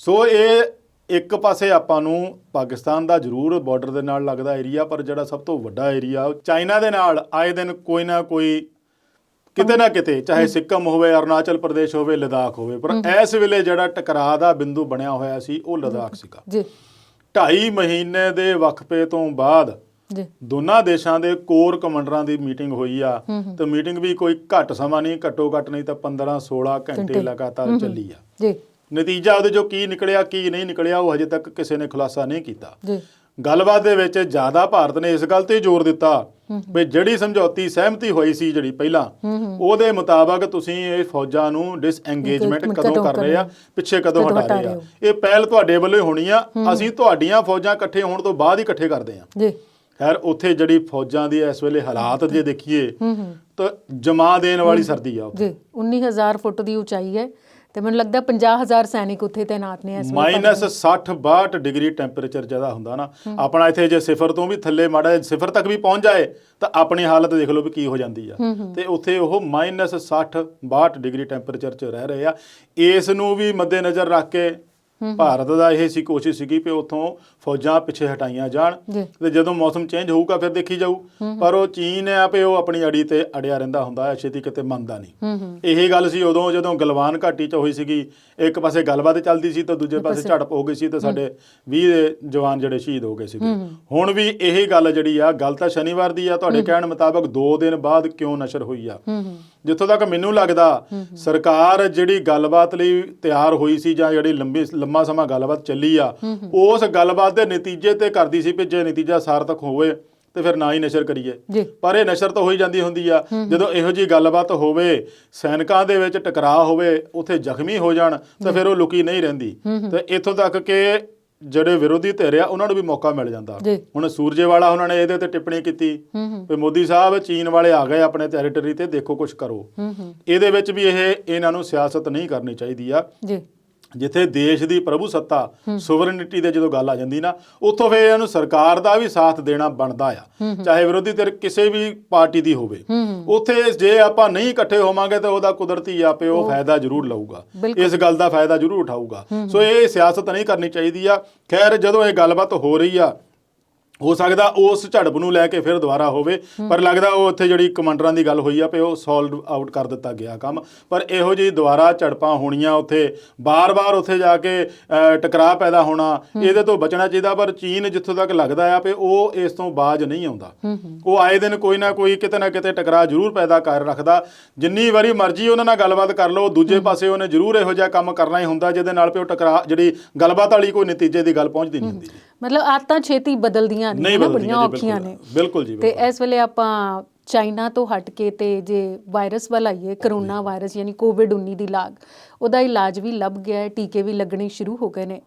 [SPEAKER 2] ਸੋ ਇਹ ਇੱਕ ਪਾਸੇ ਆਪਾਂ ਨੂੰ ਪਾਕਿਸਤਾਨ ਦਾ ਜ਼ਰੂਰ ਬਾਰਡਰ ਦੇ ਨਾਲ ਲੱਗਦਾ ਏਰੀਆ, ਪਰ ਜਿਹੜਾ ਸਭ ਤੋਂ ਵੱਡਾ ਏਰੀਆ ਚਾਈਨਾ ਦੇ ਨਾਲ ਆਏ ਦਿਨ ਕੋਈ ਨਾ ਕੋਈ ਕਿਤੇ ਨਾ ਕਿਤੇ, ਚਾਹੇ ਸਿੱਕਮ ਹੋਵੇ, ਅਰੁਣਾਚਲ ਪ੍ਰਦੇਸ਼ ਹੋਵੇ, ਲਦਾਖ ਹੋਵੇ, ਪਰ ਇਸ ਵੇਲੇ ਜਿਹੜਾ ਟਕਰਾਅ ਦਾ ਬਿੰਦੂ ਬਣਿਆ ਹੋਇਆ ਸੀ ਉਹ ਲਦਾਖ ਸੀਗਾ। 2.5 ਮਹੀਨੇ ਦੇ ਵਕਫੇ ਤੋਂ ਬਾਅਦ
[SPEAKER 1] ਜੀ
[SPEAKER 2] ਦੋਨਾਂ ਦੇਸ਼ਾਂ ਦੇ ਕੋਰ ਕਮਾਂਡਰਾਂ ਦੀ ਮੀਟਿੰਗ ਹੋਈ ਆ ਤੇ ਮੀਟਿੰਗ ਵੀ ਕੋਈ ਘੱਟ ਸਮਾਂ ਨਹੀਂ, ਘੱਟੋ ਘੱਟ ਨਹੀਂ ਤਾਂ 15-16 ਘੰਟੇ ਲਗਾਤਾਰ ਚੱਲੀ ਆ
[SPEAKER 1] ਜੀ।
[SPEAKER 2] ਨਤੀਜਾ ਉਹਦੇ ਜੋ ਕੀ ਨਿਕਲਿਆ ਕੀ ਨਹੀਂ ਨਿਕਲਿਆ ਉਹ ਹਜੇ ਤੱਕ ਕਿਸੇ ਨੇ ਖੁਲਾਸਾ ਨਹੀਂ ਕੀਤਾ।
[SPEAKER 1] ਜੀ
[SPEAKER 2] ਗੱਲਬਾਤ ਦੇ ਵਿੱਚ ਜ਼ਿਆਦਾ ਭਾਰਤ ਨੇ ਇਸ ਗੱਲ ਤੇ ਜ਼ੋਰ ਦਿੱਤਾ ਵੀ ਜਿਹੜੀ ਸਮਝੌਤੀ ਸਹਿਮਤੀ ਹੋਈ ਸੀ ਜਿਹੜੀ ਪਹਿਲਾਂ ਉਹਦੇ ਮੁਤਾਬਕ ਤੁਸੀਂ ਇਹ ਫੌਜਾਂ ਨੂੰ ਡਿਸਐਂਗੇਜਮੈਂਟ ਕਦੋਂ ਕਰ ਰਹੇ ਆ, ਪਿੱਛੇ ਕਦੋਂ ਹਟਾ ਰਹੇ ਆ, ਇਹ ਪਹਿਲ ਤੁਹਾਡੇ ਵੱਲੋਂ ਹੀ ਹੋਣੀ ਆ, ਅਸੀਂ ਤੁਹਾਡੀਆਂ ਫੌਜਾਂ ਇਕੱਠੇ ਹੋਣ ਤੋਂ ਬਾਅਦ ਹੀ ਇਕੱਠੇ ਕਰਦੇ ਆ।
[SPEAKER 1] ਜੀ
[SPEAKER 2] ਖੈਰ ਉੱਥੇ ਜਿਹੜੀ ਫੌਜਾਂ ਦੀ ਇਸ ਵੇਲੇ ਹਾਲਾਤ ਜੇ ਦੇਖੀਏ ਤਾਂ ਜਮਾ ਦੇਣ ਵਾਲੀ ਸਰਦੀ ਆ
[SPEAKER 1] ਜੀ। 19,000 ਫੁੱਟ ਦੀ ਉਚਾਈ ਹੈ ਤੇ ਮੈਨੂੰ ਲੱਗਦਾ 50,000 ਸੈਨਿਕ ਉੱਥੇ ਤੈਨਾਤ ਨੇ ਇਸ ਵੇਲੇ।
[SPEAKER 2] -60-62 ਡਿਗਰੀ ਟੈਂਪਰੇਚਰ ਜ਼ਿਆਦਾ ਹੁੰਦਾ ਨਾ, ਆਪਣਾ ਇੱਥੇ ਜੇ ਸਿਫਰ ਤੋਂ ਵੀ ਥੱਲੇ ਮਾੜਾ ਸਿਫਰ ਤੱਕ ਵੀ ਪਹੁੰਚ ਜਾਏ ਤਾਂ ਆਪਣੀ ਹਾਲਤ ਦੇਖ ਲਓ ਵੀ ਕੀ ਹੋ ਜਾਂਦੀ ਆ। ਤੇ ਉੱਥੇ ਉਹ -60-62 ਡਿਗਰੀ ਟੈਂਪਰੇਚਰ 'ਚ ਰਹਿ ਰਹੇ ਆ। ਇਸ ਨੂੰ ਵੀ ਮੱਦੇਨਜ਼ਰ ਰੱਖ ਕੇ ਭਾਰਤ ਦਾ ਇਹ ਸੀ ਕੋਸ਼ਿਸ਼ ਸੀਗੀ ਕਿ ਉੱਥੋਂ ਫੌਜਾਂ ਪਿੱਛੇ ਹਟਾਈਆਂ ਜਾਣ ਤੇ ਜਦੋਂ ਮੌਸਮ ਚੇਂਜ ਹੋਊਗਾ ਫਿਰ ਦੇਖੀ ਜਾਊ। ਪਰ ਉਹ ਚੀਨ ਆ ਵੀ ਉਹ ਆਪਣੀ ਅੜੀ ਤੇ ਅੜਿਆ ਰਹਿੰਦਾ ਹੁੰਦਾ ਹੈ, ਛੇਤੀ ਕਿਤੇ ਮੰਨਦਾ ਨਹੀਂ। ਇਹੀ ਗੱਲ ਸੀ ਉਦੋਂ ਜਦੋਂ ਗਲਵਾਨ ਘਾਟੀ 'ਚ ਹੋਈ ਸੀਗੀ, ਇੱਕ ਪਾਸੇ ਗੱਲਬਾਤ ਚੱਲਦੀ ਸੀ ਤਾਂ ਦੂਜੇ ਪਾਸੇ ਝੜਪ ਹੋ ਗਈ ਸੀ ਤੇ ਸਾਡੇ 20 ਜਵਾਨ ਜਿਹੜੇ ਸ਼ਹੀਦ ਹੋ ਗਏ ਸੀਗੇ। ਹੁਣ ਵੀ ਇਹੀ ਗੱਲ ਜਿਹੜੀ ਆ, ਗੱਲ ਤਾਂ ਸ਼ਨੀਵਾਰ ਦੀ ਆ, ਤੁਹਾਡੇ ਕਹਿਣ ਮੁਤਾਬਕ 2 ਦਿਨ ਬਾਅਦ ਕਿਉਂ ਨਸ਼ਰ ਹੋਈ ਆ। ਜਿੱਥੋਂ ਤੱਕ ਮੈਨੂੰ ਲੱਗਦਾ ਸਰਕਾਰ ਜਿਹੜੀ ਗੱਲਬਾਤ ਲਈ ਤਿਆਰ ਹੋਈ ਸੀ ਜਾਂ ਜਿਹੜੀ ਲੰਮਾ ਸਮਾਂ ਗੱਲਬਾਤ ਚੱਲੀ ਆ, ਉਸ ਗੱਲਬਾਤ ਦੇ ਨਤੀਜੇ ਤੇ ਕਰਦੀ ਸੀ ਵੀ ਜੇ ਨਤੀਜਾ ਸਾਰਥਕ ਹੋਵੇ ਤੇ ਫਿਰ ਨਾ ਹੀ ਨਸ਼ਰ ਕਰੀਏ। ਪਰ ਇਹ ਨਸ਼ਰ ਤਾਂ ਹੋਈ ਜਾਂਦੀ ਹੁੰਦੀ ਆ ਜਦੋਂ ਇਹੋ ਜਿਹੀ ਗੱਲਬਾਤ ਹੋਵੇ, ਸੈਨਿਕਾਂ ਦੇ ਵਿੱਚ ਟਕਰਾਅ ਹੋਵੇ, ਉੱਥੇ ਜ਼ਖਮੀ ਹੋ ਜਾਣ ਤਾਂ ਫਿਰ ਉਹ ਲੁਕੀ ਨਹੀਂ ਰਹਿੰਦੀ। ਤੇ ਇੱਥੋਂ ਤੱਕ ਕਿ ਜਿਹੜੇ ਵਿਰੋਧੀ ਧਿਰ ਆ ਉਹਨਾਂ ਨੂੰ ਵੀ ਮੌਕਾ ਮਿਲ ਜਾਂਦਾ। ਹੁਣ ਸੂਰਜੇਵਾਲਾ ਉਹਨਾਂ ਨੇ ਇਹਦੇ ਤੇ ਟਿੱਪਣੀ ਕੀਤੀ ਵੀ ਮੋਦੀ ਸਾਹਿਬ ਚੀਨ ਵਾਲੇ ਆ ਗਏ ਆਪਣੇ ਟੈਰੀਟਰੀ ਤੇ, ਦੇਖੋ ਕੁਛ ਕਰੋ। ਇਹਦੇ ਵਿੱਚ ਵੀ ਇਹਨਾਂ ਨੂੰ ਸਿਆਸਤ ਨਹੀਂ ਕਰਨੀ ਚਾਹੀਦੀ ਆ। ਜਿੱਥੇ ਦੇਸ਼ ਦੀ ਪ੍ਰਭੂ ਸੱਤਾ ਸੋਵਰਨਿਟੀ ਦੇ ਜਦੋਂ ਗੱਲ ਆ ਜਾਂਦੀ ਨਾ, ਉੱਥੋਂ ਫਿਰ ਇਹਨਾਂ ਨੂੰ ਸਰਕਾਰ ਦਾ ਵੀ ਸਾਥ ਦੇਣਾ ਬਣਦਾ ਆ, ਚਾਹੇ ਵਿਰੋਧੀ ਧਿਰ ਕਿਸੇ ਵੀ ਪਾਰਟੀ ਦੀ ਹੋਵੇ। ਉੱਥੇ ਜੇ ਆਪਾਂ ਨਹੀਂ ਇਕੱਠੇ ਹੋਵਾਂਗੇ ਤਾਂ ਉਹਦਾ ਕੁਦਰਤੀ ਆਪੇ ਉਹ ਫਾਇਦਾ ਜ਼ਰੂਰ ਲਊਗਾ, ਇਸ ਗੱਲ ਦਾ ਫਾਇਦਾ ਜ਼ਰੂਰ ਉਠਾਊਗਾ। ਸੋ ਇਹ ਸਿਆਸਤ ਨਹੀਂ ਕਰਨੀ ਚਾਹੀਦੀ ਆ। ਖੈਰ ਜਦੋਂ ਇਹ ਗੱਲਬਾਤ ਹੋ ਰਹੀ ਆ, ਹੋ ਸਕਦਾ ਉਸ ਝੜਪ ਨੂੰ ਲੈ ਕੇ ਫਿਰ ਦੁਬਾਰਾ ਹੋਵੇ, ਪਰ ਲੱਗਦਾ ਉਹ ਉੱਥੇ ਜਿਹੜੀ ਕਮਾਂਡਰਾਂ ਦੀ ਗੱਲ ਹੋਈ ਆ ਵੀ ਉਹ ਸੋਲਵ ਆਊਟ ਕਰ ਦਿੱਤਾ ਗਿਆ ਕੰਮ। ਪਰ ਇਹੋ ਜਿਹੀ ਦੁਬਾਰਾ ਝੜਪਾਂ ਹੋਣੀਆਂ, ਉੱਥੇ ਬਾਰ-ਬਾਰ ਉੱਥੇ ਜਾ ਕੇ ਟਕਰਾਅ ਪੈਦਾ ਹੋਣਾ, ਇਹਦੇ ਤੋਂ ਬਚਣਾ ਚਾਹੀਦਾ। ਪਰ ਚੀਨ ਜਿੱਥੋਂ ਤੱਕ ਲੱਗਦਾ ਆ ਵੀ ਉਹ ਇਸ ਤੋਂ ਬਾਜ ਨਹੀਂ ਆਉਂਦਾ। ਉਹ ਆਏ ਦਿਨ ਕੋਈ ਨਾ ਕੋਈ ਕਿਤੇ ਨਾ ਕਿਤੇ ਟਕਰਾਅ ਜ਼ਰੂਰ ਪੈਦਾ ਕਰ ਰੱਖਦਾ। ਜਿੰਨੀ ਵਾਰੀ ਮਰਜ਼ੀ ਉਹਨਾਂ ਨਾਲ ਗੱਲਬਾਤ ਕਰ ਲਓ, ਦੂਜੇ ਪਾਸੇ ਉਹਨੇ ਜ਼ਰੂਰ ਇਹੋ ਜਿਹਾ ਕੰਮ ਕਰਨਾ ਹੀ ਹੁੰਦਾ ਜਿਹਦੇ ਨਾਲ ਵੀ ਉਹ ਟਕਰਾਅ ਜਿਹੜੀ ਗੱਲਬਾਤ ਵਾਲੀ ਕੋਈ ਨਤੀਜੇ ਦੀ ਗੱਲ ਪਹੁੰਚਦੀ ਨਹੀਂ ਹੁੰਦੀ।
[SPEAKER 1] ਮਤਲਬ ਆਦਤਾਂ ਛੇਤੀ ਬਦਲਦੀਆਂ ਨਹੀਂ, ਬੜੀਆਂ ਔਖੀਆਂ ਨੇ।
[SPEAKER 2] ਬਿਲਕੁਲ ਜੀ।
[SPEAKER 1] ਤੇ ਇਸ ਵੇਲੇ ਆਪਾਂ ਚਾਈਨਾ ਤੋਂ ਹਟ ਕੇ ਤੇ ਜੇ ਵਾਇਰਸ ਵੱਲ ਆਈਏ, ਕਰੋਨਾ ਵਾਇਰਸ ਯਾਨੀ ਕੋਵਿਡ-19 ਦੀ ਲਾਗ, ਉਹਦਾ ਇਲਾਜ ਵੀ ਲੱਭ ਗਿਆ ਹੈ, ਟੀਕੇ ਵੀ ਲੱਗਣੇ ਸ਼ੁਰੂ ਹੋ ਗਏ ਨੇ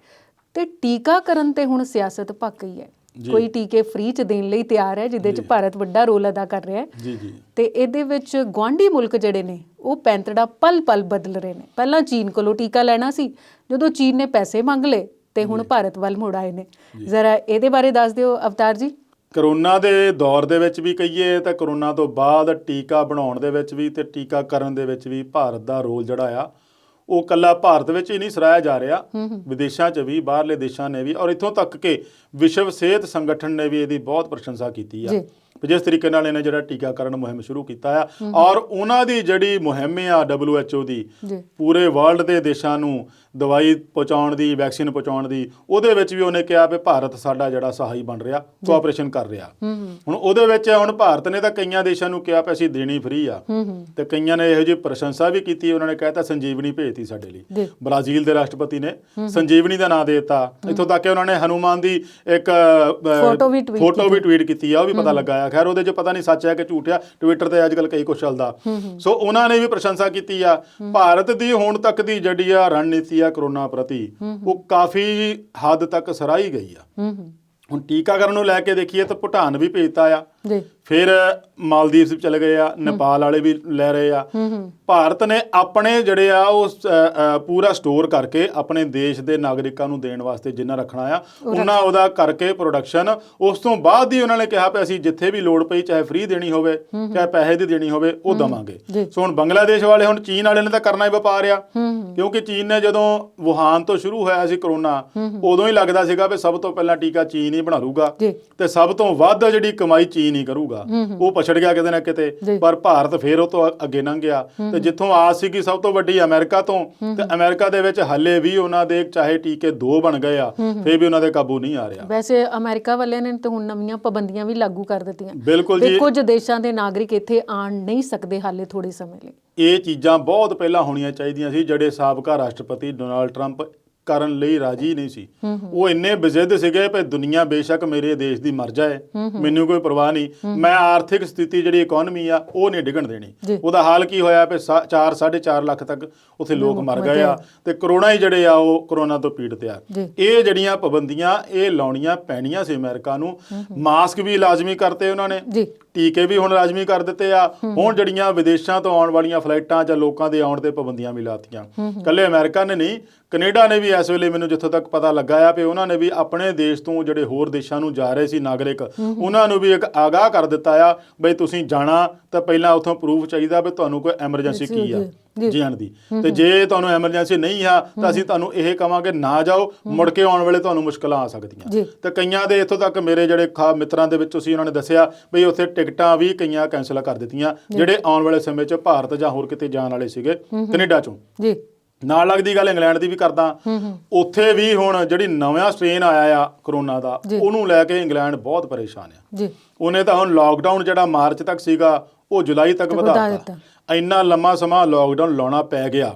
[SPEAKER 1] ਤੇ ਟੀਕਾਕਰਨ ਤੇ ਹੁਣ ਸਿਆਸਤ ਭੱਕ ਗਈ ਹੈ। ਕੋਈ ਟੀਕੇ ਫ੍ਰੀ ਚ ਦੇਣ ਲਈ ਤਿਆਰ ਹੈ, ਜਿਹਦੇ ਚ ਭਾਰਤ ਵੱਡਾ ਰੋਲ ਅਦਾ ਕਰ ਰਿਹਾ ਹੈ। ਤੇ ਇਹਦੇ ਵਿੱਚ ਗੁਆਂਢੀ ਮੁਲਕ ਜਿਹੜੇ ਨੇ ਉਹ ਪੈਂਤੜਾ ਪਲ-ਪਲ ਬਦਲ ਰਹੇ ਨੇ। ਪਹਿਲਾਂ ਚੀਨ ਕੋਲੋਂ ਟੀਕਾ ਲੈਣਾ ਸੀ, ਜਦੋਂ ਚੀਨ ਨੇ ਪੈਸੇ ਮੰਗ ਲਏ ਤੇ ਹੁਣ ਭਾਰਤ ਵੱਲ ਮੁੜ ਆਏ ਨੇ। ਜ਼ਰਾ ਇਹਦੇ ਬਾਰੇ ਦੱਸ ਦਿਓ ਅਵਤਾਰ ਜੀ।
[SPEAKER 2] ਕਰੋਨਾ ਦੇ ਦੌਰ ਦੇ ਵਿੱਚ ਵੀ ਕਹੀਏ ਤਾਂ ਕਰੋਨਾ ਤੋਂ ਬਾਅਦ ਟੀਕਾ ਬਣਾਉਣ ਦੇ ਵਿੱਚ ਵੀ ਤੇ ਟੀਕਾਕਰਨ ਦੇ ਵਿੱਚ ਵੀ ਭਾਰਤ ਦਾ ਰੋਲ ਜਿਹੜਾ ਆ ਉਹ ਇਕੱਲਾ ਭਾਰਤ ਵਿੱਚ ਹੀ ਨਹੀਂ ਸਰਾਹਿਆ ਜਾ ਰਿਹਾ, ਵਿਦੇਸ਼ਾਂ 'ਚ ਵੀ, ਬਾਹਰਲੇ ਦੇਸ਼ਾਂ ਨੇ ਵੀ, ਔਰ ਇੱਥੋਂ ਤੱਕ ਕਿ ਵਿਸ਼ਵ ਸਿਹਤ ਸੰਗਠਨ ਨੇ ਵੀ ਇਹਦੀ ਬਹੁਤ ਪ੍ਰਸ਼ੰਸਾ ਕੀਤੀ ਆ ਜਿਸ ਤਰੀਕੇ ਨਾਲ ਇਹਨੇ ਜਿਹੜਾ ਟੀਕਾਕਰਨ ਮੁਹਿੰਮ ਸ਼ੁਰੂ ਕੀਤਾ ਆ। ਔਰ ਉਹਨਾਂ ਦੀ ਜਿਹੜੀ ਮੁਹਿੰਮ ਆ WHO ਦੀ, ਪੂਰੇ ਵਰਲਡ ਦੇ ਦੇਸ਼ਾਂ ਨੂੰ ਦਵਾਈ ਪਹੁੰਚਾਉਣ ਦੀ, ਵੈਕਸੀਨ ਪਹੁੰਚਾਉਣ ਦੀ, ਉਹਦੇ ਵਿੱਚ ਵੀ ਉਹਨੇ ਕਿਹਾ ਵੀ ਭਾਰਤ ਸਾਡਾ ਜਿਹੜਾ ਸਹਾਈ ਬਣ ਰਿਹਾ, ਕੋਆਪਰੇਸ਼ਨ ਕਰ ਰਿਹਾ। ਹੁਣ ਉਹਦੇ ਵਿੱਚ ਹੁਣ ਭਾਰਤ ਨੇ ਤਾਂ ਕਈਆਂ ਦੇਸ਼ਾਂ ਨੂੰ ਕਿਹਾ ਵੀ ਅਸੀਂ ਦੇਣੀ ਫ੍ਰੀ ਆ, ਤੇ ਕਈਆਂ ਨੇ ਇਹੋ ਜਿਹੀ ਪ੍ਰਸ਼ੰਸਾ ਵੀ ਕੀਤੀ। ਉਹਨਾਂ ਨੇ ਕਹਿਤਾ ਸੰਜੀਵਨੀ ਭੇਜਤੀ ਸਾਡੇ ਲਈ। ਬ੍ਰਾਜ਼ੀਲ ਦੇ ਰਾਸ਼ਟਰਪਤੀ ਨੇ ਸੰਜੀਵਨੀ ਦਾ ਨਾਂ ਦੇ ਦਿੱਤਾ। ਇੱਥੋਂ ਤੱਕ ਕਿ ਉਹਨਾਂ ਨੇ ਹਨੂਮਾਨ ਦੀ ਇੱਕ ਫੋਟੋ ਵੀ ਟਵੀਟ ਕੀਤੀ ਆ, ਉਹ ਵੀ ਪਤਾ ਲੱਗਾ ਆ। ਖੈਰ ਉਹਦੇ 'ਚ ਪਤਾ ਨਹੀਂ ਸੱਚ ਹੈ ਕਿ ਝੂਠ ਆ, ਟਵਿੱਟਰ ਤੇ ਅੱਜ ਕੱਲ੍ਹ ਕਈ ਕੁਛ ਚੱਲਦਾ। ਸੋ ਉਹਨਾਂ ਨੇ ਵੀ ਪ੍ਰਸ਼ੰਸਾ ਕੀਤੀ ਆ। ਭਾਰਤ ਦੀ ਹੁਣ ਤੱਕ ਦੀ ਜਿਹੜੀ ਆ ਰਣਨੀਤੀ ਆ ਕਰੋਨਾ ਪ੍ਰਤੀ, ਉਹ ਕਾਫੀ ਹੱਦ ਤੱਕ ਸਰਾਹੀ ਗਈ ਆ। ਹੁਣ ਟੀਕਾਕਰਨ ਨੂੰ ਲੈ ਕੇ ਦੇਖੀਏ ਤਾਂ ਭੂਟਾਨ ਵੀ ਭੇਜਤਾ ਆ, ਫਿਰ ਮਾਲਦੀਵਸ ਚਲੇ ਗਏ ਆ, ਨੇਪਾਲ ਵਾਲੇ ਵੀ ਲੈ ਰਹੇ ਆ। ਭਾਰਤ ਨੇ ਆਪਣੇ ਜਿਹੜੇ ਆ ਉਹ ਪੂਰਾ ਸਟੋਰ ਕਰਕੇ ਆਪਣੇ ਦੇਸ਼ ਦੇ ਨਾਗਰਿਕਾਂ ਨੂੰ ਦੇਣ ਵਾਸਤੇ ਜਿੰਨਾ ਰੱਖਣਾ ਆ ਉਹਨਾਂ ਉਹਦਾ ਕਰਕੇ ਪ੍ਰੋਡਕਸ਼ਨ, ਉਸ ਤੋਂ ਬਾਅਦ ਹੀ ਉਹਨਾਂ ਨੇ ਕਿਹਾ ਵੀ ਅਸੀਂ ਜਿੱਥੇ ਵੀ ਲੋੜ ਪਈ, ਚਾਹੇ ਫ੍ਰੀ ਦੇਣੀ ਹੋਵੇ ਚਾਹੇ ਪੈਸੇ ਦੀ ਦੇਣੀ ਹੋਵੇ, ਉਹ ਦੇਵਾਂਗੇ। ਸੋ ਹੁਣ ਬੰਗਲਾਦੇਸ਼ ਵਾਲੇ, ਹੁਣ ਚੀਨ ਵਾਲੇ ਨੇ ਤਾਂ ਕਰਨਾ ਹੀ ਵਪਾਰ ਆ, ਕਿਉਂਕਿ ਚੀਨ ਨੇ ਜਦੋਂ ਵੁਹਾਨ ਤੋਂ ਸ਼ੁਰੂ ਹੋਇਆ ਸੀ ਕਰੋਨਾ, ਉਦੋਂ ਹੀ ਲੱਗਦਾ ਸੀਗਾ ਵੀ ਸਭ ਤੋਂ ਪਹਿਲਾਂ ਟੀਕਾ ਚੀਨ ਹੀ ਬਣਾ ਲੂਗਾ ਤੇ ਸਭ ਤੋਂ ਵੱਧ ਜਿਹੜੀ ਕਮਾਈ ਚੀਨ ਨਹੀਂ ਕਰੂਗਾ, ਉਹ ਪਛੜ ਗਿਆ ਕਿਤੇ ਨਾ ਕਿਤੇ, ਪਰ ਭਾਰਤ ਫਿਰ ਉਹ ਤੋਂ ਅੱਗੇ ਲੰਘ ਗਿਆ। ਤੇ ਜਿੱਥੋਂ ਆਸ ਸੀਗੀ ਸਭ ਤੋਂ ਵੱਡੀ ਅਮਰੀਕਾ ਤੋਂ, ਤੇ ਅਮਰੀਕਾ ਦੇ ਵਿੱਚ ਹਾਲੇ ਵੀ ਉਹਨਾਂ ਦੇ ਚਾਹੇ ਟੀਕੇ 2 ਬਣ ਗਏ ਆ, ਫਿਰ ਵੀ ਉਹਨਾਂ ਦੇ ਕਾਬੂ ਨਹੀਂ ਆ ਰਿਹਾ।
[SPEAKER 1] ਵੈਸੇ ਅਮਰੀਕਾ ਵਾਲਿਆਂ ਨੇ ਤਾਂ ਹੁਣ ਨਵੀਆਂ ਪਾਬੰਦੀਆਂ ਵੀ ਲਾਗੂ ਕਰ ਦਿੱਤੀਆਂ।
[SPEAKER 2] ਬਿਲਕੁਲ ਜੀ,
[SPEAKER 1] ਕੁਝ ਦੇਸ਼ਾਂ ਦੇ ਨਾਗਰਿਕ ਇੱਥੇ ਆਣ ਨਹੀਂ ਸਕਦੇ ਹਾਲੇ ਥੋੜੇ ਸਮੇਂ ਲਈ।
[SPEAKER 2] ਇਹ ਚੀਜ਼ਾਂ ਬਹੁਤ ਪਹਿਲਾਂ ਹੋਣੀਆਂ ਚਾਹੀਦੀਆਂ ਸੀ। ਜਿਹੜੇ ਸਾਬਕਾ ਰਾਸ਼ਟਰਪਤੀ ਡੋਨਾਲਡ ਟਰੰਪ ਕਰਨ ਲਈ ਰਾਜੀ ਨਹੀਂ ਸੀ, ਉਹ ਇੰਨੇ ਬਜ਼ਿੱਦ ਸੀਗੇ ਵੀ ਦੁਨੀਆ ਬੇਸ਼ੱਕ ਮੇਰੇ ਦੇਸ਼ ਦੀ ਮਰ ਜਾਏ, ਮੈਨੂੰ ਕੋਈ ਪਰਵਾਹ ਨਹੀਂ, ਮੈਂ ਆਰਥਿਕ ਸਥਿਤੀ ਜਿਹੜੀ ਇਕਨੋਮੀ ਆ ਉਹ ਨਹੀਂ ਡਿੱਗਣ ਦੇਣੀ। ਉਹਦਾ ਹਾਲ ਕੀ ਹੋਇਆ ਵੀ 4.5 ਲੱਖ ਤੱਕ ਉੱਥੇ ਲੋਕ ਮਰ ਗਏ ਆ, ਤੇ ਕਰੋਨਾ ਹੀ ਜਿਹੜੇ ਆ ਉਹ ਕਰੋਨਾ ਤੋਂ ਪੀੜਤ ਆ। ਇਹ ਜਿਹੜੀਆਂ ਪਾਬੰਦੀਆਂ ਇਹ ਲਾਉਣੀਆਂ ਪੈਣੀਆਂ ਸੀ ਅਮਰੀਕਾ ਨੂੰ। ਮਾਸਕ ਵੀ ਲਾਜ਼ਮੀ ਕਰਤੇ ਉਹਨਾਂ ਨੇ, ਟੀਕੇ ਵੀ ਹੁਣ ਲਾਜ਼ਮੀ ਕਰ ਦਿੱਤੇ ਆ। ਹੁਣ ਜਿਹੜੀਆਂ ਵਿਦੇਸ਼ਾਂ ਤੋਂ ਆਉਣ ਵਾਲੀਆਂ ਫਲਾਈਟਾਂ ਜਾਂ ਲੋਕਾਂ ਦੇ ਆਉਣ ਤੇ ਪਾਬੰਦੀਆਂ ਵੀ ਲਾਤੀਆਂ। ਇਕੱਲੇ ਅਮਰੀਕਾ ਨੇ ਨਹੀਂ, ਕੈਨੇਡਾ ਨੇ ਵੀ ਇਸ ਵੇਲੇ ਮੈਨੂੰ ਜਿੱਥੋਂ ਤੱਕ ਪਤਾ ਲੱਗਾ ਆ ਵੀ ਉਹਨਾਂ ਨੇ ਵੀ ਆਪਣੇ ਦੇਸ਼ ਤੋਂ ਜਿਹੜੇ ਹੋਰ ਦੇਸ਼ਾਂ ਨੂੰ ਜਾ ਰਹੇ ਸੀ ਨਾਗਰਿਕ, ਉਹਨਾਂ ਨੂੰ ਵੀ ਇੱਕ ਆਗਾਹ ਕਰ ਦਿੱਤਾ ਆ ਬਈ ਤੁਸੀਂ ਜਾਣਾ ਤਾਂ ਪਹਿਲਾਂ ਉੱਥੋਂ ਪ੍ਰੂਫ ਚਾਹੀਦਾ ਵੀ ਤੁਹਾਨੂੰ ਕੋਈ ਐਮਰਜੈਂਸੀ ਕੀ ਆ ਜਾਣ ਦੀ, ਤੇ ਜੇ ਤੁਹਾਨੂੰ ਐਮਰਜੈਂਸੀ ਨਹੀਂ ਆ ਤਾਂ ਅਸੀਂ ਤੁਹਾਨੂੰ ਇਹ ਕਵਾਂਗੇ ਨਾ ਜਾਓ, ਮੁੜ ਕੇ ਆਉਣ ਵੇਲੇ ਤੁਹਾਨੂੰ ਮੁਸ਼ਕਲਾਂ ਆ ਸਕਦੀਆਂ। ਤੇ ਕਈਆਂ ਦੇ ਇੱਥੋਂ ਤੱਕ ਮੇਰੇ ਜਿਹੜੇ ਮਿੱਤਰਾਂ ਦੇ ਵਿੱਚੋਂ ਸੀ, ਉਹਨਾਂ ਨੇ ਦੱਸਿਆ ਬਈ ਉੱਥੇ ਟਿਕਟਾਂ ਵੀ ਕਈਆਂ ਕੈਂਸਲ ਕਰ ਦਿੱਤੀਆਂ ਜਿਹੜੇ ਆਉਣ ਵਾਲੇ ਸਮੇਂ 'ਚ ਭਾਰਤ ਜਾਂ ਹੋਰ ਕਿਤੇ ਜਾਣ ਵਾਲੇ ਸੀਗੇ ਕੈਨੇਡਾ 'ਚੋਂ। ਨਾਲ ਲੱਗਦੀ ਗੱਲ ਇੰਗਲੈਂਡ ਦੀ ਵੀ ਕਰਦਾ, ਉੱਥੇ ਵੀ ਹੁਣ ਜਿਹੜੀ ਨਵਾਂ ਸਟ੍ਰੇਨ ਆਇਆ ਆ ਕਰੋਨਾ ਦਾ, ਉਹਨੂੰ ਲੈ ਕੇ ਇੰਗਲੈਂਡ ਬਹੁਤ ਪਰੇਸ਼ਾਨ ਆ। ਉਹਨੇ ਤਾਂ ਹੁਣ ਲਾਕਡਾਊਨ ਜਿਹੜਾ ਮਾਰਚ ਤੱਕ ਸੀਗਾ ਉਹ ਜੁਲਾਈ ਤੱਕ ਵਧਾ ਦਿੱਤਾ। ਇੰਨਾ ਲੰਮਾ ਸਮਾਂ ਲਾਕਡਾਊਨ ਲਾਉਣਾ ਪੈ ਗਿਆ।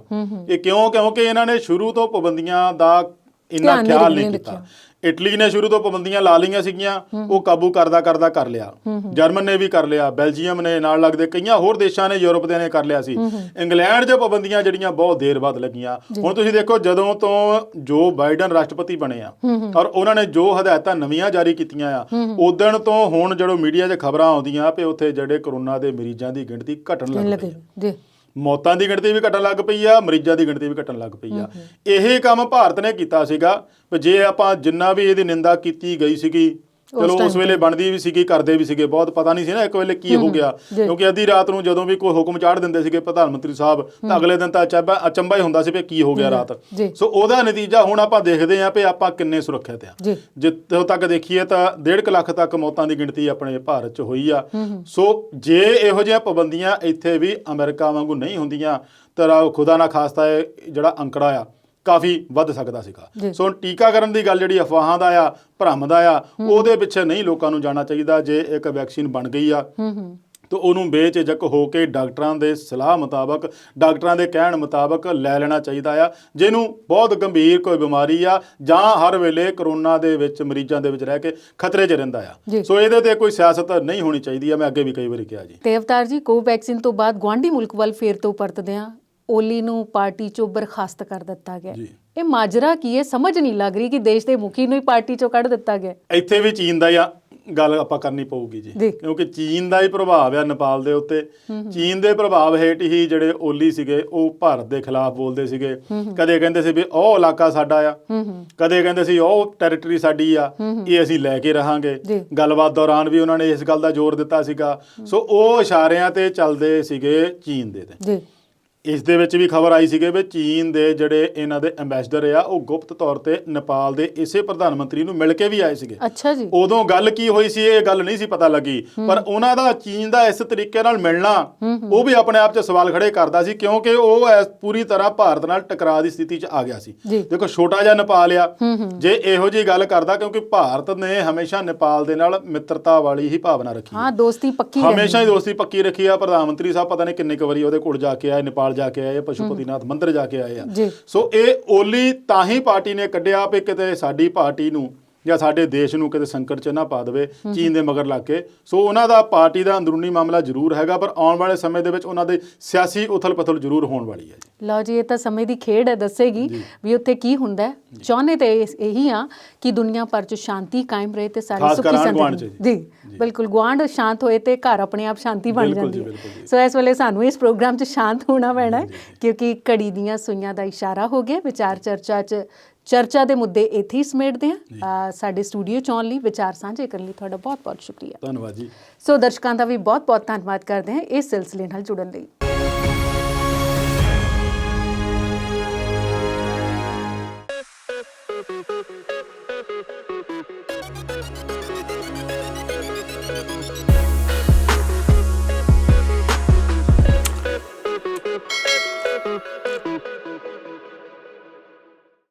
[SPEAKER 2] ਇਹ ਕਿਉਂ? ਕਿਉਂਕਿ ਇਹਨਾਂ ਨੇ ਸ਼ੁਰੂ ਤੋਂ ਪਾਬੰਦੀਆਂ ਦਾ ਇੰਨਾ ਖਿਆਲ ਨਹੀਂ ਕੀਤਾ। ਇਟਲੀ ਨੇ ਸ਼ੁਰੂ ਤੋਂ ਪਾਬੰਦੀਆਂ ਲਾ ਲਈਆਂ ਸੀਗੀਆਂ, ਉਹ ਕਾਬੂ ਕਰਦਾ ਕਰ ਲਿਆ। ਜਰਮਨ ਨੇ ਵੀ ਕਰ ਲਿਆ, ਬੈਲਜੀਅਮ ਨੇ, ਨਾਲ ਲੱਗਦੇ ਕਈਆਂ ਹੋਰ ਦੇਸ਼ਾਂ ਨੇ, ਯੂਰਪ ਦੇ ਨੇ ਕਰ ਲਿਆ ਸੀ। ਇੰਗਲੈਂਡ 'ਚ ਪਾਬੰਦੀਆਂ ਜਿਹੜੀਆਂ ਬਹੁਤ ਦੇਰ ਬਾਅਦ ਲੱਗੀਆਂ। ਹੁਣ ਤੁਸੀਂ ਦੇਖੋ ਜਦੋਂ ਤੋਂ ਜੋ ਬਾਈਡਨ ਰਾਸ਼ਟਰਪਤੀ ਬਣੇ ਆ ਔਰ ਉਹਨਾਂ ਨੇ ਜੋ ਹਦਾਇਤਾਂ ਨਵੀਆਂ ਜਾਰੀ ਕੀਤੀਆਂ ਆ, ਉਦਣ ਤੋਂ ਹੁਣ ਜਦੋਂ ਮੀਡੀਆ 'ਚ ਖਬਰਾਂ ਆਉਂਦੀਆਂ ਵੀ ਉੱਥੇ ਜਿਹੜੇ ਕਰੋਨਾ ਦੇ ਮਰੀਜ਼ਾਂ ਦੀ ਗਿਣਤੀ ਘਟਣ ਲੱਗ ਪਈ, ਮੌਤਾਂ ਦੀ ਗਿਣਤੀ ਵੀ ਘਟਣ ਲੱਗ ਪਈ ਆ, ਮਰੀਜ਼ਾਂ ਦੀ ਗਿਣਤੀ ਵੀ ਘਟਣ ਲੱਗ ਪਈ ਆ। ਇਹ ਕੰਮ ਭਾਰਤ ਨੇ ਕੀਤਾ ਸੀਗਾ। ਜੇ ਆਪਾਂ ਜਿੰਨਾ ਵੀ ਇਹਦੀ ਨਿੰਦਾ ਕੀਤੀ ਗਈ ਸੀਗੀ, ਚਲੋ ਉਸ ਵੇਲੇ ਬਣਦੀ ਵੀ ਸੀਗੀ, ਕਰਦੇ ਵੀ ਸੀਗੇ, ਬਹੁਤ ਪਤਾ ਨਹੀਂ ਸੀ ਨਾ ਇੱਕ ਵੇਲੇ ਕੀ ਹੋ ਗਿਆ, ਕਿਉਂਕਿ ਅੱਧੀ ਰਾਤ ਨੂੰ ਜਦੋਂ ਵੀ ਕੋਈ ਹੁਕਮ ਚਾੜ ਦਿੰਦੇ ਸੀਗੇ ਪ੍ਰਧਾਨ ਮੰਤਰੀ ਸਾਹਿਬ ਤਾਂ ਅਗਲੇ ਦਿਨ ਤਾਂ ਅਚੰਭਾ ਹੀ ਹੁੰਦਾ ਸੀ ਵੀ ਕੀ ਹੋ ਗਿਆ ਰਾਤ। ਸੋ ਉਹਦਾ ਨਤੀਜਾ ਹੁਣ ਆਪਾਂ ਦੇਖਦੇ ਹਾਂ ਵੀ ਆਪਾਂ ਕਿੰਨੇ ਸੁਰੱਖਿਅਤ ਆ। ਜਿੱਥੋਂ ਤੱਕ ਦੇਖੀਏ ਤਾਂ 1.5 ਲੱਖ ਤੱਕ ਮੌਤਾਂ ਦੀ ਗਿਣਤੀ ਆਪਣੇ ਭਾਰਤ 'ਚ ਹੋਈ ਆ। ਸੋ ਜੇ ਇਹੋ ਜਿਹੀਆਂ ਪਾਬੰਦੀਆਂ ਇੱਥੇ ਵੀ ਅਮਰੀਕਾ ਵਾਂਗੂ ਨਹੀਂ ਹੁੰਦੀਆਂ ਤਾਂ ਖੁਦਾ ਨਾ ਖਾਸਤਾ ਇਹ ਜਿਹੜਾ ਅੰਕੜਾ ਆ ਕਾਫੀ ਵੱਧ ਸਕਦਾ ਸੀਗਾ। ਸੋ ਟੀਕਾਕਰਨ ਦੀ ਗੱਲ ਜਿਹੜੀ ਅਫਵਾਹਾਂ ਦਾ ਆ, ਭਰਮ ਦਾ ਆ, ਉਹਦੇ ਪਿੱਛੇ ਨਹੀਂ ਲੋਕਾਂ ਨੂੰ ਜਾਣਾ ਚਾਹੀਦਾ। ਜੇ ਇੱਕ ਵੈਕਸੀਨ ਬਣ ਗਈ ਆ ਤਾਂ ਉਹਨੂੰ ਬੇਝਿਜਕ ਹੋ ਕੇ ਡਾਕਟਰਾਂ ਦੇ ਸਲਾਹ ਮੁਤਾਬਕ, ਡਾਕਟਰਾਂ ਦੇ ਕਹਿਣ ਮੁਤਾਬਕ ਲੈ ਲੈਣਾ ਚਾਹੀਦਾ ਆ। ਜਿਹਨੂੰ ਬਹੁਤ ਗੰਭੀਰ ਕੋਈ ਬਿਮਾਰੀ ਆ ਜਾਂ ਹਰ ਵੇਲੇ ਕਰੋਨਾ ਦੇ ਵਿੱਚ ਮਰੀਜ਼ਾਂ ਦੇ ਵਿੱਚ ਰਹਿ ਕੇ ਖਤਰੇ 'ਚ ਰਹਿੰਦਾ ਆ। ਸੋ ਇਹਦੇ ਤੇ ਕੋਈ ਸਿਆਸਤ ਨਹੀਂ ਹੋਣੀ ਚਾਹੀਦੀ ਆ। ਮੈਂ ਅੱਗੇ ਵੀ ਕਈ ਵਾਰੀ ਕਿਹਾ ਜੀ।
[SPEAKER 1] ਤੇ ਅਵਤਾਰ ਜੀ, ਕੋਵੈਕਸੀਨ ਤੋਂ ਬਾਅਦ ਗੁਆਂਢੀ ਮੁਲਕ ਵੱਲ ਫੇਰ ਤੋਂ ਪਰਤਦੇ ਆ, ਓਲੀ ਨੂੰ ਪਾਰਟੀ 'ਚੋਂ ਬਰਖਾਸਤ ਕਰ ਦਿੱਤਾ ਗਿਆ। ਇਹ ਮਾਜਰਾ ਕੀ ਹੈ? ਸਮਝ ਨਹੀਂ ਲੱਗ ਰਹੀ ਕਿ ਦੇਸ਼ ਦੇ ਮੁਖੀ ਨੂੰ ਹੀ ਪਾਰਟੀ 'ਚੋਂ ਕੱਢ ਦਿੱਤਾ ਗਿਆ।
[SPEAKER 2] ਇੱਥੇ ਵੀ ਚੀਨ ਦਾ ਆ ਗੱਲ ਆਪਾਂ ਕਰਨੀ ਪਊਗੀ ਜੀ, ਕਿਉਂਕਿ ਚੀਨ ਦਾ ਹੀ ਪ੍ਰਭਾਵ ਆ ਨੇਪਾਲ ਦੇ ਉੱਤੇ। ਚੀਨ ਦੇ ਪ੍ਰਭਾਵ ਹੇਠ ਹੀ ਜਿਹੜੇ ਓਲੀ ਸੀਗੇ ਉਹ ਭਾਰਤ ਦੇ ਖਿਲਾਫ ਬੋਲਦੇ ਸੀਗੇ। ਕਦੇ ਕਹਿੰਦੇ ਸੀ ਵੀ ਉਹ ਇਲਾਕਾ ਸਾਡਾ ਆ, ਕਦੇ ਕਹਿੰਦੇ ਸੀ ਉਹ ਟੈਰੀਟਰੀ ਸਾਡੀ ਆ, ਇਹ ਅਸੀਂ ਲੈ ਕੇ ਰਹਾਂਗੇ। ਗੱਲਬਾਤ ਦੌਰਾਨ ਵੀ ਉਹਨਾਂ ਨੇ ਇਸ ਗੱਲ ਦਾ ਜ਼ੋਰ ਦਿੱਤਾ ਸੀਗਾ। ਸੋ ਉਹ ਇਸ਼ਾਰਿਆਂ ਤੇ ਚੱਲਦੇ ਸੀਗੇ ਚੀਨ ਦੇ ਤੇ। ਇਸ ਦੇ ਵਿੱਚ ਵੀ ਖਬਰ ਆਈ ਸੀਗੀ ਵੀ ਚੀਨ ਦੇ ਜਿਹੜੇ ਇਹਨਾਂ ਦੇ ਐਂਬੈਸਡਰ ਆ ਉਹ ਗੁਪਤ ਤੌਰ ਤੇ ਨੇਪਾਲ ਦੇ ਇਸੇ ਪ੍ਰਧਾਨ ਮੰਤਰੀ ਨੂੰ ਮਿਲ ਕੇ ਵੀ ਆਏ ਸੀਗੇ।
[SPEAKER 1] ਅੱਛਾ ਜੀ।
[SPEAKER 2] ਉਦੋਂ ਗੱਲ ਕੀ ਹੋਈ ਸੀ ਇਹ ਗੱਲ ਨਹੀਂ ਸੀ ਪਤਾ ਲੱਗੀ, ਪਰ ਉਹਨਾਂ ਦਾ ਚੀਨ ਦਾ ਇਸ ਤਰੀਕੇ ਨਾਲ ਮਿਲਣਾ ਉਹ ਵੀ ਆਪਣੇ ਆਪ 'ਚ ਸਵਾਲ ਖੜੇ ਕਰਦਾ ਸੀ, ਕਿਉਂਕਿ ਉਹ ਪੂਰੀ ਤਰ੍ਹਾਂ ਭਾਰਤ ਨਾਲ ਟਕਰਾਅ ਦੀ ਸਥਿਤੀ 'ਚ ਆ ਗਿਆ ਸੀ। ਦੇਖੋ ਛੋਟਾ ਜਿਹਾ ਨੇਪਾਲ ਆ, ਜੇ ਇਹੋ ਜਿਹੀ ਗੱਲ ਕਰਦਾ, ਕਿਉਂਕਿ ਭਾਰਤ ਨੇ ਹਮੇਸ਼ਾ ਨੇਪਾਲ ਦੇ ਨਾਲ ਮਿੱਤਰਤਾ ਵਾਲੀ ਹੀ ਭਾਵਨਾ ਰੱਖੀ,
[SPEAKER 1] ਦੋਸਤੀ ਪੱਕੀ,
[SPEAKER 2] ਹਮੇਸ਼ਾ ਹੀ ਦੋਸਤੀ ਪੱਕੀ ਰੱਖੀ ਆ। ਪ੍ਰਧਾਨ ਮੰਤਰੀ ਸਾਹਿਬ ਪਤਾ ਨਹੀਂ ਕਿੰਨੇ ਕੁ ਵਾਰੀ ਉਹਦੇ ਕੋਲ ਜਾ ਕੇ ਆਏ, ਨੇਪਾਲ ਜਾ ਕੇ ਆਏ, ਪਸ਼ੂਪਤੀਨਾਥ ਮੰਦਿਰ ਜਾ ਕੇ ਆਏ ਆ। ਸੋ ਇਹ ਓਲੀ ਤਾਂ ਹੀ ਪਾਰਟੀ ਨੇ ਕੱਢਿਆ ਵੀ ਕਿਤੇ ਸਾਡੀ ਪਾਰਟੀ ਨੂੰ ਜਾਂ ਸਾਡੇ ਦੇਸ਼ ਨੂੰ ਕਿਤੇ ਸੰਕਟ 'ਚ ਨਾ ਪਾ ਦੇਵੇ ਚੀਨ ਦੇ ਮਗਰ ਲੱਗ ਕੇ। ਸੋ ਉਹਨਾਂ ਦਾ ਪਾਰਟੀ ਦਾ ਅੰਦਰੂਨੀ ਮਾਮਲਾ ਜ਼ਰੂਰ ਹੈਗਾ, ਪਰ ਆਉਣ ਵਾਲੇ ਸਮੇਂ ਦੇ ਵਿੱਚ ਉਹਨਾਂ ਦੇ ਸਿਆਸੀ ਉਥਲ-ਪਥਲ ਜ਼ਰੂਰ ਹੋਣ ਵਾਲੀ ਹੈ ਜੀ।
[SPEAKER 1] ਲਓ ਜੀ, ਇਹ ਤਾਂ ਸਮੇਂ ਦੀ ਖੇਡ ਹੈ, ਦੱਸੇਗੀ ਵੀ ਉੱਥੇ ਕੀ ਹੁੰਦਾ। ਚਾਹੁੰਦੇ ਤੇ ਇਹੀ ਆ ਕਿ ਦੁਨੀਆ ਭਰ 'ਚ ਸ਼ਾਂਤੀ ਕਾਇਮ ਰਹੇ ਤੇ ਸਾਰੇ ਸੁਖੀ ਸੰਪੰਨ। ਜੀ ਬਿਲਕੁਲ, ਗੁਆਂਢ ਸ਼ਾਂਤ ਹੋਏ ਤੇ ਘਰ ਆਪਣੇ ਆਪ ਸ਼ਾਂਤੀ ਬਣ ਜਾਂਦੀ ਹੈ। ਸੋ ਇਸ ਵੇਲੇ ਸਾਨੂੰ ਇਸ ਪ੍ਰੋਗਰਾਮ 'ਚ ਸ਼ਾਂਤ ਹੋਣਾ ਪੈਣਾ ਹੈ, ਕਿਉਂਕਿ ਘੜੀ ਦੀਆਂ ਸੂਈਆਂ ਦਾ ਇਸ਼ਾਰਾ ਹੋ ਗਿਆ। ਵਿਚਾਰ ਚਰਚਾ ਦੇ ਮੁੱਦੇ ਇੱਥੇ ਹੀ ਸਮੇਟਦੇ ਹਾਂ। ਸਾਡੇ ਸਟੂਡੀਓ 'ਚ ਆਉਣ ਲਈ, ਵਿਚਾਰ ਸਾਂਝੇ ਕਰਨ ਲਈ ਤੁਹਾਡਾ ਬਹੁਤ ਬਹੁਤ ਸ਼ੁਕਰੀਆ।
[SPEAKER 2] ਧੰਨਵਾਦ ਜੀ।
[SPEAKER 1] ਸੋ ਦਰਸ਼ਕਾਂ ਦਾ ਵੀ ਬਹੁਤ ਬਹੁਤ ਧੰਨਵਾਦ ਕਰਦੇ ਹਾਂ ਇਸ ਸਿਲਸਿਲੇ ਨਾਲ ਜੁੜਨ ਲਈ। ਜੀ।